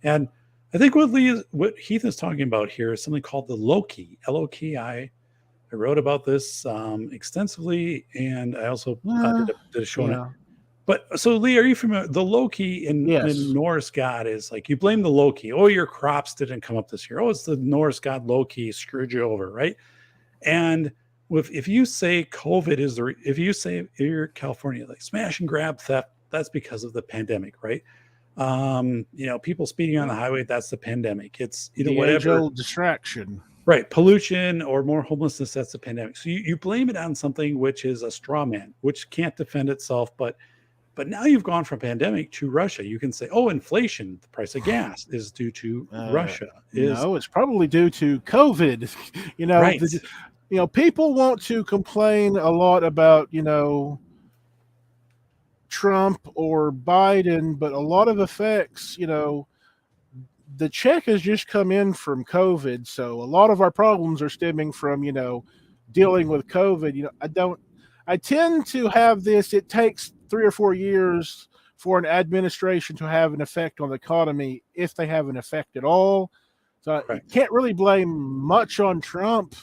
And I think what Heath is talking about here is something called the Loki, Loki. I wrote about this extensively, and I also Uh, did a show on it. yeah. But so, Lee, are you familiar? The Loki in Yes. Norse god is like you blame the Loki. Oh, your crops didn't come up this year. Oh, it's the Norse god Loki screwed you over, right? And if you say COVID is if you say you're California, like smash and grab theft, that's because of the pandemic, right? People speeding on the highway, that's the pandemic. It's The age whatever. old distraction. Right. Pollution or more homelessness, that's the pandemic. So you blame it on something which is a straw man, which can't defend itself. But now you've gone from pandemic to Russia. You can say, oh, inflation, the price of gas is due to Russia. Is No, it's probably due to COVID. right. People want to complain a lot about, Trump or Biden, but a lot of effects, the check has just come in from COVID. So a lot of our problems are stemming from, dealing with COVID. I tend to have this, it takes 3 or 4 years for an administration to have an effect on the economy, if they have an effect at all. So you Correct. can't really blame much on Trump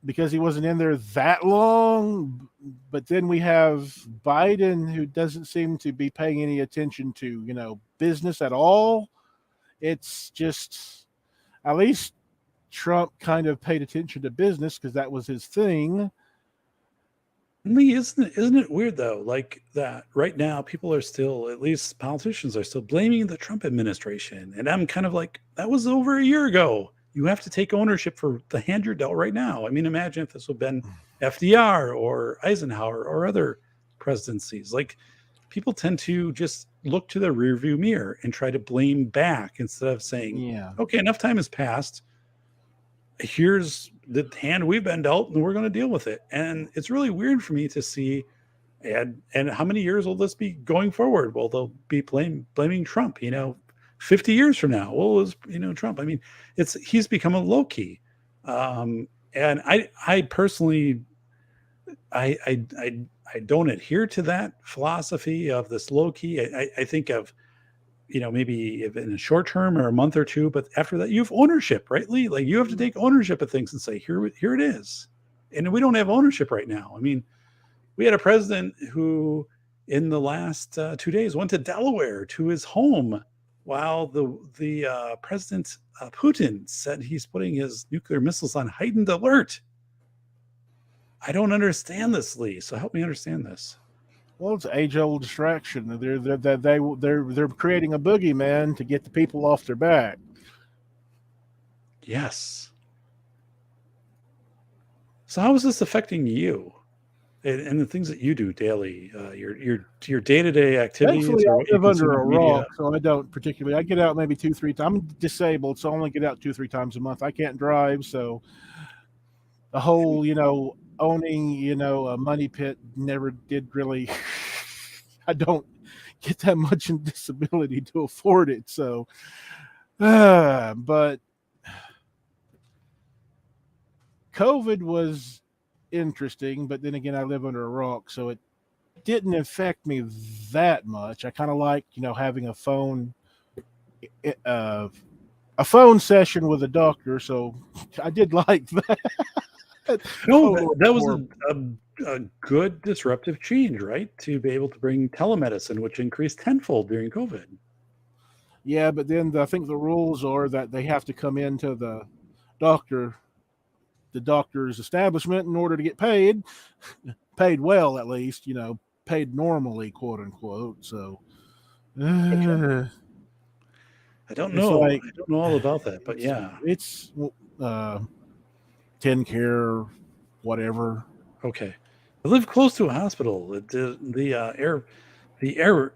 because he wasn't in there that long. But then we have Biden, who doesn't seem to be paying any attention to, business at all. It's just, at least Trump kind of paid attention to business because that was his thing. Lee, isn't it weird though? Like that right now, people are still, at least politicians are still blaming the Trump administration. And I'm kind of like, that was over a year ago. You have to take ownership for the hand you're dealt right now. I mean, imagine if this would have been FDR or Eisenhower or other presidencies. Like people tend to just look to the rearview mirror and try to blame back instead of saying, Yeah. okay, enough time has passed. Here's the hand we've been dealt and we're going to deal with it. And it's really weird for me to see, and how many years will this be going forward? Well, they'll be blaming Trump, 50 years from now. Well, it was, Trump. I mean, he's become a Loki. And I personally, I I don't adhere to that philosophy of this low key. I think of, maybe if in a short term or a month or two, but after that, you have ownership, right, Lee? Like you have to take ownership of things and say, here it is. And we don't have ownership right now. I mean, we had a president who, in the last 2 days, went to Delaware to his home, while the president Putin said he's putting his nuclear missiles on heightened alert. I don't understand this, Lee. So help me understand this. Well, it's age-old distraction. They're creating a boogeyman to get the people off their back. Yes. So how is this affecting you and the things that you do daily, your day-to-day activities? Thankfully, Or I what you live under consume a in media? rock, so I don't particularly. I get out maybe 2-3 times. I'm disabled, so I only get out 2-3 times a month. I can't drive, so the whole, owning, a money pit never did really. I don't get that much in disability to afford it, so. But COVID was interesting, but then again, I live under a rock, so it didn't affect me that much. I kind of like, having a phone session with a doctor, so I did like that. No, Total that was abhor- a good disruptive change, right? To be able to bring telemedicine, which increased tenfold during COVID. Yeah, but then I think the rules are that they have to come into doctor, the doctor's establishment in order to get paid well at least, paid normally, quote unquote. So Okay. I don't it's know. like I don't know all about that, but yeah. it's 10 care, whatever. Okay. I live close to a hospital. The air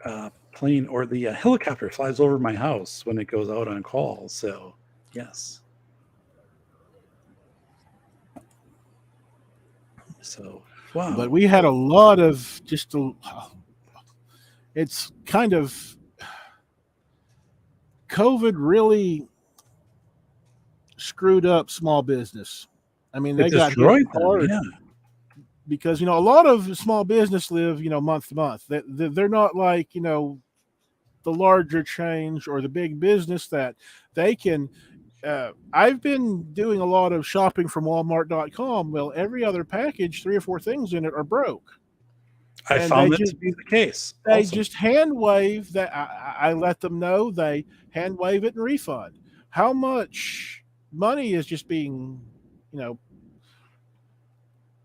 plane or the helicopter flies over my house when it goes out on call. So yes. So But wow. we had a lot of it's kind of COVID really screwed up small business. I mean, It they got hit destroyed them. hard Yeah. because, a lot of small business live, month to month. They're not like, the larger change or the big business that they can. I've been doing a lot of shopping from Walmart.com. Well, every other package, 3 or 4 things in it are broke. I And found that to be the case. they Also. just hand wave that. I let them know, they hand wave it and refund. How much money is just being, you know,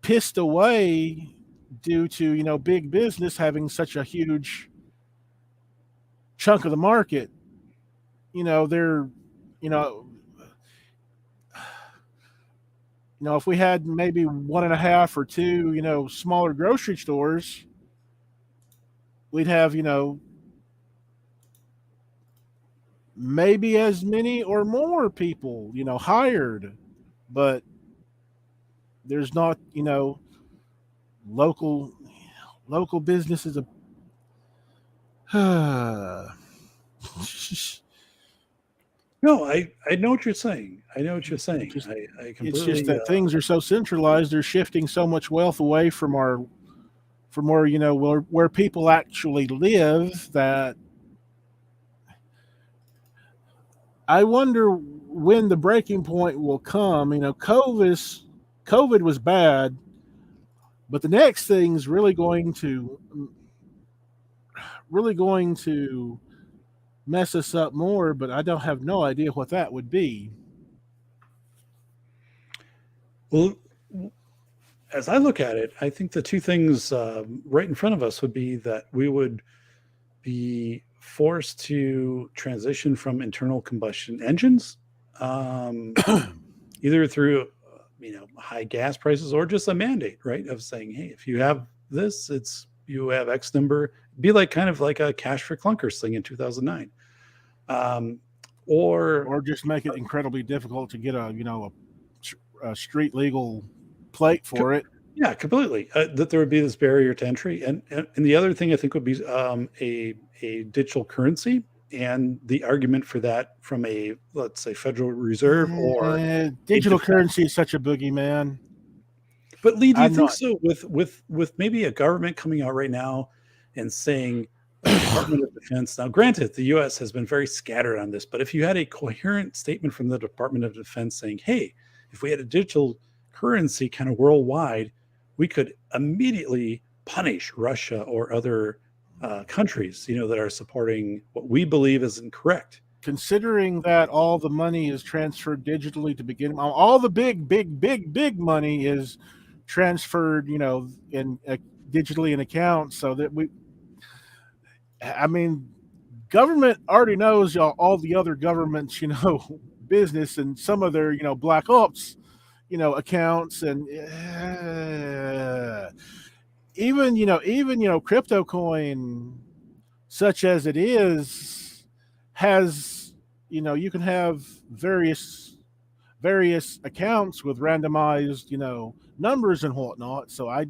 pissed away due to, big business having such a huge chunk of the market? They're, you know, if we had maybe 1.5 or 2, smaller grocery stores, we'd have, maybe as many or more people, hired. But there's not, local businesses. No, I know what you're saying. I know what you're saying. Just, I it's just completely that things are so centralized. They're shifting so much wealth away from where, where people actually live, that I wonder when the breaking point will come. COVID was bad, but the next thing's really going to mess us up more. But I don't have no idea what that would be. well. As I look at it, I think the two things right in front of us would be that we would be forced to transition from internal combustion engines, um, either through high gas prices or just a mandate, right? Of saying, hey, if you have this, you have X number. Be like kind of like a cash for clunkers thing in 2009, or Or just make it incredibly difficult to get a street legal plate for it. yeah, completely. That there would be this barrier to entry, and the other thing I think would be a digital currency, and the argument for that from a, let's say, Federal Reserve or a Digital defense. currency is such a boogeyman. But Lee, do you I'm think not so? With maybe a government coming out right now and saying Department of Defense. Now, granted, the U.S. has been very scattered on this, but if you had a coherent statement from the Department of Defense saying, "Hey, if we had a digital currency kind of worldwide, we could immediately punish Russia or other countries, that are supporting what we believe is incorrect." considering that all the money is transferred digitally to begin. All the big money is transferred, in digitally in accounts, so that I mean, government already knows y'all all the other governments, business and some of their, black ops, accounts, and even crypto coin such as it is has, you can have various accounts with randomized, numbers and whatnot. So I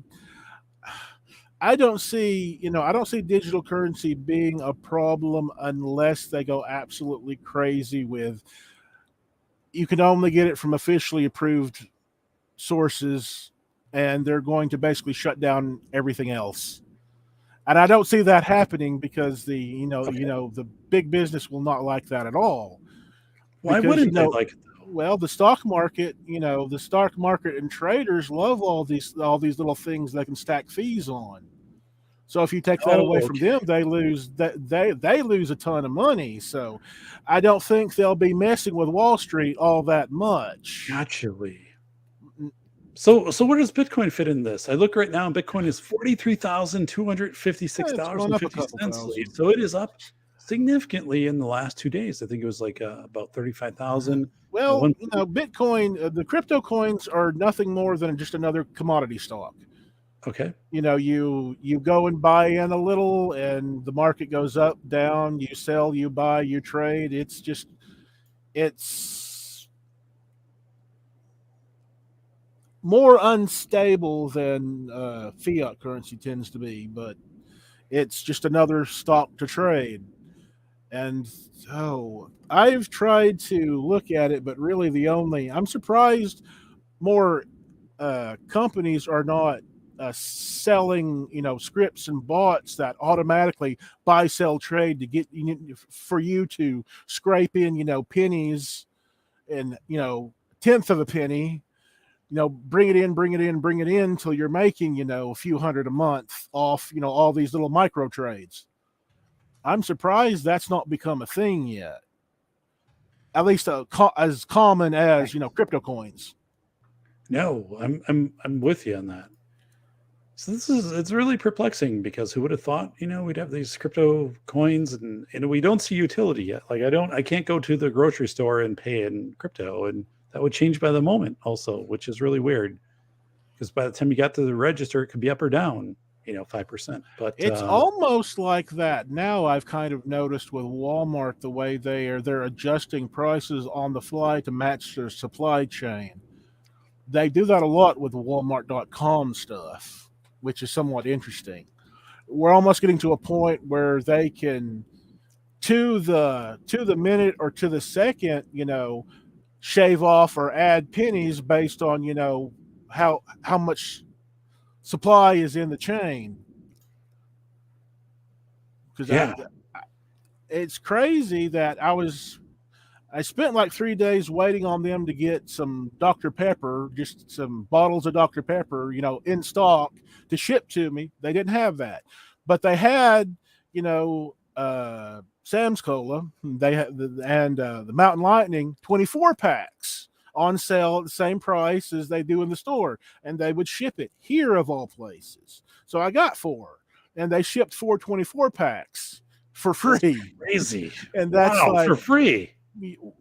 don't see digital currency being a problem unless they go absolutely crazy with you can only get it from officially approved sources, and they're going to basically shut down everything else. And I don't see that happening because Okay. the big business will not like that at all. Why Because wouldn't they like it though? well, the stock market and traders love all these little things they can stack fees on. So if you take that away Oh, from okay. them, they lose a ton of money. So I don't think they'll be messing with Wall Street all that much. Gotcha, Lee. So where does Bitcoin fit in this? I look right now, and Bitcoin is It's $43,256 gone and up a fifty couple cents, Lee. thousand. So it is up significantly in the last 2 days. I think it was like about 35,000 at Well, one point. Bitcoin, the crypto coins are nothing more than just another commodity stock. Okay. You go and buy in a little, and the market goes up, down. You sell, you buy, you trade. It's more unstable than fiat currency tends to be, but it's just another stock to trade. And I've tried to look at it, but really I'm surprised more companies are not selling, scripts and bots that automatically buy, sell, trade to get for you to scrape in, pennies and tenth of a penny. Bring it in, bring it in, bring it in until you're making, a few hundred a month off, all these little micro trades. I'm surprised that's not become a thing yet. At least as common as crypto coins. No, I'm with you on that. So it's really perplexing because who would have thought, we'd have these crypto coins and we don't see utility yet. Like I can't go to the grocery store and pay in crypto, and that would change by the moment also, which is really weird because by the time you got to the register, it could be up or down, 5%. But It's almost like that now. I've kind of noticed with Walmart the way they're adjusting prices on the fly to match their supply chain. They do that a lot with the Walmart.com stuff, which is somewhat interesting. We're almost getting to a point where they can to the minute or to the second, shave off or add pennies based on, how much supply is in the chain. Because yeah, it's crazy that I spent like 3 days waiting on them to get some Dr. Pepper, just some bottles of Dr. Pepper, in stock to ship to me. They didn't have that, but they had, Sam's Cola. They had the Mountain Lightning 24 packs on sale at the same price as they do in the store, and they would ship it here of all places. So I got four, and they shipped 4 24 packs for that's free, crazy. and that's Wow, like, for free.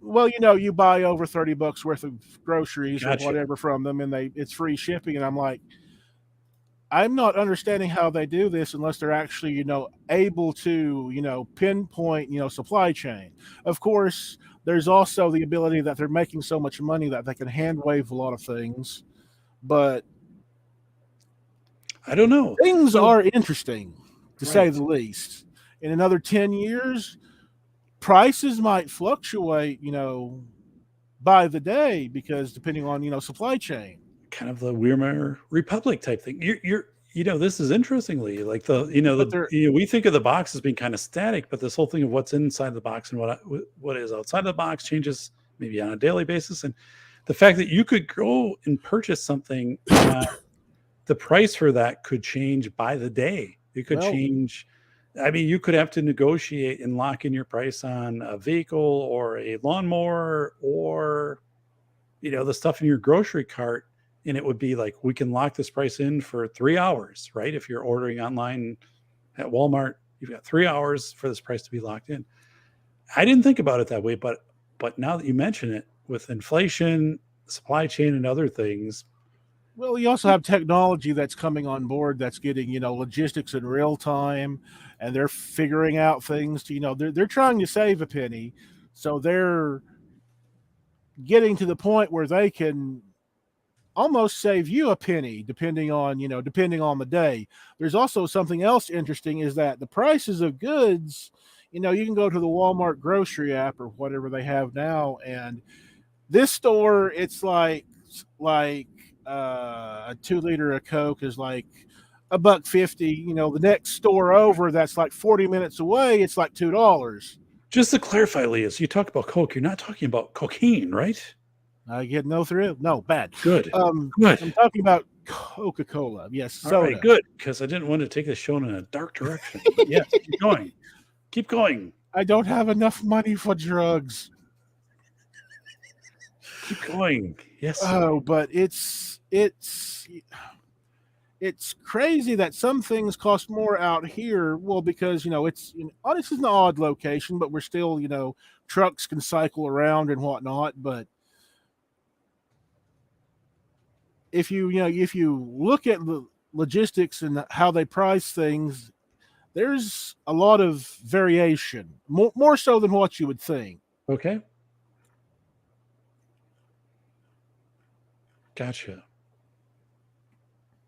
well, you buy over $30 worth of groceries or Gotcha. whatever from them, and it's free shipping. And I'm like, I'm not understanding how they do this unless they're actually, able to, pinpoint, supply chain. Of course, there's also the ability that they're making so much money that they can hand wave a lot of things. But I don't know. things So are interesting, to say right. the least. In another 10 years, prices might fluctuate, by the day because depending on, supply chain. kind of the Weimar Republic type thing. This is interestingly like But they're we think of the box as being kind of static, but this whole thing of what's inside the box and what is outside the box changes maybe on a daily basis. And the fact that you could go and purchase something, the price for that could change by the day. It could well, change. I mean, you could have to negotiate and lock in your price on a vehicle or a lawnmower or, the stuff in your grocery cart. And it would be like, we can lock this price in for 3 hours, right? If you're ordering online at Walmart, you've got 3 hours for this price to be locked in. I didn't think about it that way, but now that you mention it, with inflation, supply chain, and other things. Well, you also have technology that's coming on board that's getting, logistics in real time, and they're figuring out things to, they're trying to save a penny. So they're getting to the point where they can almost save you a penny depending on the day. There's also something else interesting is that the prices of goods, you can go to the Walmart grocery app or whatever they have now, and this store, it's like a 2 liter of Coke is like $1.50. The next store over that's like 40 minutes away, it's like $2. Just to clarify, Leah, so you talk about Coke, you're not talking about cocaine, right? I get no thrill. No, bad. Good. Good. Good. I'm talking about Coca-Cola. Yes, soda. All right, good. Because I didn't want to take the show in a dark direction. But yes, keep going. Keep going. I don't have enough money for drugs. Keep going. Yes. Oh, but it's crazy that some things cost more out here. Well, because it's this is an odd location, but we're still trucks can cycle around and whatnot. But if you look at the logistics and how they price things, there's a lot of variation, more so than what you would think. Okay. Gotcha.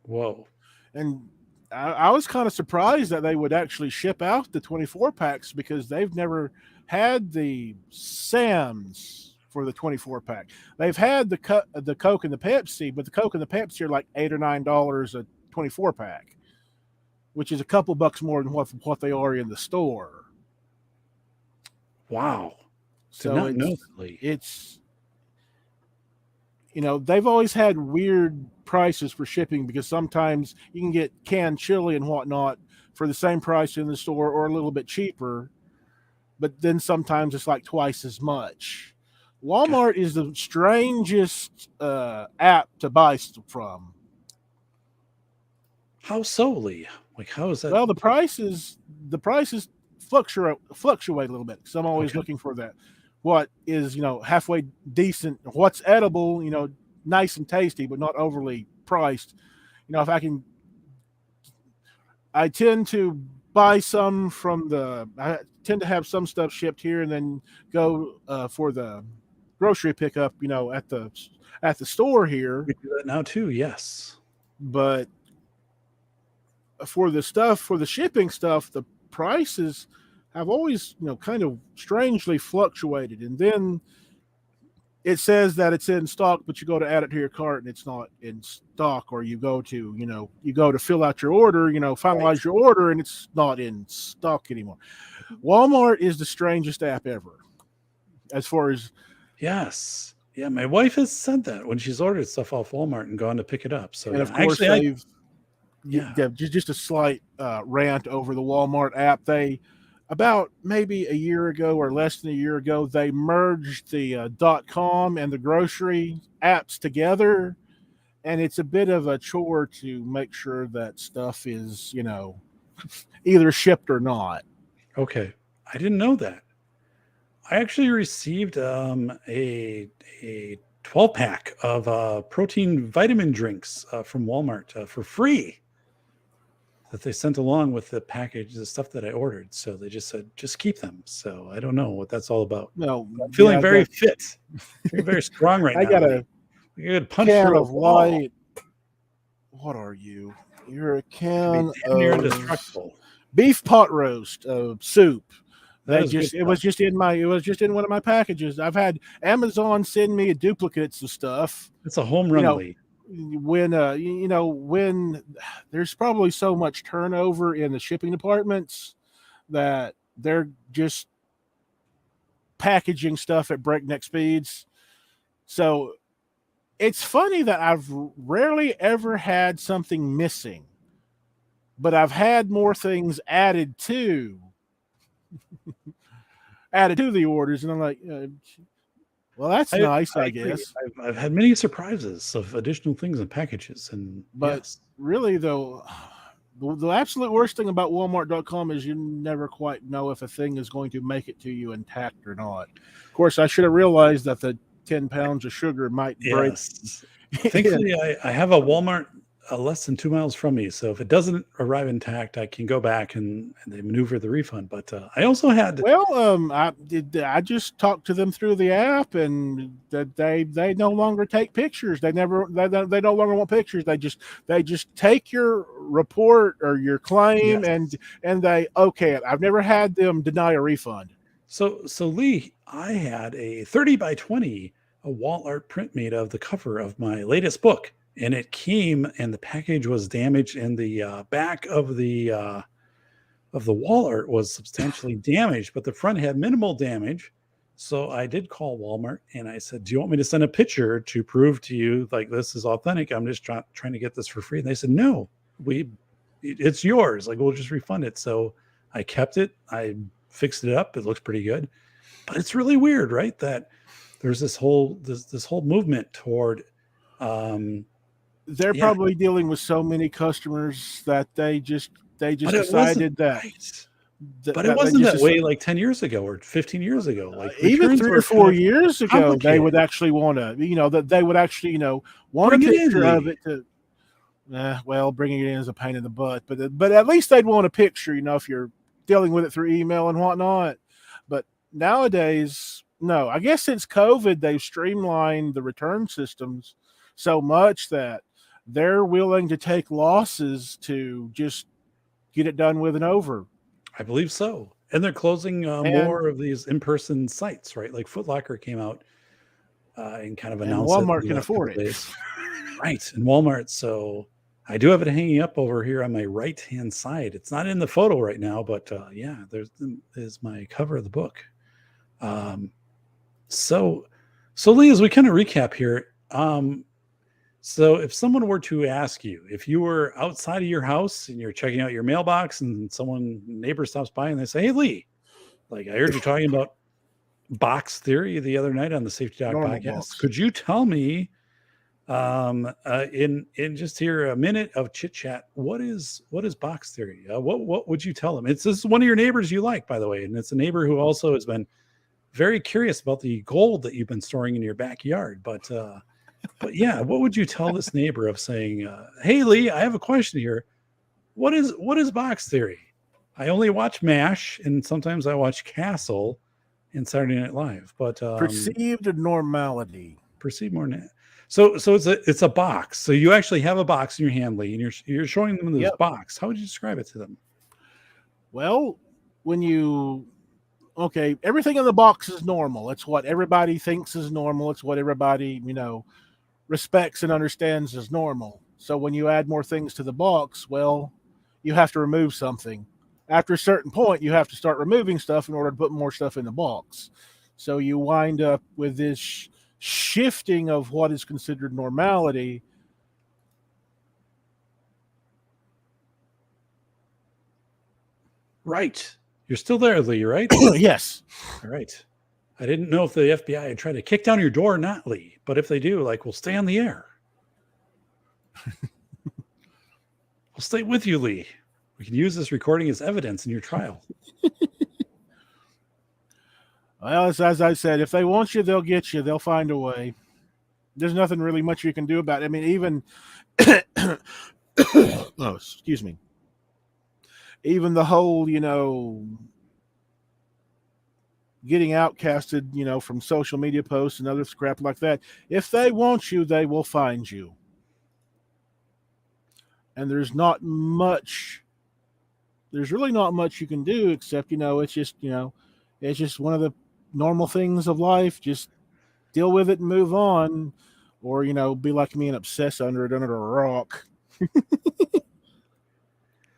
Whoa. And I was kind of surprised that they would actually ship out the 24 packs because they've never had the Sam's for the 24 pack. They've had the Coke and the Pepsi, but the Coke and the Pepsi are like $8 or $9 a 24 pack, which is a couple bucks more than what they are in the store. Wow. So it's they've always had weird prices for shipping because sometimes you can get canned chili and whatnot for the same price in the store or a little bit cheaper, but then sometimes it's like twice as much. Walmart is the strangest app to buy from. How so, Lee? Like, how is that? Well, the prices fluctuate a little bit. So I'm always looking for that. What is halfway decent? What's edible? Nice and tasty, but not overly priced. If I tend to buy some I tend to have some stuff shipped here and then go for the grocery pickup, at the store here. We do that now too. Yes. But for the shipping stuff, the prices have always, kind of strangely fluctuated. And then it says that it's in stock, but you go to add it to your cart and it's not in stock, or you go to fill out your order, finalize your order and it's not in stock anymore. Walmart is the strangest app ever as far as. Yes. Yeah. My wife has said that when she's ordered stuff off Walmart and gone to pick it up. So, and of course, just a slight rant over the Walmart app. They, about maybe a year ago or less than a year ago, they merged the .com and the grocery apps together, and it's a bit of a chore to make sure that stuff is, either shipped or not. Okay. I didn't know that. I actually received a 12-pack of protein vitamin drinks from Walmart for free that they sent along with the package, the stuff that I ordered. So they just said, just keep them. So I don't know what that's all about. No, I'm feeling very fit, very strong right now. I got a punch can of white. What are you? You're a can of indestructible beef pot roast soup. It was just in one of my packages. I've had Amazon send me duplicates of stuff. It's a home run, Lee. when when there's probably so much turnover in the shipping departments that they're just packaging stuff at breakneck speeds. So it's funny that I've rarely ever had something missing, but I've had more things added to the orders, and I'm like, well, that's nice, I agree. guess. I've had many surprises of additional things and packages, and But yes, really, though, the absolute worst thing about Walmart.com is you never quite know if a thing is going to make it to you intact or not. Of course, I should have realized that the 10 pounds of sugar might break. yes. Thankfully, I have a Walmart less than 2 miles from me, so if it doesn't arrive intact, I can go back and they maneuver the refund. But I also had I just talked to them through the app, and that they no longer take pictures. They no longer want pictures. They just take your report or your claim, yes. and they okay it. I've never had them deny a refund. So Lee, I had a 30 by 20 a wall art print made of the cover of my latest book, and it came and the package was damaged, and the back of the wall art was substantially damaged, but the front had minimal damage. So I did call Walmart and I said, "Do you want me to send a picture to prove to you like this is authentic? I'm just trying to get this for free." And they said, "No, it's yours. Like we'll just refund it." So I kept it. I fixed it up. It looks pretty good, but it's really weird, right? That there's this whole movement toward They're probably dealing with so many customers that they just decided that. Right. But it wasn't that way like 10 years ago or 15 years ago. Like even 3 or 4 years ago, they would actually want to, that they would actually, want a picture of it to. Well, bringing it in is a pain in the butt, but at least they'd want a picture, if you're dealing with it through email and whatnot. But nowadays, no. I guess since COVID, they've streamlined the return systems so much that they're willing to take losses to just get it done with and over. I believe so. And they're closing more of these in-person sites, right? Like Foot Locker came out and kind of announced and Walmart can afford it. Right. And Walmart. So I do have it hanging up over here on my right-hand side. It's not in the photo right now, but there's my cover of the book. So Lee, as we kind of recap here, so if someone were to ask you, if you were outside of your house and you're checking out your mailbox and neighbor stops by and they say, "Hey Lee, like I heard you talking about box theory the other night on the Safety Doc podcast. Box. Could you tell me in just here a minute of chit chat, what is box theory? What would you tell them?" This is one of your neighbors you like, by the way, and it's a neighbor who also has been very curious about the gold that you've been storing in your backyard. But yeah, what would you tell this neighbor of saying, "Hey Lee, I have a question here. What is box theory? I only watch MASH and sometimes I watch Castle and Saturday Night Live, but perceived normality. Perceived more. So it's a box. So you actually have a box in your hand, Lee, and you're showing them this box. How would you describe it to them? Well, everything in the box is normal. It's what everybody thinks is normal. It's what everybody, respects and understands as normal. So when you add more things to the box, well, you have to remove something. After a certain point, you have to start removing stuff in order to put more stuff in the box. So you wind up with this shifting of what is considered normality. Right. You're still there, Lee, right? Yes. All right. I didn't know if the FBI had tried to kick down your door or not, Lee. But if they do, we'll stay on the air. We'll stay with you, Lee. We can use this recording as evidence in your trial. Well, as I said, if they want you, they'll get you. They'll find a way. There's nothing really much you can do about it. I mean, even oh, excuse me. Even the whole, getting outcasted, from social media posts and other crap like that. If they want you, they will find you. And there's really not much you can do except, it's just one of the normal things of life. Just deal with it and move on. or be like me and obsess under a rock.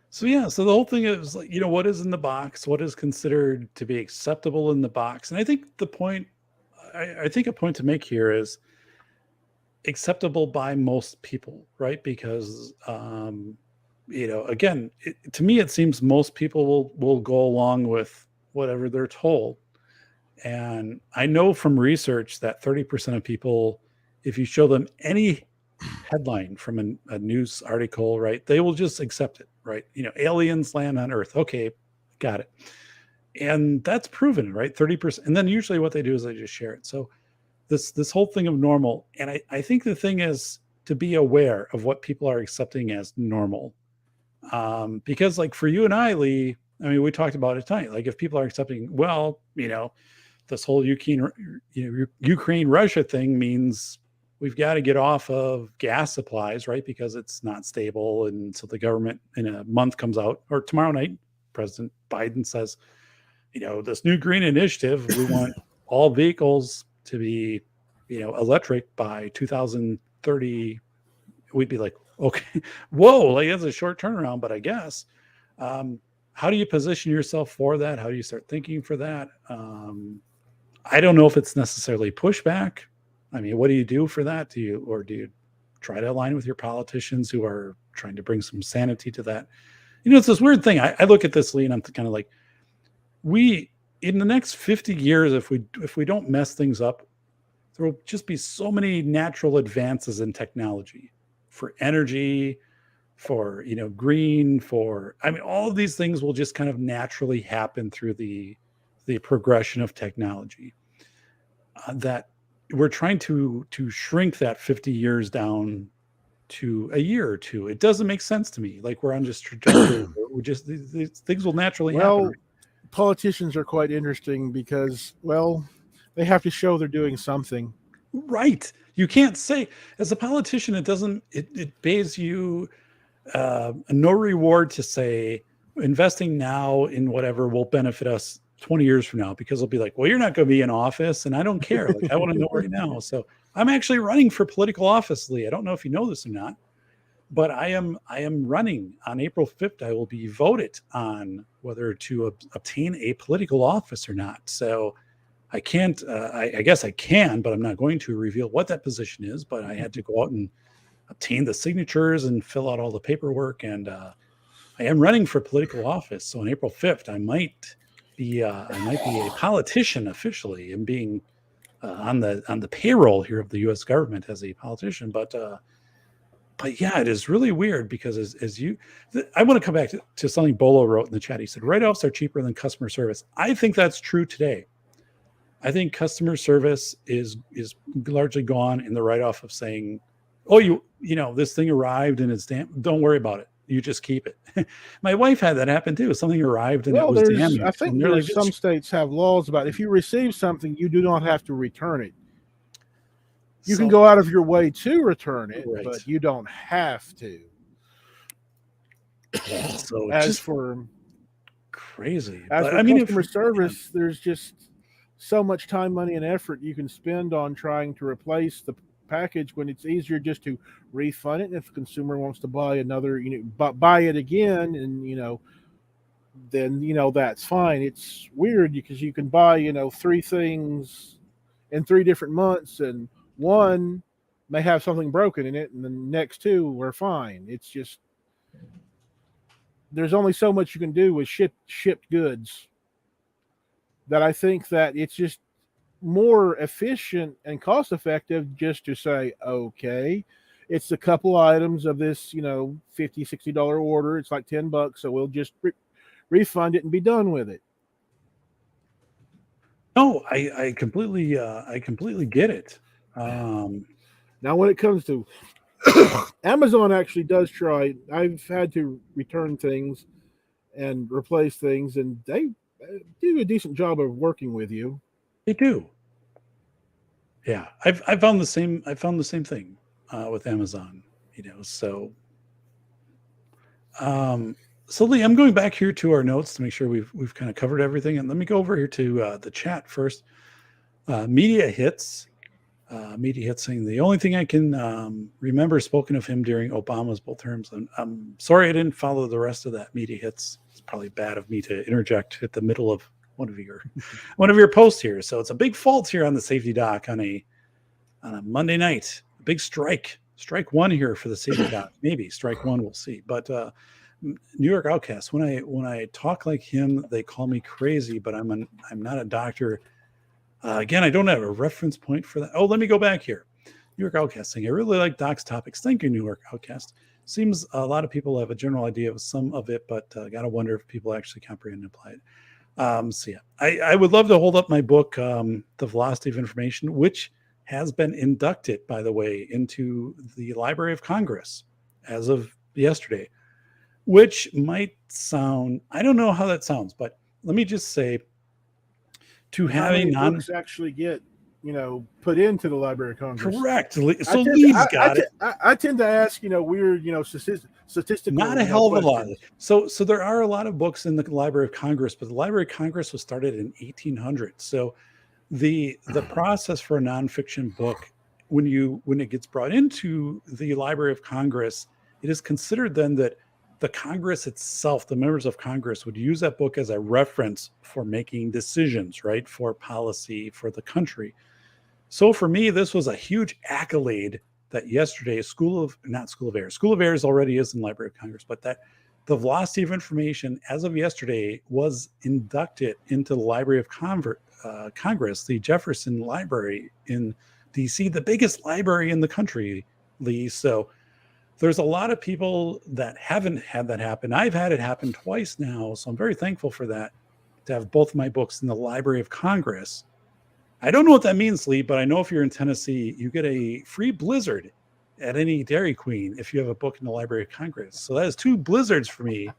So yeah, so the whole thing is like, what is in the box, what is considered to be acceptable in the box, and I think I think a point to make here is acceptable by most people, right? Because again, to me, it seems most people will go along with whatever they're told. And I know from research that 30% of people, if you show them any headline from a news article, right, they will just accept it, right? Aliens land on Earth. Okay, got it. And that's proven, right? 30%. And then usually what they do is they just share it. So this whole thing of normal. And I think the thing is to be aware of what people are accepting as normal. Because like for you and I, Lee, I mean, we talked about it tonight. Like if people are accepting, well, this whole Ukraine Russia thing means we've got to get off of gas supplies, right? Because it's not stable. And so the government in a month comes out, or tomorrow night, President Biden says, this new green initiative, we want all vehicles to be, electric by 2030. We'd be like, okay, whoa, like that's a short turnaround, but I guess. How do you position yourself for that? How do you start thinking for that? I don't know if it's necessarily pushback. I mean, what do you do for that? Do you try to align with your politicians who are trying to bring some sanity to that? It's this weird thing. I look at this, Lee, and I'm kind of like, in the next 50 years, if we don't mess things up, there will just be so many natural advances in technology for energy, for green, all of these things will just kind of naturally happen through the progression of technology. That we're trying to shrink that 50 years down to a year or two. It doesn't make sense to me. Like we're on this trajectory. These things will naturally happen. Politicians are quite interesting because, they have to show they're doing something. Right. You can't say as a politician, it pays you no reward to say investing now in whatever will benefit us 20 years from now, because they'll be like, well, you're not going to be in office and I don't care. Like I want to know right now. So I'm actually running for political office, Lee. I don't know if you know this or not, but I am running on April 5th. I will be voted on whether to obtain a political office or not. So I can't, I guess I can, but I'm not going to reveal what that position is, but I had to go out and obtain the signatures and fill out all the paperwork. And I am running for political office. So on April 5th, I might be a politician officially and being on the payroll here of the U.S. government as a politician. But yeah, it is really weird because I want to come back to something Bolo wrote in the chat. He said, write-offs are cheaper than customer service. I think that's true today. I think customer service is largely gone in the write-off of saying, oh, this thing arrived and it's damaged. Don't worry about it. You just keep it. My wife had that happen too. Something arrived and it was damaged. I think there's some states have laws about if you receive something, you do not have to return it. You can go out of your way to return it, right, but you don't have to. So as for crazy. Customer service, there's just so much time, money, and effort you can spend on trying to replace the package when it's easier just to refund it. And if the consumer wants to buy another, buy it again, and then that's fine. It's weird because you can buy 3 things in 3 different months, and one may have something broken in it, and the next 2 are fine. It's just there's only so much you can do with shipped goods. That I think that it's just more efficient and cost effective just to say, okay, it's a couple items of this, $50-$60 order. It's like $10, so we'll just refund it and be done with it. No, I completely get it. Now, when it comes to Amazon, actually does try. I've had to return things and replace things, and they do a decent job of working with you. They do. Yeah, I found the same thing with Amazon. So Lee, I'm going back here to our notes to make sure we've kind of covered everything, and let me go over here to the chat first. Media Hits Media Hit saying the only thing I can remember spoken of him during Obama's both terms. I'm sorry I didn't follow the rest of that. Media Hits. It's probably bad of me to interject at the middle of one of your posts here. So it's a big fault here on the Safety Doc on a Monday night. Big strike one here for the Safety Doc. Maybe strike one. We'll see. But New York Outcast. When I talk like him, they call me crazy. But I'm not a doctor. Again, I don't have a reference point for that. Oh, let me go back here. New York Outcast saying, I really like Doc's topics. Thank you, New York Outcast. Seems a lot of people have a general idea of some of it, but gotta wonder if people actually comprehend and apply it. So yeah, I would love to hold up my book, The Velocity of Information, which has been inducted, by the way, into the Library of Congress as of yesterday, which might sound, I don't know how that sounds, but let me just say, to have a books actually get put into the Library of Congress. Correct. So Lee's got it. I tend to ask weird statistical. Not a hell of a lot. So there are a lot of books in the Library of Congress, but the Library of Congress was started in 1800. So the process for a nonfiction book, when it gets brought into the Library of Congress, it is considered then that the Congress itself, the members of Congress, would use that book as a reference for making decisions, right, for policy for the country. So for me, this was a huge accolade that yesterday, School of Airs already is in Library of Congress, but that the Velocity of Information, as of yesterday, was inducted into the Library of Congress, the Jefferson Library in DC, the biggest library in the country, Lee. So there's a lot of people that haven't had that happen. I've had it happen twice now, so I'm very thankful for that, to have both my books in the Library of Congress. I don't know what that means, Lee, but I know if you're in Tennessee, you get a free blizzard at any Dairy Queen if you have a book in the Library of Congress. So that is 2 blizzards for me.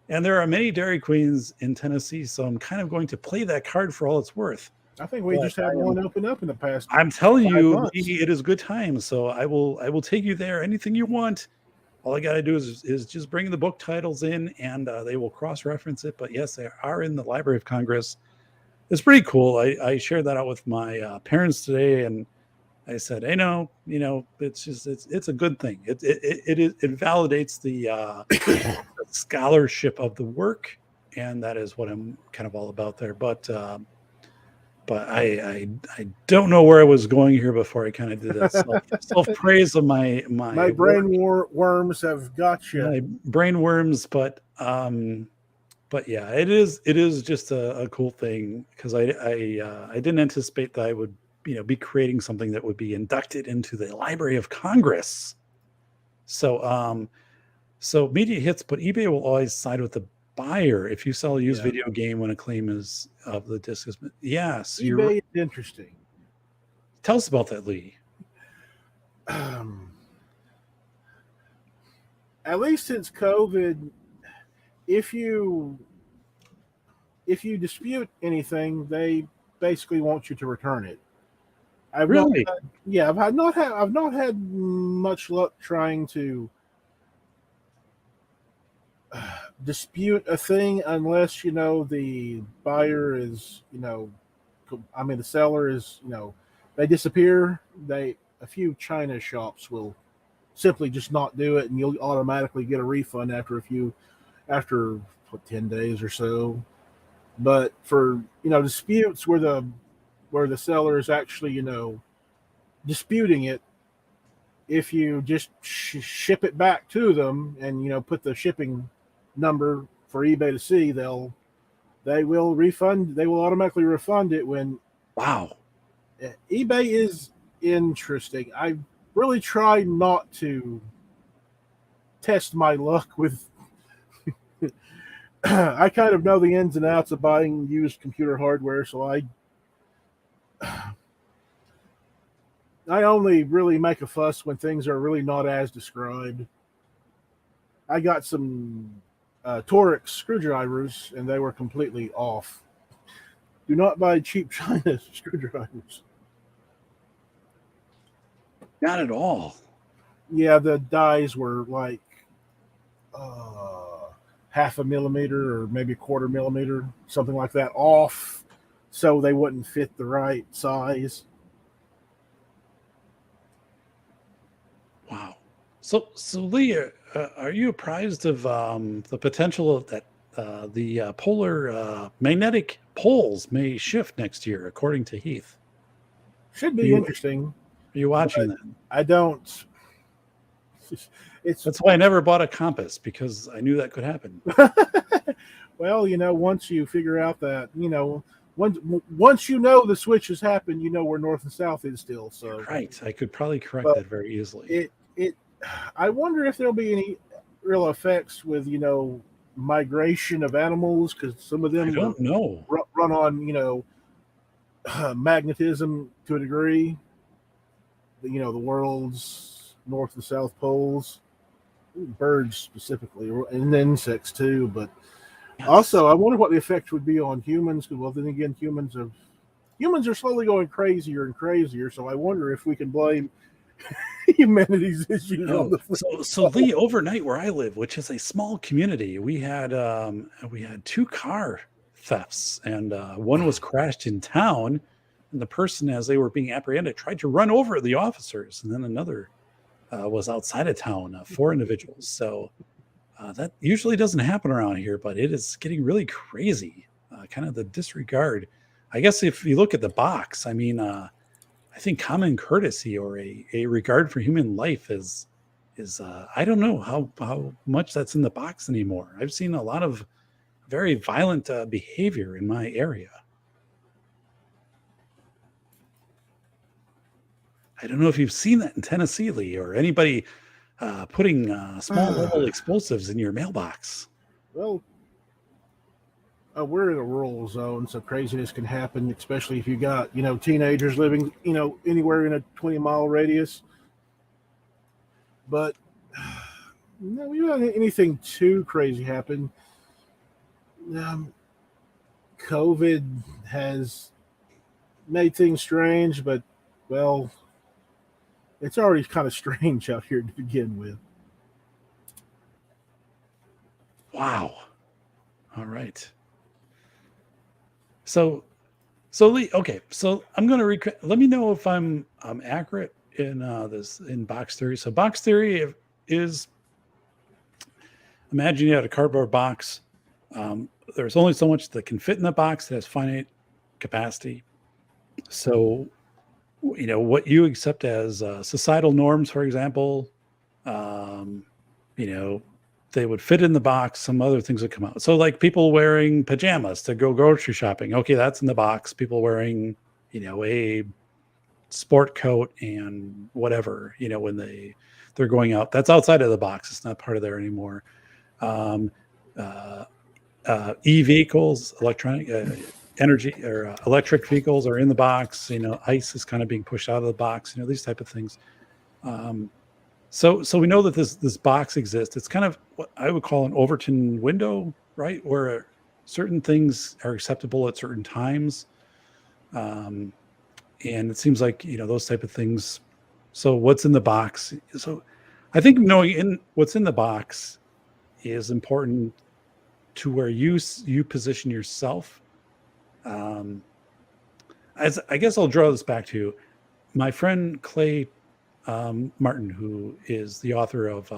And there are many Dairy Queens in Tennessee, so I'm kind of going to play that card for all it's worth. I think we just had one open up in the past. I'm telling you, it is good time. So I will take you there. Anything you want. All I got to do is just bring the book titles in, and they will cross-reference it. But yes, they are in the Library of Congress. It's pretty cool. I shared that out with my parents today, and I said, hey, it's a good thing. It validates the scholarship of the work, and that is what I'm kind of all about there. But I don't know where I was going here before I kind of did that self praise of my brain worms have got you. My brain worms, but yeah, it is just a cool thing, because I didn't anticipate that I would be creating something that would be inducted into the Library of Congress. So Media Hits, but eBay will always side with the buyer if you sell a used video game when a claim is of the disc is. Yes, eBay is interesting. Tell us about that, Lee. At least since COVID, if you dispute anything, they basically want you to return it. I've not had much luck trying to dispute a thing unless the buyer is the seller is they disappear. A few China shops will simply just not do it, and you'll automatically get a refund after 10 days or so. But for disputes where the seller is actually disputing it, if you just ship it back to them and put the shipping number for eBay to see, they will automatically refund it. When eBay is interesting. I really try not to test my luck with I kind of know the ins and outs of buying used computer hardware, so I only really make a fuss when things are really not as described. I got some Torx screwdrivers, and they were completely off. Do not buy cheap China screwdrivers. Not at all. Yeah, the dies were like half a millimeter or maybe a quarter millimeter, something like that, off, so they wouldn't fit the right size. So Lee, are you apprised of the potential of that the polar magnetic poles may shift next year, according to Heath? Should Are be you interesting, are you watching but that? I don't. It's That's why I never bought a compass, because I knew that could happen. well, once you figure out that, once you know the switch has happened, you know where north and south is still. So, Right. I could probably correct but that very easily. it, I wonder if there'll be any real effects with migration of animals, because some of I them don't know. run on magnetism to a degree. The world's north and south poles, birds specifically, and insects too. But Yes. also, I wonder what the effect would be on humans. Because, well, then again, humans are slowly going crazier and crazier. So I wonder if we can blame humanity's issues on Oh, the so Lee, overnight where I live, which is a small community, we had two car thefts, and one was crashed in town, and the person, as they were being apprehended, tried to run over the officers, and then another was outside of town, four individuals. So that usually doesn't happen around here, but it is getting really crazy. Kind of the disregard. I guess if you look at the box, I mean, I think common courtesy or a regard for human life is I don't know how much that's in the box anymore. I've seen a lot of very violent behavior in my area. I don't know if you've seen that in Tennessee, Lee, or anybody putting small level explosives in your mailbox. well. We're in a rural zone, so craziness can happen, especially if you got teenagers living anywhere in a 20-mile radius. But no, we don't have anything too crazy happen. Um, COVID has made things strange, but well, it's already kind of strange out here to begin with. Wow. All right. So Lee, okay. So I'm going to let me know if I'm accurate in this in box theory. So box theory is, imagine you had a cardboard box. There's only so much that can fit in the box that has finite capacity. So, what you accept as societal norms, for example, um, you know, they would fit in the box. Some other things would come out. So, like people wearing pajamas to go grocery shopping. Okay, that's in the box. People wearing, a sport coat and whatever, when they're going out. That's outside of the box. It's not part of there anymore. Um, uh, e-vehicles, electronic energy or electric vehicles are in the box. Ice is kind of being pushed out of the box. These type of things. Um, so we know that this box exists. It's kind of what I would call an Overton window, right, where certain things are acceptable at certain times. And it seems like those type of things. So what's in the box? So I think knowing what's in the box is important to where you position yourself. As I guess I'll draw this back to my friend Clay Martin, who is the author of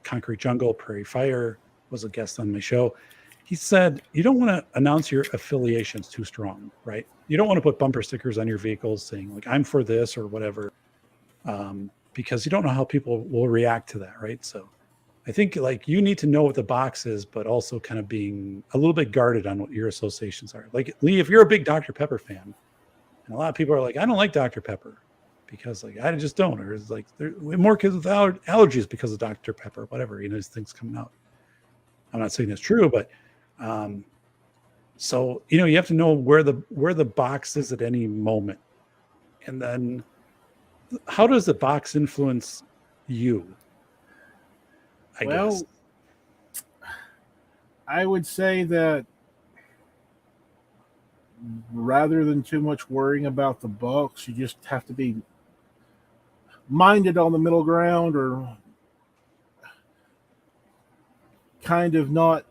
Concrete Jungle, Prairie Fire, was a guest on my show. He said, you don't want to announce your affiliations too strong, right? You don't want to put bumper stickers on your vehicles saying like, I'm for this or whatever, because you don't know how people will react to that, right? So I think like you need to know what the box is, but also kind of being a little bit guarded on what your associations are. Like Lee, if you're a big Dr. Pepper fan, and a lot of people are like, I don't like Dr. Pepper because like I just don't, or it's like there are more kids with allergies because of Dr. Pepper, whatever, these things coming out. I'm not saying that's true, but so you have to know where the box is at any moment, and then how does the box influence you? I guess. Well, I would say that rather than too much worrying about the box, you just have to be minded on the middle ground, or kind of not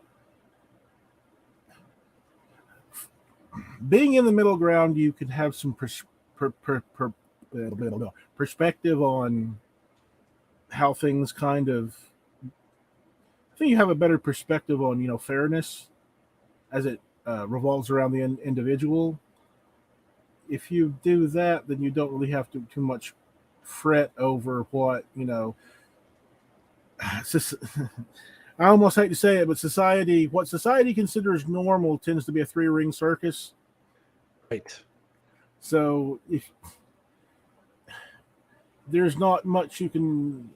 being in the middle ground. You can have some perspective on how things kind of. I think you have a better perspective on fairness as it revolves around the individual. If you do that, then you don't really have to too much fret over what I almost hate to say it, but what society considers normal tends to be a three-ring circus. Right. So if there's not much you can,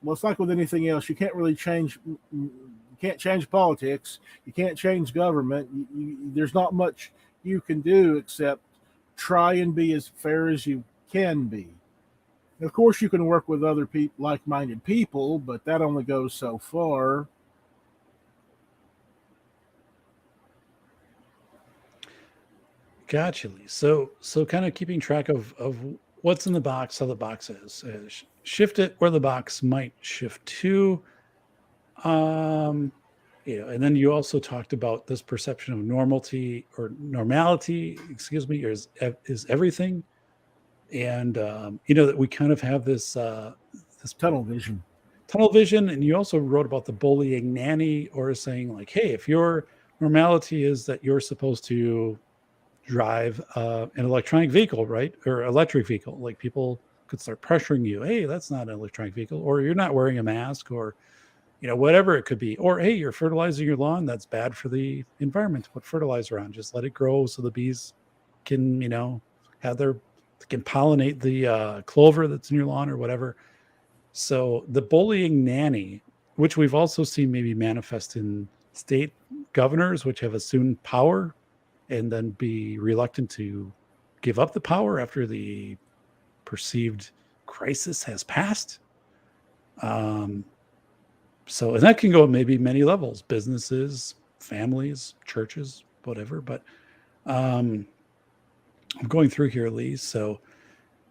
well, it's like with anything else. You can't really change. You can't change politics. You can't change government. There's not much you can do except try and be as fair as you can be. Of course, you can work with other like-minded people, but that only goes so far. Gotcha, Lee. So kind of keeping track of what's in the box, how the box is. Shift it where the box might shift to. And then you also talked about this perception of normality, excuse me, is everything. And that we kind of have this Tunnel vision. And you also wrote about the bullying nanny, or saying like, hey, if your normality is that you're supposed to drive an electronic vehicle, right, or electric vehicle, like people could start pressuring you, hey, that's not an electronic vehicle, or you're not wearing a mask, or whatever it could be, or hey, you're fertilizing your lawn, that's bad for the environment, put fertilizer on, just let it grow so the bees can can pollinate the clover that's in your lawn or whatever. So the bullying nanny, which we've also seen maybe manifest in state governors, which have assumed power and then be reluctant to give up the power after the perceived crisis has passed. And that can go maybe many levels, businesses, families, churches, whatever. But I'm going through here, Lee. So,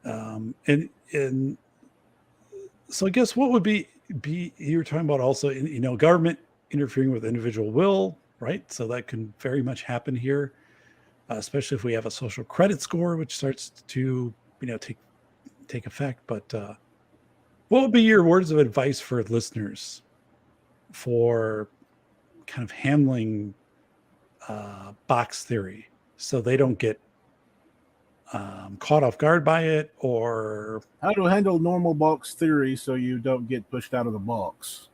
and so I guess what would be you were talking about also, government interfering with individual will, right? So that can very much happen here, especially if we have a social credit score, which starts to, take effect. But what would be your words of advice for listeners for kind of handling box theory so they don't get caught off guard by it, or how to handle normal box theory so you don't get pushed out of the box?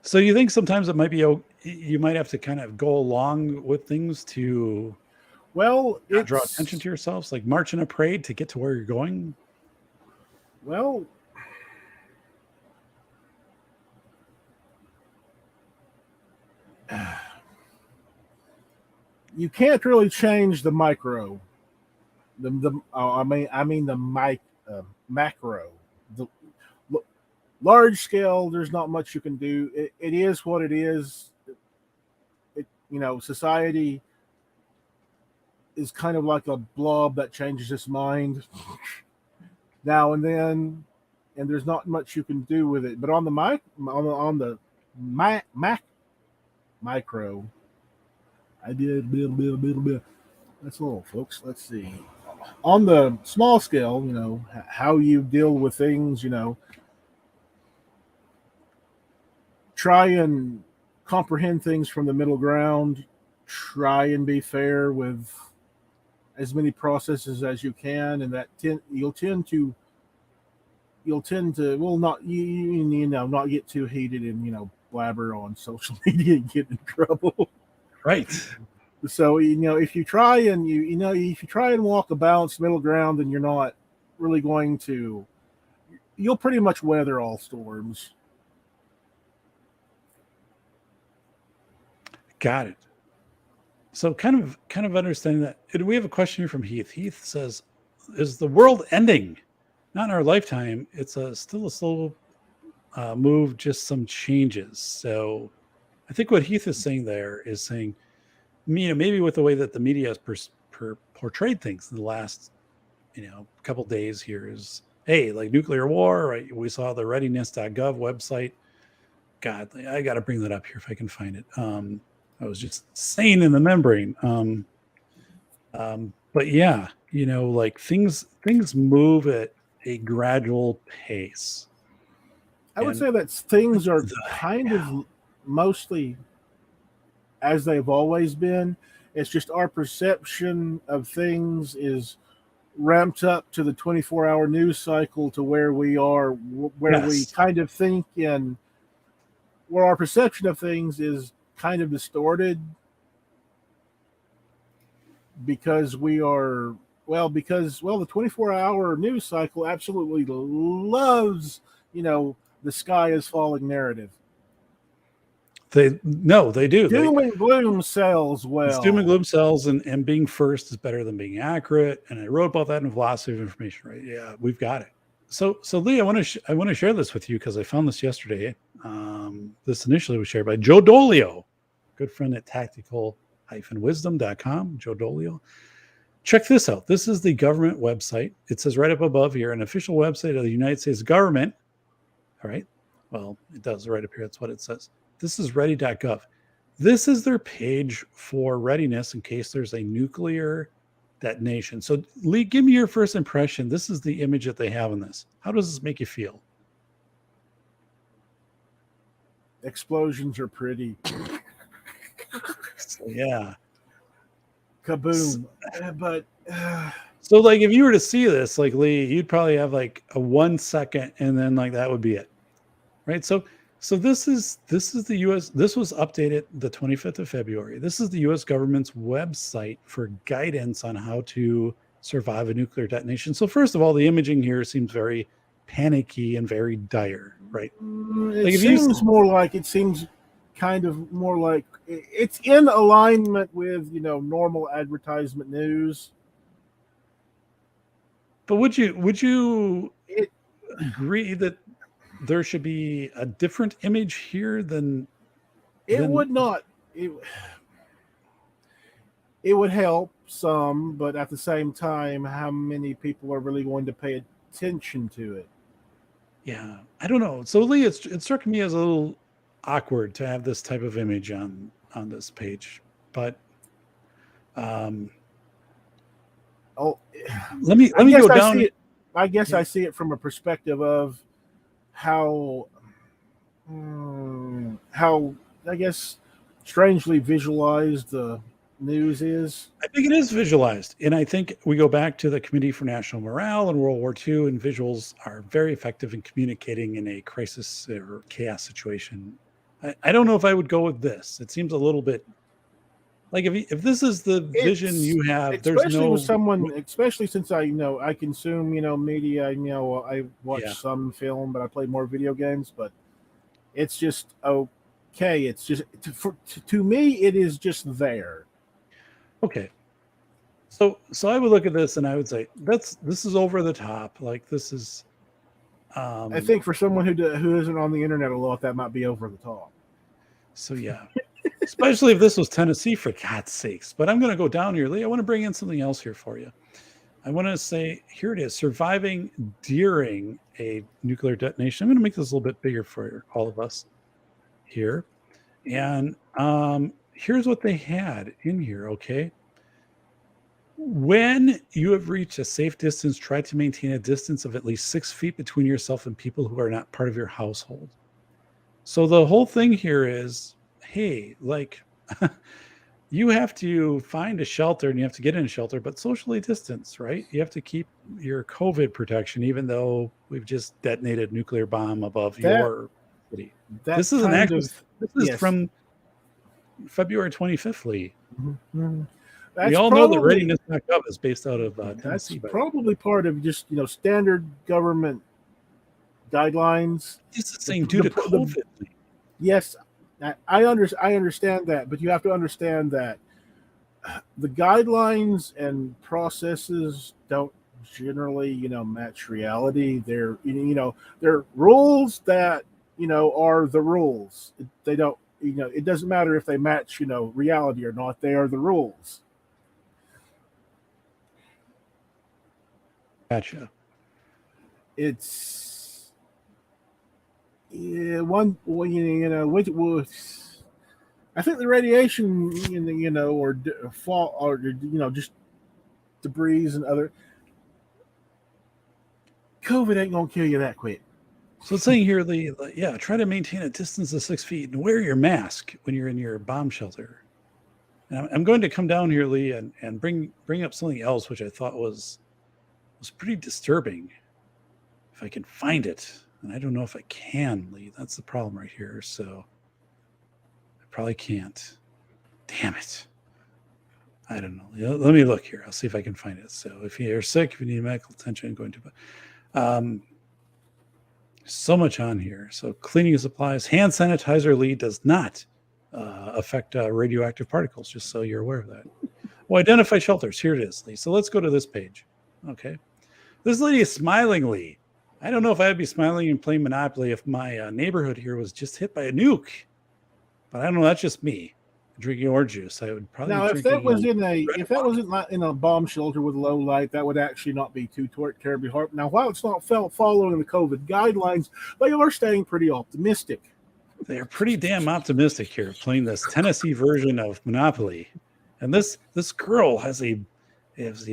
So you think sometimes it might be, you might have to kind of go along with things to draw attention to yourselves, like march in a parade to get to where you're going? Well, you can't really change the micro. I mean the macro. The large scale, there's not much you can do. It is what it is. Society is kind of like a blob that changes its mind now and then, and there's not much you can do with it. But on the micro, I did a bit. That's all, folks. Let's see. On the small scale, how you deal with things, try and comprehend things from the middle ground. Try and be fair with as many processes as you can, and that you'll tend to not not get too heated and blabber on social media and get in trouble. Right. So if you try and if you try and walk a balanced middle ground, then you're not really going to. You'll pretty much weather all storms. Got it. So kind of understanding that. And we have a question here from Heath. Heath says, "Is the world ending? Not in our lifetime. It's still a slow move, just some changes." So I think what Heath is saying there is saying, maybe with the way that the media has portrayed things in the last, couple days here is, hey, like nuclear war, right? We saw the readiness.gov website. God, I got to bring that up here if I can find it. I was just saying in the membrane. But yeah, like things move at a gradual pace. I would And say that things are the kind of mostly as they've always been. It's just our perception of things is ramped up to the 24-hour news cycle to where we are, where we Yes. kind of think in, where our perception of things is kind of distorted because we are, because the 24-hour news cycle absolutely loves, the sky is falling narrative. They do. Doom and gloom sells It's doom and well. gloom sells, and being first is better than being accurate. And I wrote about that in Velocity of Information, right? Yeah, we've got it. So Lee, I want to share this with you because I found this yesterday. This initially was shared by Joe Dolio, good friend at tactical-wisdom.com, Joe Dolio. Check this out. This is the government website. It says right up above here, an official website of the United States government. All right. Well, it does right up here. That's what it says. This is ready.gov. This is their page for readiness in case there's a nuclear detonation. So, Lee, give me your first impression. This is the image that they have in this. How does this make you feel? Explosions are pretty. So, yeah. Kaboom. So, like, if you were to see this, like, Lee, you'd probably have like a 1 second, and then like that would be it, right? So this is the U.S. This was updated the 25th of February. This is the U.S. government's website for guidance on how to survive a nuclear detonation. So first of all, the imaging here seems very panicky and very dire, right? It seems kind of more like it's in alignment with normal advertisement news. But would you agree that there should be a different image here than would not. It would help some, but at the same time, how many people are really going to pay attention to it? Yeah, I don't know. So Lee, it struck me as a little awkward to have this type of image on this page, but let me go down. I guess I see it from a perspective of how I guess strangely visualized the news is. I think it is visualized, and I think we go back to the Committee for National Morale in World War II, and visuals are very effective in communicating in a crisis or chaos situation. I don't know if I would go with this. It seemes a little bit like if this is the vision you have, especially with someone, especially since I consume media. I watch some film, but I play more video games. But it's just okay. It's just to me, it is just there. Okay. So I would look at this and I would say this is over the top. Like this is. I think for someone who isn't on the internet a lot, that might be over the top. So yeah, especially if this was Tennessee, for God's sakes. But I'm going to go down here, Lee. I want to bring in something else here for you. I want to say, here it is, surviving during a nuclear detonation. I'm going to make this a little bit bigger for all of us here. And here's what they had in here, okay? When you have reached a safe distance, try to maintain a distance of at least 6 feet between yourself and people who are not part of your household. So the whole thing here is, hey, like you have to find a shelter and you have to get in a shelter, but socially distance, right? You have to keep your COVID protection, even though we've just detonated a nuclear bomb above your city. This is from February 25th, Lee. Mm-hmm. We all know that readiness.gov is based out of Tennessee. That's probably part of just standard government guidelines. It's the same due to COVID. Yes, I understand that, but you have to understand that the guidelines and processes don't generally match reality. They're they're rules that are the rules. They don't it doesn't matter if they match reality or not. They are the rules. Gotcha. It's I think the radiation, or fall, or just debris and other COVID ain't gonna kill you that quick. So it's saying here, try to maintain a distance of 6 feet and wear your mask when you're in your bomb shelter. And I'm going to come down here, Lee, and bring up something else, which I thought was pretty disturbing. If I can find it, and I don't know if I can, Lee. That's the problem right here. So I probably can't. Damn it. I don't know. Let me look here. I'll see if I can find it. So if you're sick, if you need medical attention, going to. So much on here. So cleaning supplies, hand sanitizer, Lee, does not affect radioactive particles, just so you're aware of that. Well, identify shelters. Here it is, Lee. So let's go to this page. Okay. This lady is smiling, Lee. I don't know if I'd be smiling and playing Monopoly if my neighborhood here was just hit by a nuke. But I don't know. That's just me drinking orange juice. I would probably. Now, if that was in a bomb shelter with low light, that would actually not be too terribly hard. Now, while it's not following the COVID guidelines, they are staying pretty optimistic. They're pretty damn optimistic here, playing this Tennessee version of Monopoly. And this girl has a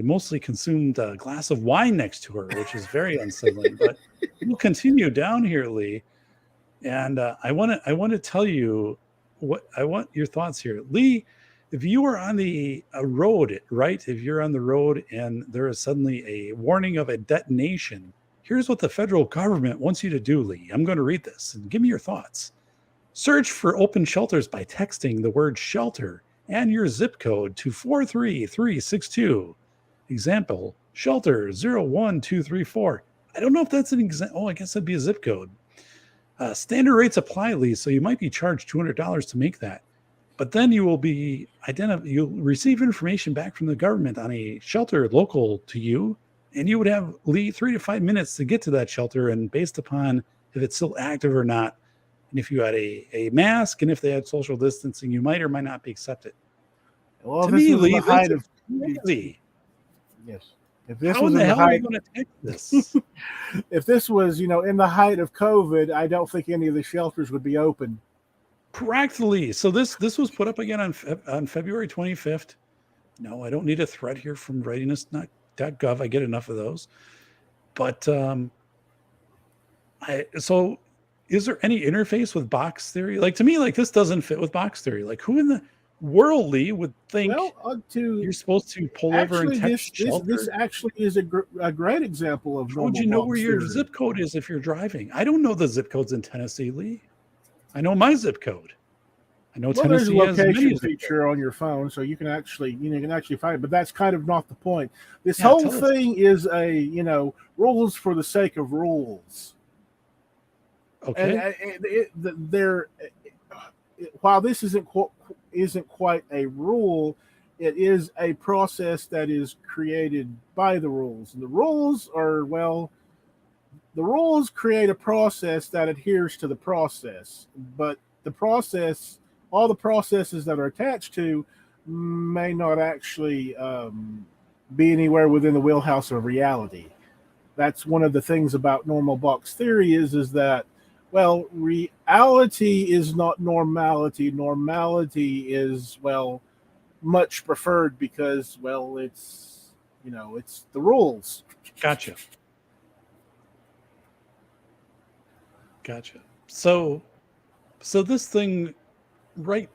mostly consumed glass of wine next to her, which is very unsettling. But we'll continue down here, Lee. And I want to tell you what I want your thoughts here, Lee. If you are on the road, right? If you're on the road and there is suddenly a warning of a detonation, here's what the federal government wants you to do, Lee. I'm going to read this and give me your thoughts. Search for open shelters by texting the word shelter and your zip code to 43362. Example, shelter 01234. I don't know if that's an example. Oh, I guess that'd be a zip code. Standard rates apply, Lee, so you might be charged $200 to make that. But then you will be you'll receive information back from the government on a shelter local to you, and you would have, Lee, 3 to 5 minutes to get to that shelter, and based upon if it's still active or not, and if you had a mask, and if they had social distancing, you might or might not be accepted. Well, to me, Lee, this is crazy. Yes. If this How was in the hell height, are you going to take this? if this was, in the height of COVID, I don't think any of the shelters would be open. Correctly. So this was put up again on February 25th. No, I don't need a thread here from readiness.gov. I get enough of those. But so is there any interface with box theory? Like, to me, like, this doesn't fit with box theory. Like, who in the world, Lee, would think you're supposed to pull over and text shelter? This actually is a great example of. How would you know where your zip code is if you're driving? I don't know the zip codes in Tennessee, Lee. I know my zip code. I know Tennessee there's a location has feature on your phone, so you can actually, find it. But that's kind of not the point. This whole thing is rules for the sake of rules. Okay. And while this isn't quite a rule, it is a process that is created by the rules. And the rules create a process that adheres to the process, but all the processes that are attached to may not actually be anywhere within the wheelhouse of reality. That's one of the things about normal box theory is that, well, reality is not normality. Normality is, much preferred because, it's the rules. Gotcha. So this thing, right?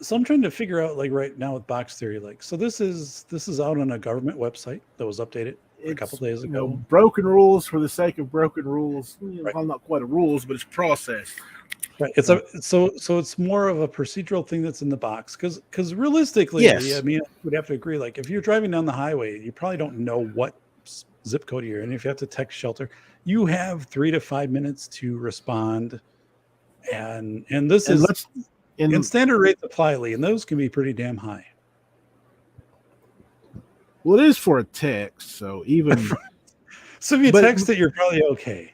So I'm trying to figure out, like, right now with box theory, like, so this is out on a government website that was updated a couple days ago. Broken rules for the sake of broken rules. Right. Well, not quite a rules, but it's process. Right. It's so it's more of a procedural thing that's in the box because realistically, yes. I mean, I would have to agree. Like, if you're driving down the highway, you probably don't know what zip code you're in. If you have to text shelter, you have 3 to 5 minutes to respond, and this is standard rates apply, Lee, and those can be pretty damn high. Well, it is for a text, so even so if you text it, you're probably okay.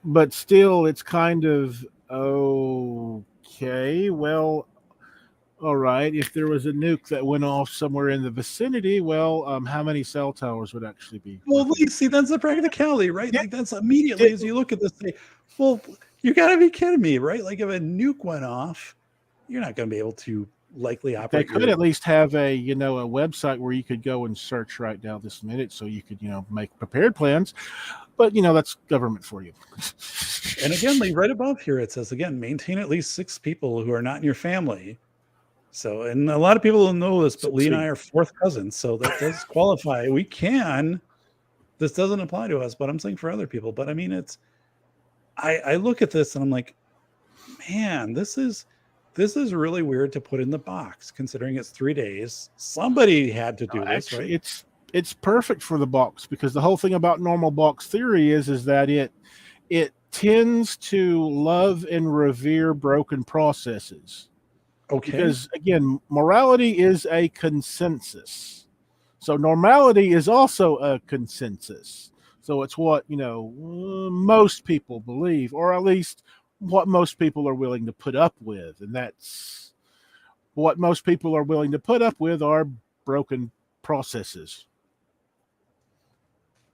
But still, it's kind of okay. Well, all right. If there was a nuke that went off somewhere in the vicinity, how many cell towers would actually be? Well, see, that's the practicality, right? Yeah. Like, that's immediately as you look at this, say, well, you got to be kidding me, right? Like, if a nuke went off, you're not going to be able to likely They operate could your. at least have a a website where you could go and search right now this minute, so you could make prepared plans. But that's government for you. And again, like right above here, it says again, maintain at least 6 people who are not in your family. So, and a lot of people don't know this, but Lee and I are fourth cousins, so that does qualify. We can. This doesn't apply to us, but I'm saying for other people. But I mean, it's. I look at this and I'm like, man, this is really weird to put in the box, considering it's 3 days. Somebody had to do this, Actually, right? it's perfect for the box, because the whole thing about normal box theory is that it tends to love and revere broken processes. Okay. Because again, morality is a consensus. So normality is also a consensus. So it's what, most people believe, or at least what most people are willing to put up with. And that's what most people are willing to put up with are broken processes.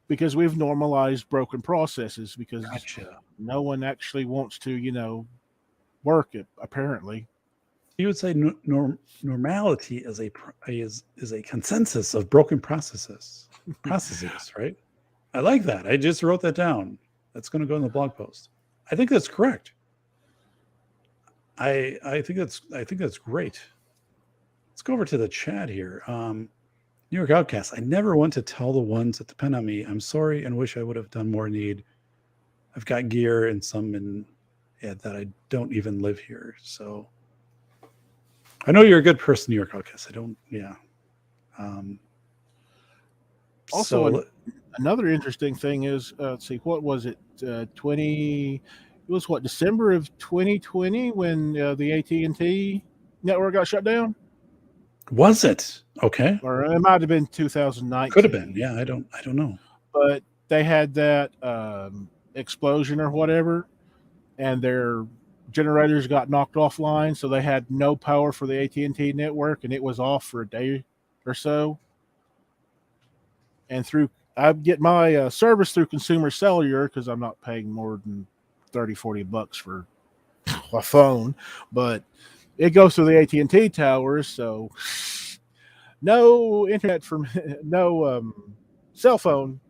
Because we've normalized broken processes, because Gotcha. no one actually wants to, work it, apparently. You would say normality is a consensus of broken processes, right? I like that. I just wrote that down. That's going to go in the blog post. I think that's correct. I think that's great. Let's go over to the chat here. New York Outcast. I never want to tell the ones that depend on me. I'm sorry and wish I would have done more need. I've got gear and some that I don't even live here. So I know you're a good person, New York Outcast. I don't, yeah. Also, another interesting thing is, let's see, what was it? 20. It was what, December of 2020 when the AT&T network got shut down? Was it? Okay. Or it might have been 2019. Could have been. Yeah, I don't know. But they had that explosion or whatever, and their generators got knocked offline, so they had no power for the AT&T network, and it was off for a day or so. And I get my service through Consumer Cellular, because I'm not paying more than $30-$40 for a phone, but it goes through the AT&T towers, so no internet from no cell phone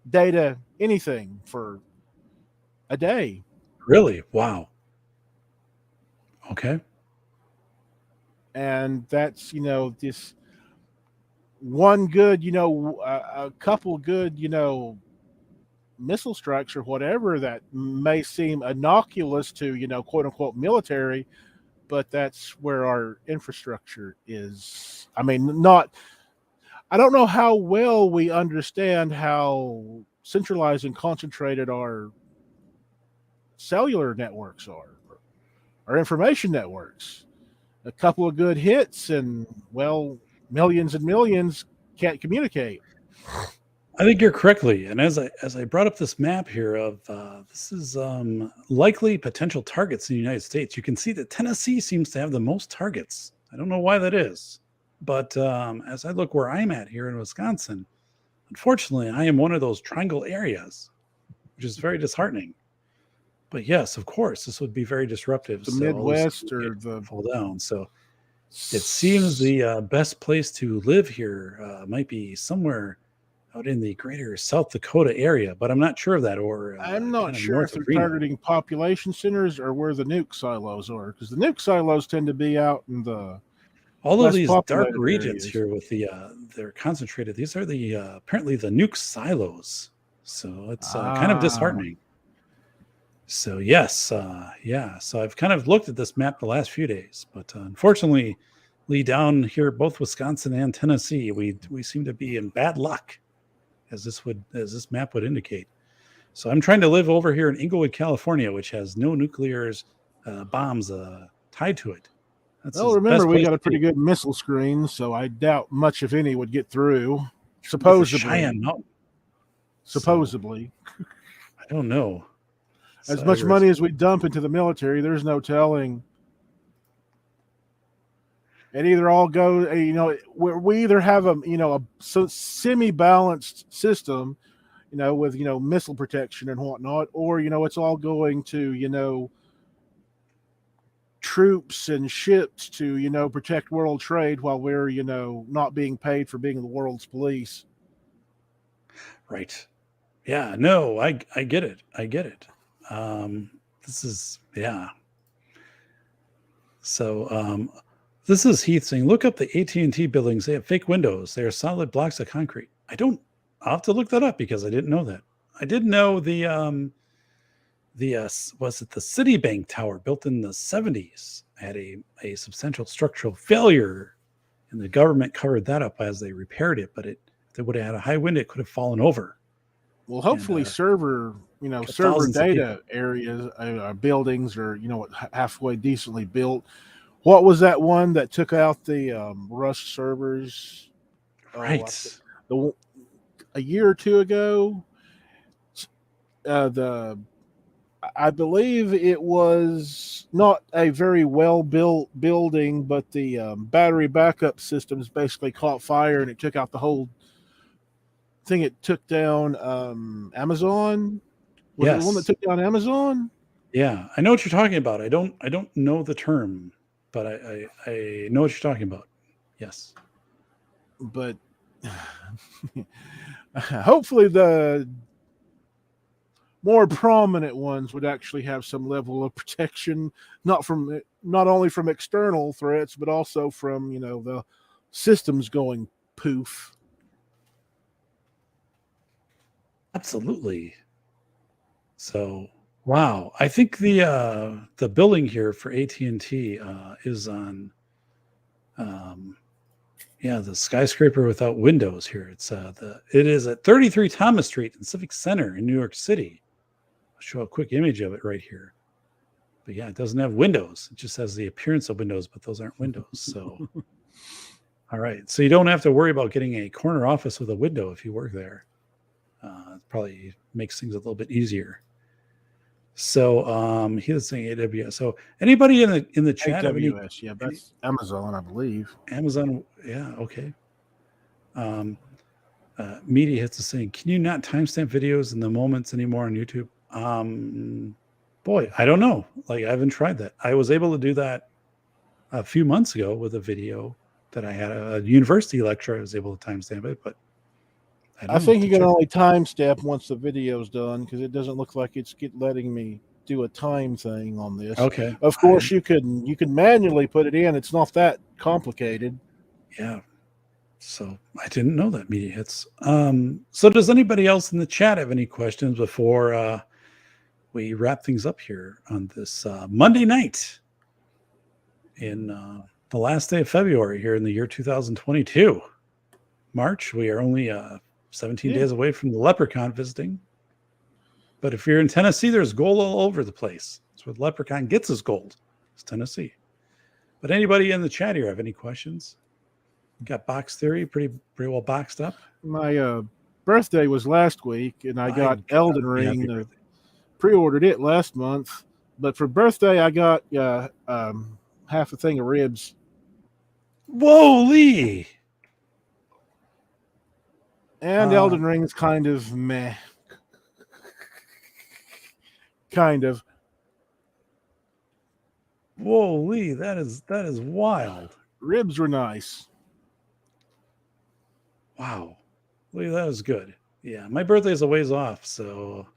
data, anything for a day. Really? Wow. Okay. And that's this one good, a couple good, missile strikes or whatever that may seem innocuous to, quote unquote military, but that's where our infrastructure is. I mean, I don't know how well we understand how centralized and concentrated our cellular networks are, our information networks. A couple of good hits and, well, millions and millions can't communicate. I think you're correctly. And as I brought up this map here of this is likely potential targets in the United States, you can see that Tennessee seems to have the most targets. I don't know why that is, but as I look where I'm at here in Wisconsin, unfortunately, I am one of those triangle areas, which is very disheartening. But yes, of course, this would be very disruptive. The so Midwest or the fall down. So it seems the best place to live here might be somewhere out in the greater South Dakota area, but I'm not sure of that. Or I'm not sure if they're targeting population centers or where the nuke silos are, because the nuke silos tend to be out in the all of these dark regions areas here with the they're concentrated. These are the apparently the nuke silos. So it's kind of disheartening. So yes, yeah. So I've kind of looked at this map the last few days, but unfortunately, Lee, down here, both Wisconsin and Tennessee, we seem to be in bad luck, as this map would indicate. So I'm trying to live over here in Inglewood, California, which has no nuclear bombs tied to it. Well, remember, we got a pretty good missile screen, so I doubt much, if any, would get through. Supposedly. Cheyenne Mountain. Supposedly. So, I don't know. As much money as we dump into the military, there's no telling. It either all goes, we either have a semi-balanced system, with, missile protection and whatnot, or, it's all going to, troops and ships to, protect world trade while we're, not being paid for being the world's police. Right. Yeah. No, I get it. I get it. This is, yeah. So this is Heath saying, look up the AT&T buildings. They have fake windows. They are solid blocks of concrete. I'll have to look that up because I didn't know that. I did know the was it the Citibank tower built in the 70s had a substantial structural failure, and the government covered that up as they repaired it. But if they would have had a high wind, it could have fallen over. Well, hopefully And, server thousands of data areas, buildings are, halfway decently built. What was that one that took out the Rust servers? Right. A year or two ago. I believe it was not a very well built building, but the battery backup systems basically caught fire and it took out the whole thing. It took down Amazon. Was it the one that took down Amazon? Yeah, I know what you're talking about. I don't know the term, but I know what you're talking about. Yes. But hopefully the more prominent ones would actually have some level of protection, not only from external threats, but also from, the systems going poof. Absolutely. So, wow. I think the building here for AT&T is on the skyscraper without windows here. It is at 33 Thomas Street in Civic Center in New York City. I'll show a quick image of it right here. But yeah, it doesn't have windows. It just has the appearance of windows, but those aren't windows. So all right. So you don't have to worry about getting a corner office with a window if you work there. It probably makes things a little bit easier. So he was saying AWS. So anybody in the chat? AWS, yeah, that's Amazon, I believe. Amazon, yeah, okay. Media hits is saying, can you not timestamp videos in the moments anymore on YouTube? Boy, I don't know. Like, I haven't tried that. I was able to do that a few months ago with a video that I had a university lecture. I was able to timestamp it, but I think you can only timestamp once the video's done because it doesn't look like it's letting me do a time thing on this. Okay. Of course, you can manually put it in. It's not that complicated. Yeah. So I didn't know that, media hits. So does anybody else in the chat have any questions before we wrap things up here on this Monday night in the last day of February here in the year 2022? March. We are only 17 days away from the Leprechaun visiting. But if you're in Tennessee, there's gold all over the place. That's where the Leprechaun gets his gold. It's Tennessee. But anybody in the chat here have any questions? Got Box Theory pretty well boxed up. My birthday was last week, and I got Elden Ring. Pre-ordered it last month, but for birthday I got half a thing of ribs. Whoa, Lee! And Elden Ring's kind of meh. Kind of. Whoa, Lee, that is wild. Ribs were nice. Wow. Lee, that was good. Yeah, my birthday's a ways off, so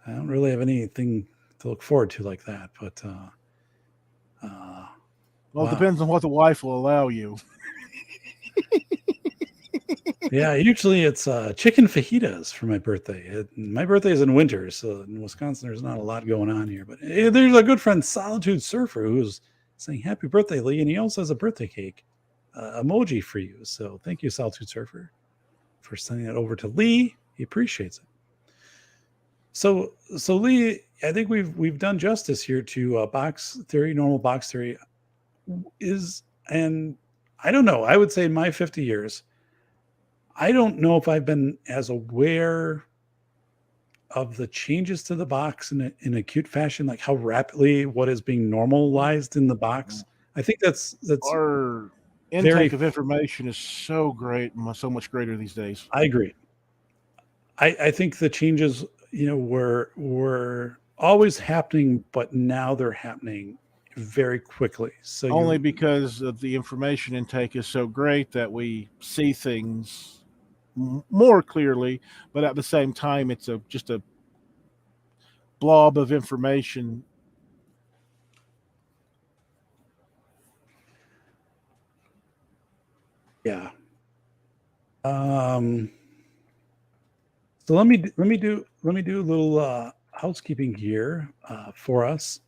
I don't really have anything to look forward to like that. But well, it depends on what the wife will allow you. Yeah, usually it's chicken fajitas for my birthday. My birthday is in winter, so in Wisconsin there's not a lot going on here. But there's a good friend, Solitude Surfer, who's saying happy birthday, Lee, and he also has a birthday cake emoji for you. So thank you, Solitude Surfer, for sending that over to Lee. He appreciates it. So Lee, I think we've done justice here to box theory. Normal box theory and I don't know. I would say in my 50 years, I don't know if I've been as aware of the changes to the box in acute fashion, like how rapidly what is being normalized in the box. I think that's our intake of information is so great, so much greater these days. I agree. I think the changes, were always happening, but now they're happening very quickly. So Only because of the information intake is so great that we see things more clearly, but at the same time, it's just a blob of information. yeah. So let me do a little housekeeping here for us.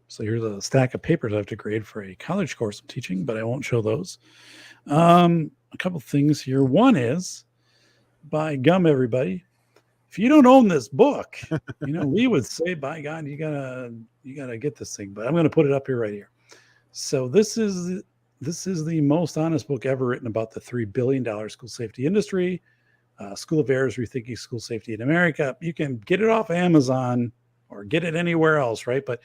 So here's a stack of papers I have to grade for a college course I'm teaching, but I won't show those. A couple things here. One is, by gum, everybody, if you don't own this book, Lee would say, by God, you gotta get this thing. But I'm gonna put it up here right here. So this is the most honest book ever written about the $3 billion school safety industry. School of Errors, Rethinking School Safety in America. You can get it off Amazon or get it anywhere else, right? But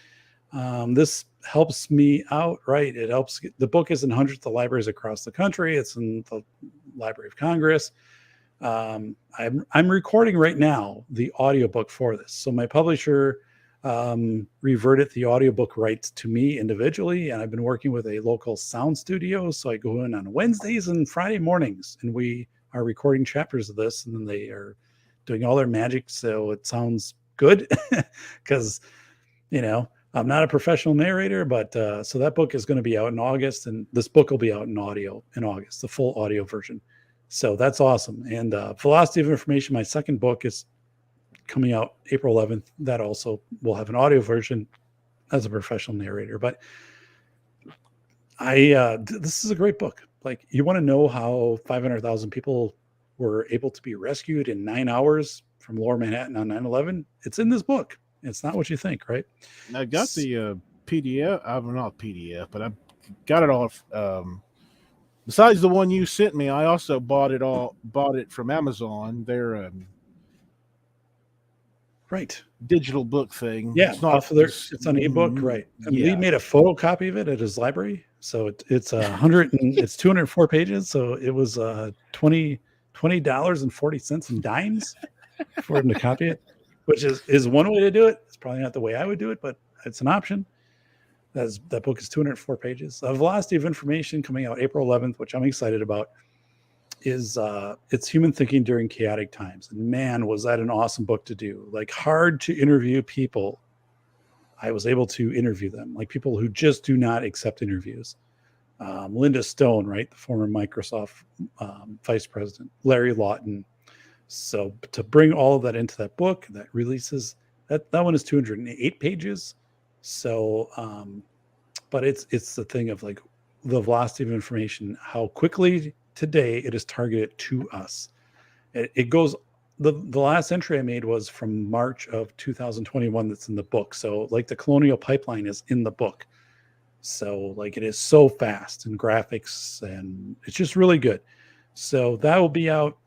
this helps me out, right? It helps. The book is in hundreds of libraries across the country. It's in the Library of Congress. I'm recording right now the audiobook for this. So my publisher reverted the audiobook rights to me individually, and I've been working with a local sound studio. So I go in on Wednesdays and Friday mornings, and we are recording chapters of this, and then they are doing all their magic so it sounds good. Because I'm not a professional narrator, but so that book is going to be out in August, and this book will be out in audio in August, the full audio version. So that's awesome. And Velocity of Information, my second book, is coming out April 11th. That also will have an audio version as a professional narrator. But this is a great book. Like, you want to know how 500,000 people were able to be rescued in 9 hours from Lower Manhattan on 9/11? It's in this book. It's not what you think, right? I got the PDF. I'm not PDF, but I got it off. Besides the one you sent me, I also bought it from Amazon. Their right digital book thing. Yeah, it's on ebook, right? And yeah. Lee made a photocopy of it at his library, so it's 204 pages. So it was $20.40 in dimes for him to copy it, which is one way to do it. It's probably not the way I would do it, but it's an option. That book is 204 pages. Velocity of Information, coming out April 11th, which I'm excited about, is it's human thinking during chaotic times. And man, was that an awesome book to do. Like, hard to interview people. I was able to interview them, like people who just do not accept interviews. Linda Stone, right? The former Microsoft vice president, Larry Lawton. So to bring all of that into that book that releases, that one is 208 pages. So, but it's the thing of, like, the velocity of information, how quickly today it is targeted to us. It goes, the last entry I made was from March of 2021. That's in the book. So, like, the colonial pipeline is in the book. So, like, it is so fast, and graphics, and it's just really good. So that will be out.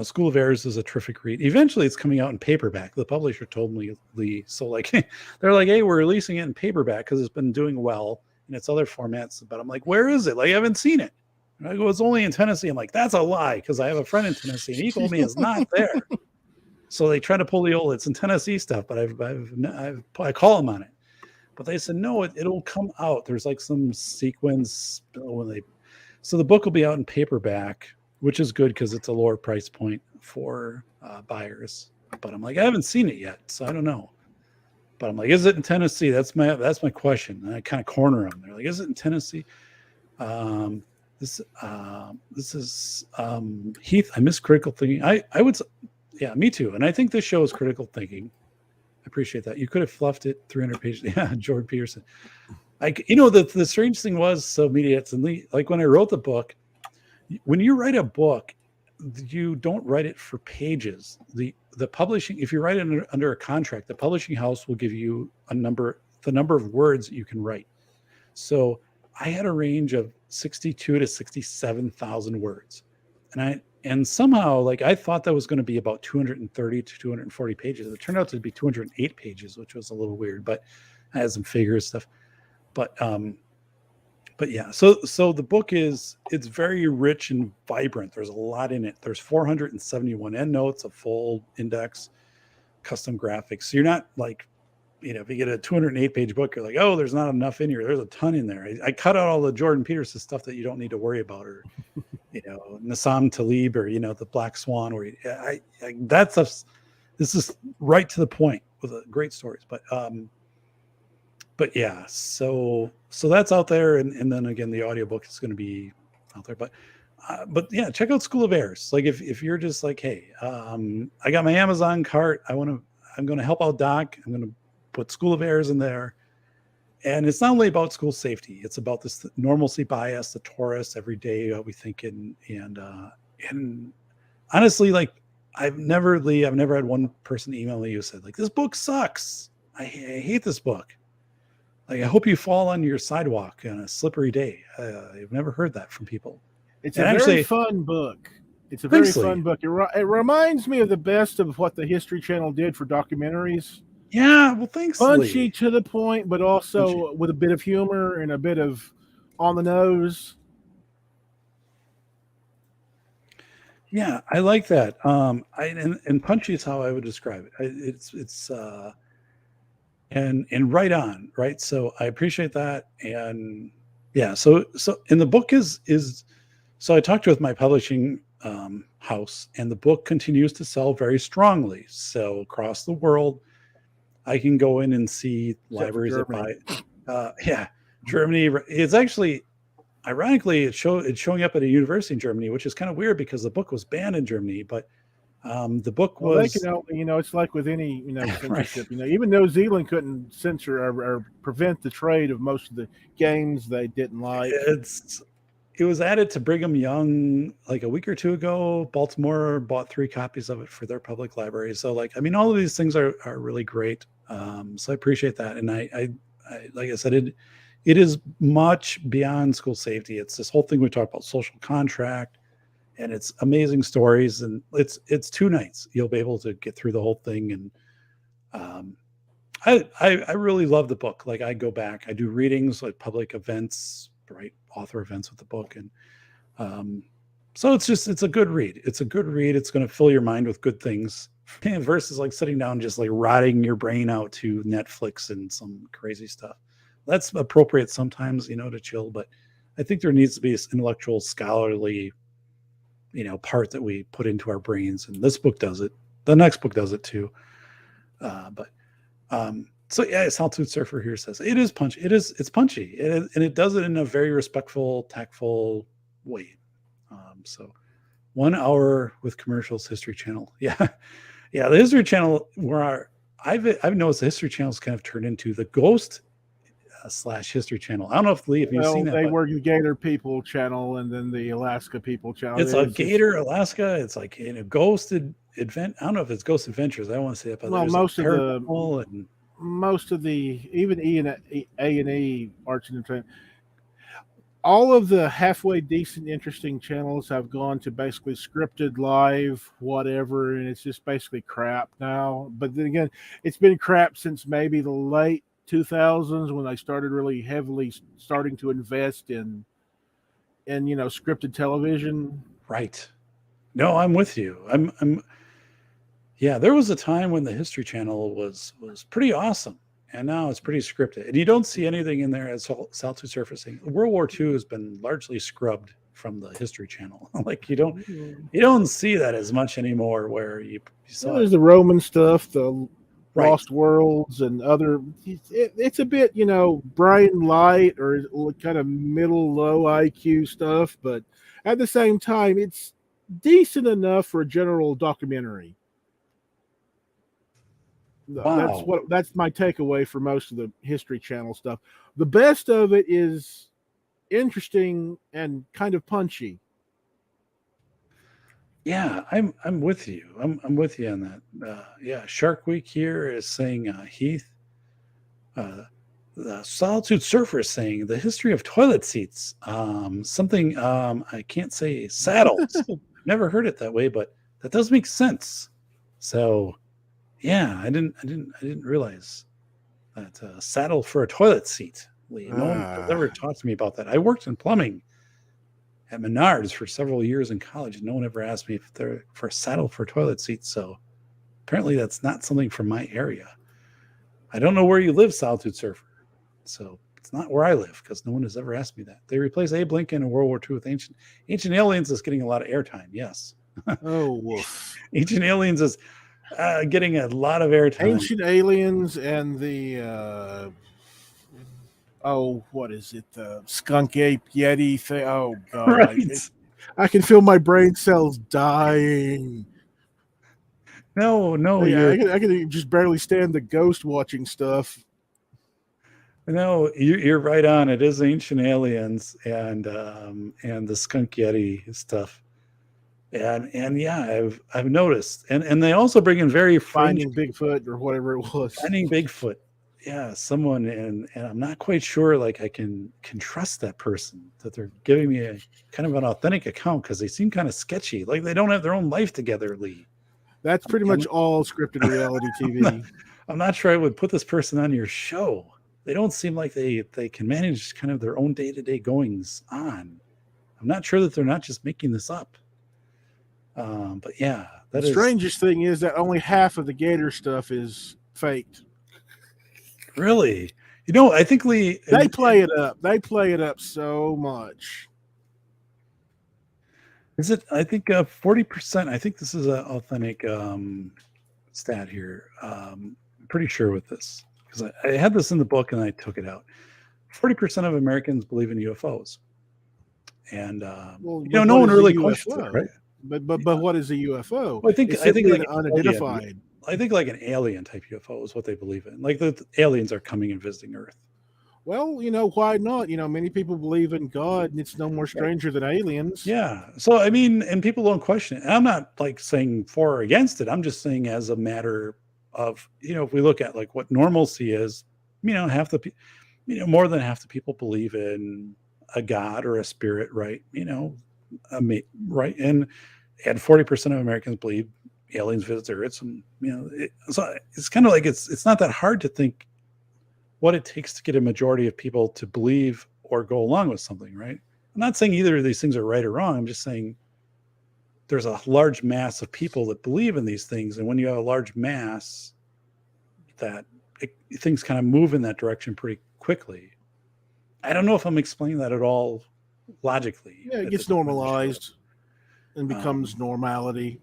School of Errors is a terrific read. Eventually it's coming out in paperback. The publisher told me, Lee. So, like, they're like, hey, we're releasing it in paperback because it's been doing well in its other formats. But I'm like, where is it? Like, I haven't seen it. And I go, it's only in Tennessee. I'm like, that's a lie, because I have a friend in Tennessee and he told me it's not there. So they try to pull the old, it's in Tennessee stuff, but I call them on it. But they said, no, it'll come out. There's like some sequence so the book will be out in paperback, which is good because it's a lower price point for buyers. But I'm like, I haven't seen it yet, so I don't know. But I'm like, is it in Tennessee? That's my question. And I kind of corner them. They're like, is it in Tennessee? This is Heath. I miss critical thinking. I would, yeah, me too. And I think this show is critical thinking. I appreciate that. You could have fluffed it 300 pages. Yeah, Jordan Peterson. The strange thing was, so Mediates and Lee, like, when I wrote the book, when you write a book, you don't write it for pages. The publishing, if you write it under a contract, the publishing house will give you the number of words you can write. So I had a range of 62 to 67,000 words, and somehow, like, I thought that was going to be about 230 to 240 pages. It turned out to be 208 pages, which was a little weird, but I had some figures stuff. But yeah, so the book it's very rich and vibrant. There's a lot in it. There's 471 endnotes, a full index, custom graphics. So you're not, like, if you get a 208-page book, you're like, oh, there's not enough in here. There's a ton in there. I cut out all the Jordan Peterson stuff that you don't need to worry about, or Nassam Talib, or the Black Swan, or that stuff's. This is right to the point with great stories, but yeah, so that's out there, and then again, the audiobook is going to be out there, but yeah, check out School of Airs. Like if you're just like, hey, I got my Amazon cart, I'm going to help out Doc. I'm going to put School of Airs in there, and it's not only about school safety. It's about this normalcy bias, the Taurus, every day we think, and honestly, like I've never had one person email me who said like, this book sucks. I hate this book. Like, I hope you fall on your sidewalk on a slippery day. I've never heard that from people. It's a very fun book. It's a very fun book. It reminds me of the best of what the History Channel did for documentaries. Yeah, well, thanks. Punchy Lee. to the point, but also with a bit of humor and a bit of on the nose. Yeah, I like that. And punchy is how I would describe it. It's and right on, right? So I appreciate that. And yeah, so and the book is so I talked with my publishing house, and the book continues to sell very strongly. So across the world, I can go in and see libraries that buy it. Germany. It's actually, ironically, it's showing up at a university in Germany, which is kind of weird because the book was banned in Germany, but the book was. They can only, it's like with any, censorship. Right. Even New Zealand couldn't censor or prevent the trade of most of the games they didn't like. It was added to Brigham Young like a week or two ago. Baltimore bought 3 copies of it for their public library. So, all of these things are really great. So I appreciate that, and I like I said, it is much beyond school safety. It's this whole thing we talk about, social contract. And it's amazing stories, and it's 2 nights. You'll be able to get through the whole thing, and I really love the book. Like, I go back, I do readings, like public events, right, author events with the book, and so it's a good read. It's a good read. It's going to fill your mind with good things, versus like sitting down just like rotting your brain out to Netflix and some crazy stuff. That's appropriate sometimes, to chill, but I think there needs to be this intellectual, scholarly part that we put into our brains, and this book does it. The next book does it too. So yeah, Solitude Surfer here says it is punchy. It's punchy, and it does it in a very respectful, tactful way. So 1 hour with commercials, History Channel. Yeah. The History Channel, where I've noticed the History Channel's kind of turned into the Ghost / History Channel. I don't know if Lee, if you've seen that. They were the Gator People channel, and then the Alaska People channel. It's like Gator, Alaska. It's like Ghosted Advent. I don't know if it's Ghost Adventures. I don't want to say it, but most of the even A&E Arts and Entertainment. All of the halfway decent, interesting channels have gone to basically scripted, live, whatever, and it's just basically crap now. But then again, it's been crap since maybe the late 2000s, when I started really heavily starting to invest in scripted television. Right. No, I'm with you. Yeah, there was a time when the History Channel was pretty awesome, and now it's pretty scripted. And you don't see anything in there as Solitude Surfacing. World War II has been largely scrubbed from the History Channel. Like, you don't see that as much anymore, where you saw there's the Roman stuff, the Lost Worlds, and other. It's a bit, Brian Light, or kind of middle low IQ stuff, but at the same time, it's decent enough for a general documentary. Wow. That's my takeaway for most of the History Channel stuff. The best of it is interesting and kind of punchy. Yeah, I'm with you. I'm with you on that. Shark Week here is saying Heath. The Solitude Surfer is saying the history of toilet seats. Something I can't say, saddles. Never heard it that way, but that does make sense. So yeah, I didn't realize that saddle for a toilet seat. Lee. No one has ever talked to me about that. I worked in plumbing at Menards for several years in college, and no one ever asked me if they're for a saddle for toilet seats. So apparently that's not something from my area. I don't know where you live, Solitude Surfer. So it's not where I live because no one has ever asked me that. They replaced Abe Lincoln in World War II with Ancient Aliens is getting a lot of airtime. Yes. Oh, woof. Ancient Aliens is getting a lot of airtime. Ancient Aliens and the what is it? The skunk ape yeti thing. Oh god, Right. I can feel my brain cells dying. No, I can just barely stand the ghost watching stuff. No, you're right on. It is Ancient Aliens and the Skunk Yeti stuff, and yeah, I've noticed, and they also bring in very fringe Finding Bigfoot or whatever it was. Finding Bigfoot. Yeah, someone, and I'm not quite sure. Like I can trust that person that they're giving me a kind of an authentic account because they seem kind of sketchy. Like they don't have their own life together, Lee. That's pretty much all scripted reality TV. I'm not sure I would put this person on your show. They don't seem like they can manage kind of their own day-to-day goings on. I'm not sure that they're not just making this up. But yeah, The strangest thing is that only half of the gator stuff is faked. Really, you know, I think Lee, they play it up. They play it up so much. Is it? I think 40%. I think this is an authentic stat here. Pretty sure with this because I had this in the book and I took it out. 40% of Americans believe in UFOs, and no one really questions it, right? But what is a UFO? Well, I think like unidentified. I think like an alien type UFO is what they believe in. Like the aliens are coming and visiting Earth. Well, why not? Many people believe in God, and it's no more stranger than aliens. Yeah. So I mean, and people don't question it. And I'm not like saying for or against it. I'm just saying as a matter of if we look at like what normalcy is, half the more than half the people believe in a God or a spirit, right? Right, and 40% of Americans believe aliens visit Earth. So it's kind of like it's not that hard to think what it takes to get a majority of people to believe or go along with something, right? I'm not saying either of these things are right or wrong. I'm just saying there's a large mass of people that believe in these things, and when you have a large mass, things kind of move in that direction pretty quickly. I don't know if I'm explaining that at all logically. Yeah, it gets normalized and becomes normality.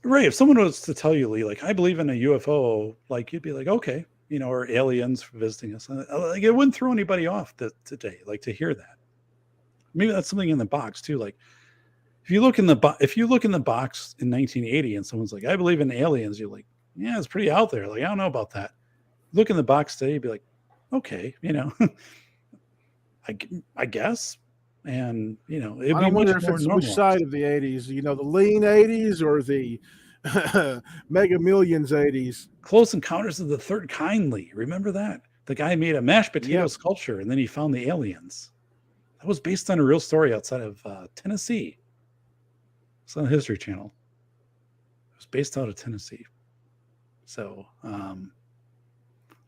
Right. If someone was to tell you, Lee, like, I believe in a UFO, like, you'd be like, okay, or aliens visiting us. Like, it wouldn't throw anybody off today, like, to hear that. Maybe that's something in the box too. Like, if you look in the box in 1980 and someone's like, I believe in aliens, you're like, yeah, it's pretty out there. Like, I don't know about that. Look in the box today, you'd be like, okay, I guess. And I wonder if it's which side of the 80s, the lean 80s or the Mega Millions 80s. Close Encounters of the Third Kind, Lee. Remember that? The guy made a mashed potato sculpture and then he found the aliens. That was based on a real story outside of Tennessee. It's on the History Channel. It was based out of Tennessee. So,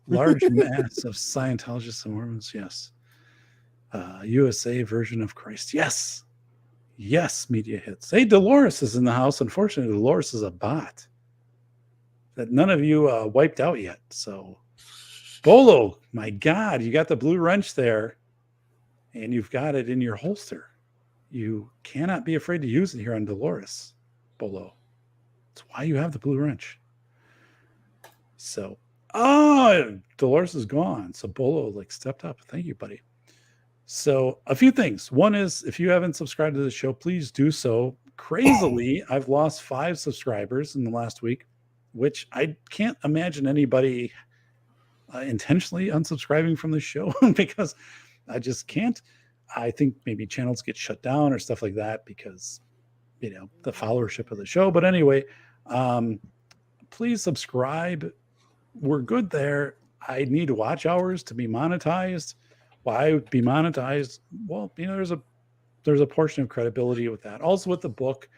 large mass of Scientologists and Mormons, yes. USA version of Christ. Yes. Media hits. Hey, Dolores is in the house. Unfortunately, Dolores is a bot that none of you wiped out yet. So, Bolo, my God, you got the blue wrench there and you've got it in your holster. You cannot be afraid to use it here on Dolores, Bolo. That's why you have the blue wrench. So, Dolores is gone. So, Bolo stepped up. Thank you, buddy. So a few things. One is, if you haven't subscribed to the show, please do so. Crazily, I've lost 5 subscribers in the last week, which I can't imagine anybody intentionally unsubscribing from the show because I just can't. I think maybe channels get shut down or stuff like that because, the followership of the show. But anyway, please subscribe. We're good there. I need watch hours to be monetized. Why be monetized? Well, there's a portion of credibility with that. Also with the book,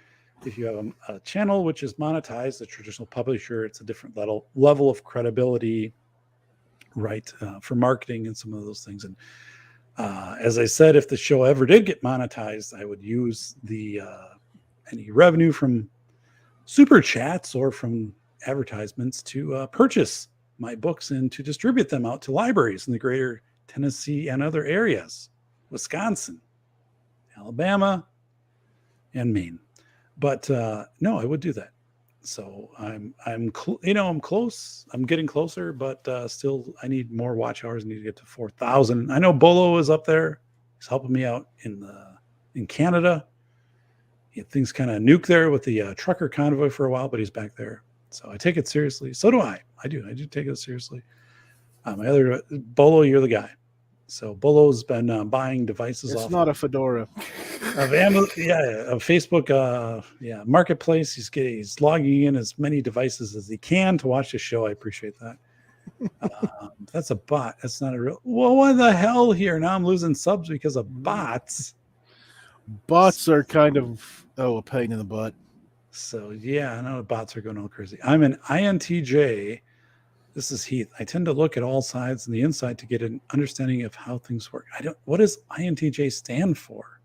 if you have a channel which is monetized, a traditional publisher, it's a different level of credibility, right, for marketing and some of those things. And as I said, if the show ever did get monetized, I would use the any revenue from super chats or from advertisements to purchase my books in to distribute them out to libraries in the greater Tennessee and other areas, Wisconsin, Alabama, and Maine. But no, I would do that. So I'm close. I'm getting closer, but still I need more watch hours. I need to get to 4,000. I know Bolo is up there. He's helping me out in Canada. Things kind of nuke there with the trucker convoy for a while, but he's back there. So I take it seriously. So do I. I do take it seriously. My other Bolo, you're the guy. So Bolo's been buying devices. It's not a fedora. Of Facebook, Marketplace. He's logging in as many devices as he can to watch the show. I appreciate that. That's a bot. That's not a real. Well, what the hell here? Now I'm losing subs because of bots. Bots are kind of a pain in the butt. So yeah, I know the bots are going all crazy. I'm an INTJ. This is Heath. I tend to look at all sides and the inside to get an understanding of how things work. What does INTJ stand for?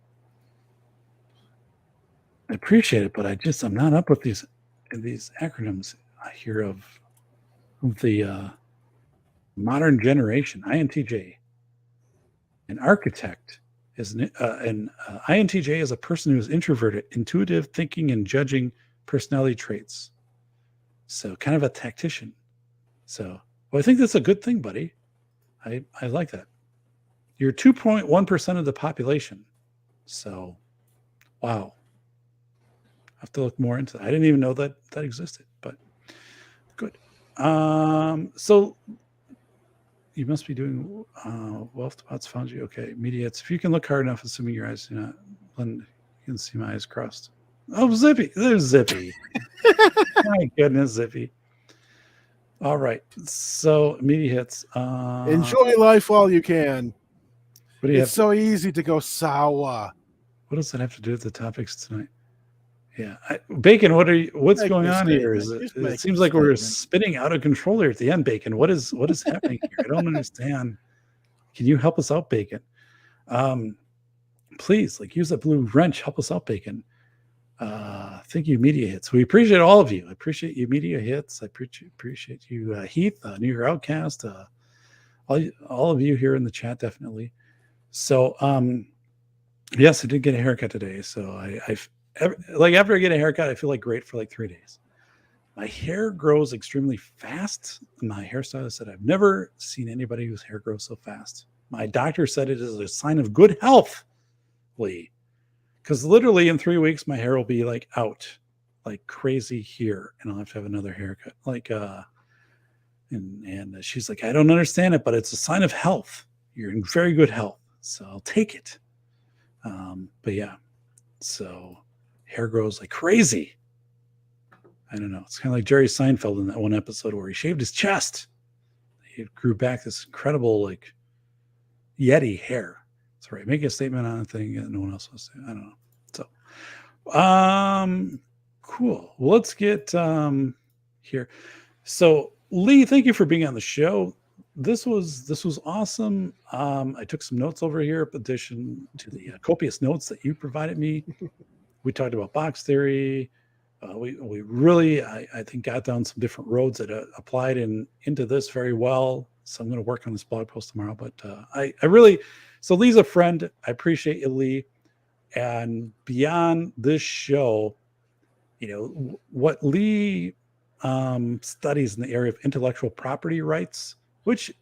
I appreciate it, but I'm not up with these acronyms I hear of the modern generation. INTJ. An architect is an INTJ is a person who is introverted, intuitive, thinking, and judging personality traits. So kind of a tactician. So, well, I think that's a good thing, buddy. I like that. You're 2.1% of the population. So, wow. I have to look more into that. I didn't even know that existed, but good. So you must be doing Wealth Bots found you. Okay, mediates. If you can look hard enough, assuming your eyes do not blend, you can see my eyes crossed. Oh, Zippy. There's Zippy. My goodness, Zippy. All right. So media hits. Enjoy life while you can. What do you It's so easy to go sour. What does that have to do with the topics tonight? Yeah, Bacon. What's Make going a on here? statement. It seems like we're spinning out of control here at the end, Bacon. What is happening here? I don't understand. Can you help us out, Bacon? Please, use that blue wrench. Help us out, Bacon. Thank you, Media Hits. We appreciate all of you. I appreciate you, Media Hits. I appreciate you, Heath, New York Outcast, all of you here in the chat, definitely. So, yes, I did get a haircut today. So after I get a haircut, I feel great for 3 days. My hair grows extremely fast. My hairstylist said, I've never seen anybody whose hair grows so fast. My doctor said it is a sign of good health, Lee. Because literally in 3 weeks, my hair will be out like crazy here. And I'll have to have another haircut. And she's like, I don't understand it, but it's a sign of health. You're in very good health. So I'll take it. But yeah, so hair grows like crazy. I don't know. It's kind of like Jerry Seinfeld in that one episode where he shaved his chest. He grew back this incredible Yeti hair. That's right. Make a statement on a thing that no one else wants to. I don't know. So, cool. Well, let's get here. So, Lee, thank you for being on the show. This was awesome. I took some notes over here, in addition to the copious notes that you provided me. We talked about box theory. We really, I think, got down some different roads that applied into this very well. So I'm going to work on this blog post tomorrow. But I really, so Lee's a friend. I appreciate you, Lee. And beyond this show, what Lee studies in the area of intellectual property rights, which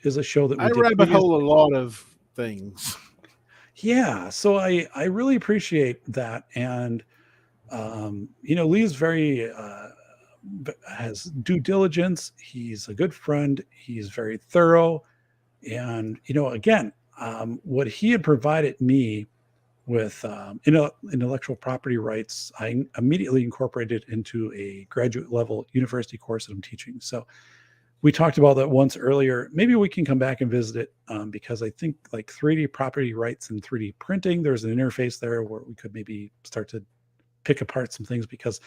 is a show that we did rabbit hole a lot of things. Yeah, so I really appreciate that. And Lee's very has due diligence. He's a good friend. He's very thorough. And again, what he had provided me with intellectual property rights, I immediately incorporated into a graduate level university course that I'm teaching. So we talked about that once earlier. Maybe we can come back and visit it because I think 3D property rights and 3D printing, there's an interface there where we could maybe start to pick apart some things, because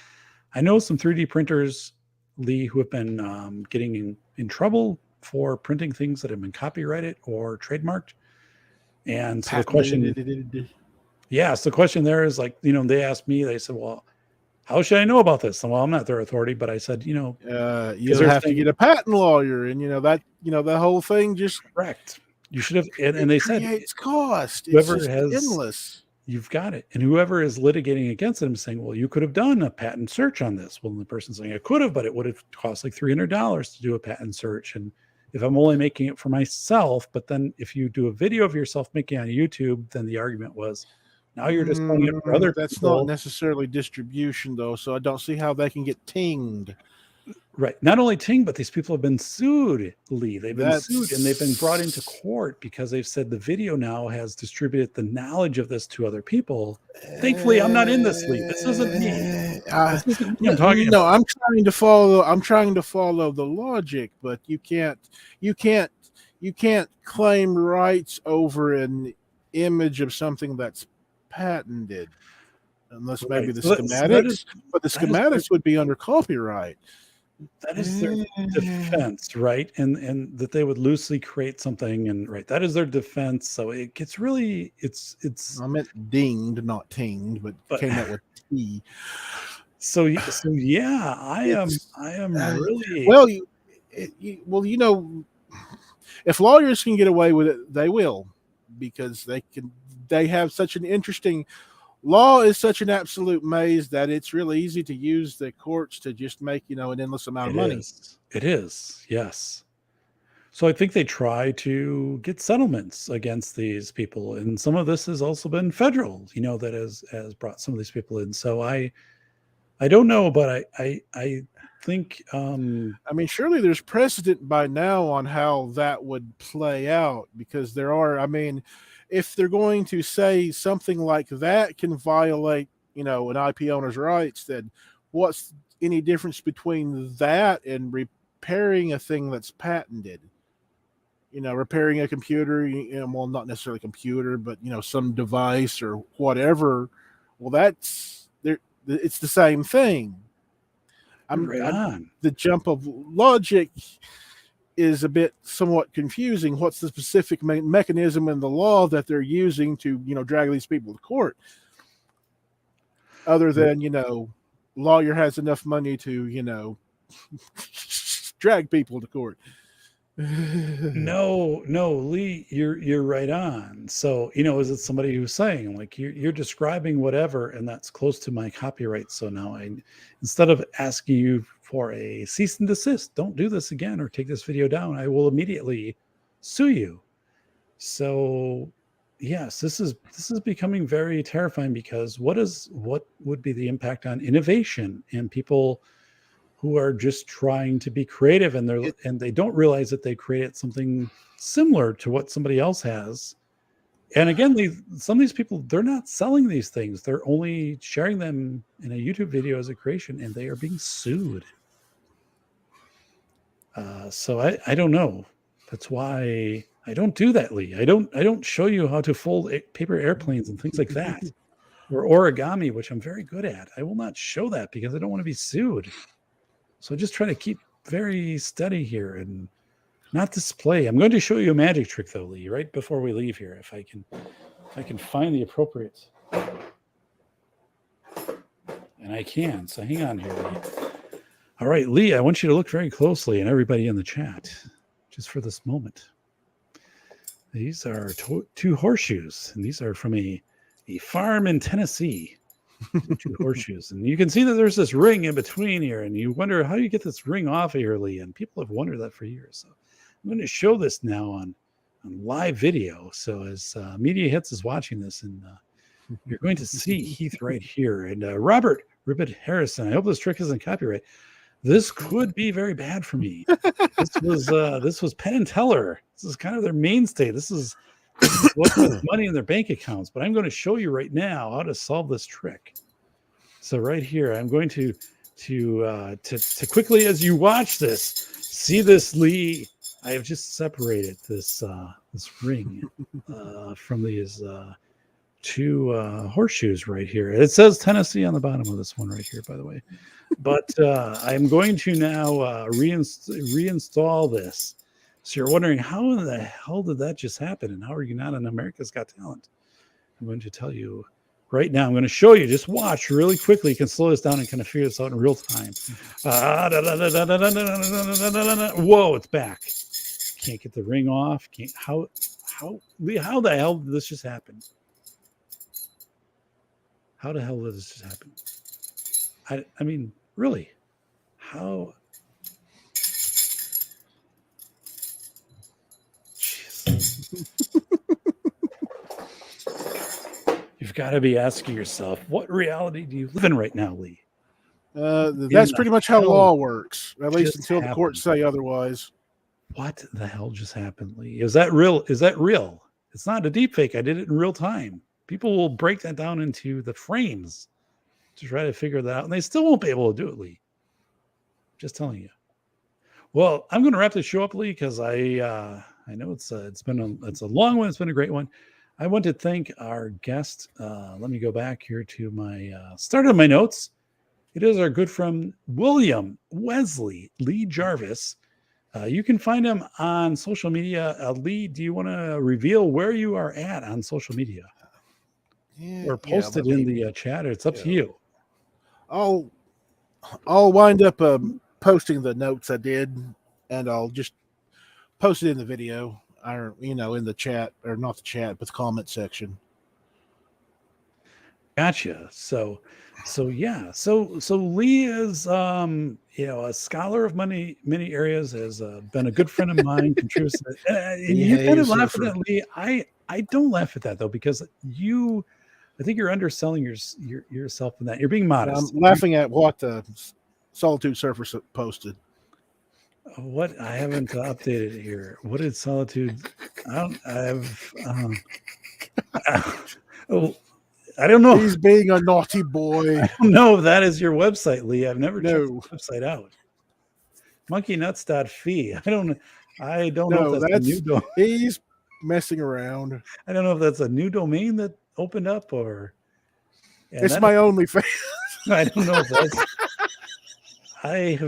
I know some 3D printers, Lee, who have been getting in trouble for printing things that have been copyrighted or trademarked. And so the question there is they asked me, they said, well, how should I know about this? Well, I'm not their authority, but I said, You'll they're have to saying- get a patent lawyer, and the whole thing just correct. You should have, and they said, creates cost. It's whoever just has, endless. you've got it. And whoever is litigating against them is saying, well, you could have done a patent search on this. Well, the person's saying, I could have, but it would have cost like $300 to do a patent search. And if I'm only making it for myself, but then if you do a video of yourself making it on YouTube, then the argument was, now you're just putting it for other That's people. not necessarily distribution, though, so I don't see how they can get tinged. Right. Not only Ting, but these people have been sued, Lee. They've been sued and they've been brought into court because they've said the video now has distributed the knowledge of this to other people. Thankfully, I'm not in this, Lee. This isn't me. This isn't me I'm talking about. I'm trying to follow the logic, but you can't claim rights over an image of something that's patented, unless maybe the schematics. But the schematics would be under copyright. That is their defense, right? And that they would loosely create something, and right, that is their defense. So it gets really, it's. I meant dinged, not tinged, but came out with T. So yeah, I am really well. If lawyers can get away with it, they will, because they have such an interesting. Law is such an absolute maze that it's really easy to use the courts to just make, an endless amount of money. It is, yes. So I think they try to get settlements against these people. And some of this has also been federal, that has brought some of these people in. So I don't know, but I think surely there's precedent by now on how that would play out, because there are, if they're going to say something like that can violate, an IP owner's rights, then what's any difference between that and repairing a thing that's patented? Repairing a computer, well, not necessarily a computer, but, some device or whatever. Well, it's the same thing. The jump of logic is a bit somewhat confusing. What's the specific mechanism in the law that they're using to, drag these people to court? Other than, lawyer has enough money to, drag people to court. No, Lee, you're right on. So, is it somebody who's saying like you're describing whatever, and that's close to my copyright. So now instead of asking you for a cease and desist, don't do this again or take this video down, I will immediately sue you. So yes, this is becoming very terrifying, because what would be the impact on innovation and people who are just trying to be creative, and they don't realize that they created something similar to what somebody else has. And again, some of these people, they're not selling these things. They're only sharing them in a YouTube video as a creation, and they are being sued. So I don't know. That's why I don't do that, Lee. I don't show you how to fold paper airplanes and things like that, or origami, which I'm very good at. I will not show that because I don't want to be sued. So just try to keep very steady here and not display. I'm going to show you a magic trick, though, Lee, right before we leave here, if I can find the appropriate. And I can. So hang on here, Lee. All right, Lee, I want you to look very closely, and everybody in the chat, just for this moment. These are two horseshoes, and these are from a farm in Tennessee. Two horseshoes, and you can see that there's this ring in between here, and you wonder, how do you get this ring off of here, Lee? And people have wondered that for years. So I'm going to show this now on live video. So as Media Hits is watching this, and you're going to see Heath right here, and Robert Ribbit Harrison. I hope this trick isn't copyright. This could be very bad for me. This was Penn and Teller. This is kind of their mainstay. This is what with money in their bank accounts. But I'm going to show you right now how to solve this trick. So right here, I'm going to quickly, as you watch this, see this, Lee. I have just separated this ring from these two horseshoes right here. It says Tennessee on the bottom of this one right here, by the way. But I'm going to now reinstall this. So you're wondering, how in the hell did that just happen? And how are you not on America's Got Talent? I'm going to tell you right now. I'm going to show you. Just watch really quickly. You can slow this down and kind of figure this out in real time. Whoa, it's back. Can't get the ring off. Can't. How the hell did this just happen? How the hell did this just happen? I mean, really? How? Jeez. You've got to be asking yourself, what reality do you live in right now, Lee? That's pretty much how law works, at least until the courts say otherwise. What the hell just happened, Lee? Is that real? Is that real? It's not a deep fake. I did it in real time. People will break that down into the frames to try to figure that out, and they still won't be able to do it, Lee. Just telling you. Well, I'm going to wrap this show up, Lee, because I know it's a long one. It's been a great one. I want to thank our guest. Let me go back here to my start of my notes. It is our good friend William Wesley Lee Jarvis. You can find him on social media. Lee, do you want to reveal where you are at on social media? Or post it in the chat. It's up to you. I'll wind up posting the notes I did, and I'll just post it in the video, or in the chat, or not the chat, but the comment section. Gotcha. So yeah. So Lee is a scholar of many areas, has been a good friend of mine, contributes. You kind of laugh at that, Lee. I don't laugh at that though, because I think you're underselling yourself in that. You're being modest. I'm laughing at what the Solitude Surfer posted. What? I haven't updated it here. What did Solitude? I don't know. He's being a naughty boy. I don't know if that is your website, Lee. I've never checked the website out. Monkeynuts.fi. I don't know if that's a new domain. He's messing around. I don't know if that's a new domain that opened up or it's my OnlyFans. I don't know if that's I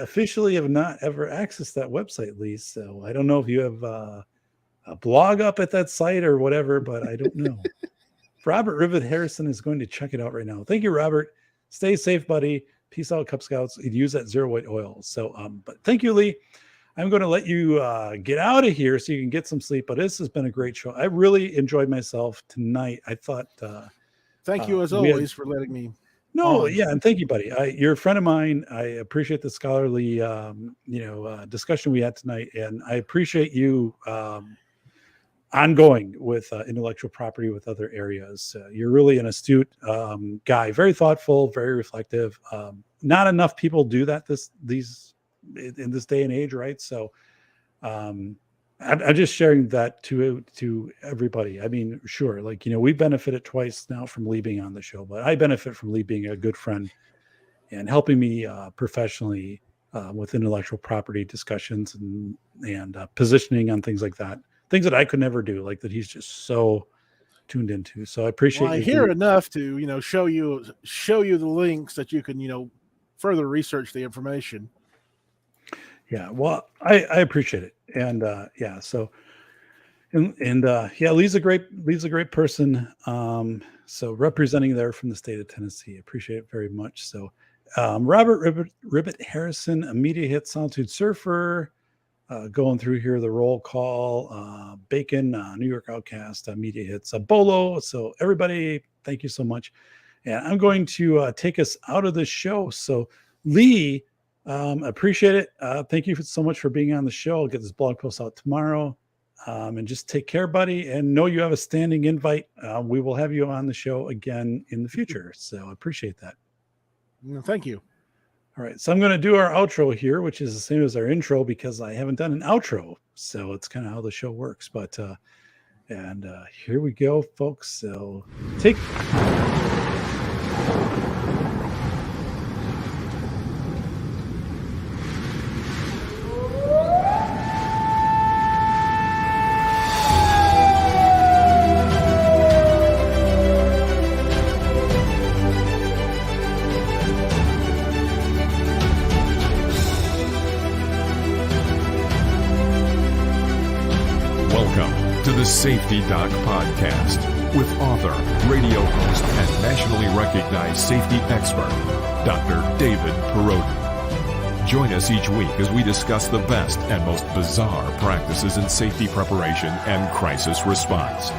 officially have not ever accessed that website, Lee. So I don't know if you have a blog up at that site or whatever, but I don't know. Robert Rivet Harrison is going to check it out right now. Thank you, Robert. Stay safe, buddy. Peace out, Cub Scouts. Use that zero white oil. So, but thank you, Lee. I'm going to let you get out of here so you can get some sleep. But this has been a great show. I really enjoyed myself tonight. I thought. Thank you as always for letting me. No, yeah, and thank you, buddy. You're a friend of mine. I appreciate the scholarly, discussion we had tonight, and I appreciate you ongoing with intellectual property with other areas. You're really an astute guy, very thoughtful, very reflective. Not enough people do that in this day and age, right? So I'm just sharing that to everybody. I mean, sure, we benefited twice now from Lee being on the show, but I benefit from Lee being a good friend and helping me professionally with intellectual property discussions and positioning on things like that. Things that I could never do, like that he's just so tuned into. So I appreciate. I hear enough to show you the links that you can further research the information. Yeah, well, I appreciate it, and so Lee's a great person. So representing there from the state of Tennessee, appreciate it very much. So Robert Ribbit Harrison, a media hit, Solitude Surfer. Going through here, the roll call, Bacon, New York Outcast, media hits, Bolo. So everybody, thank you so much. And I'm going to take us out of this show. So Lee, appreciate it. Thank you so much for being on the show. I'll get this blog post out tomorrow. And just take care, buddy. And know you have a standing invite. We will have you on the show again in the future. So I appreciate that. Thank you. All right, so I'm going to do our outro here, which is the same as our intro because I haven't done an outro. So it's kind of how the show works. But here we go, folks. So take. Safety Doc Podcast with author, radio host, and nationally recognized safety expert, Dr. David Perrodin. Join us each week as we discuss the best and most bizarre practices in safety preparation and crisis response.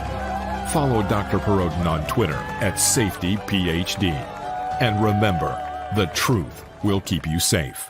Follow Dr. Perrodin on Twitter at SafetyPhD. And remember, the truth will keep you safe.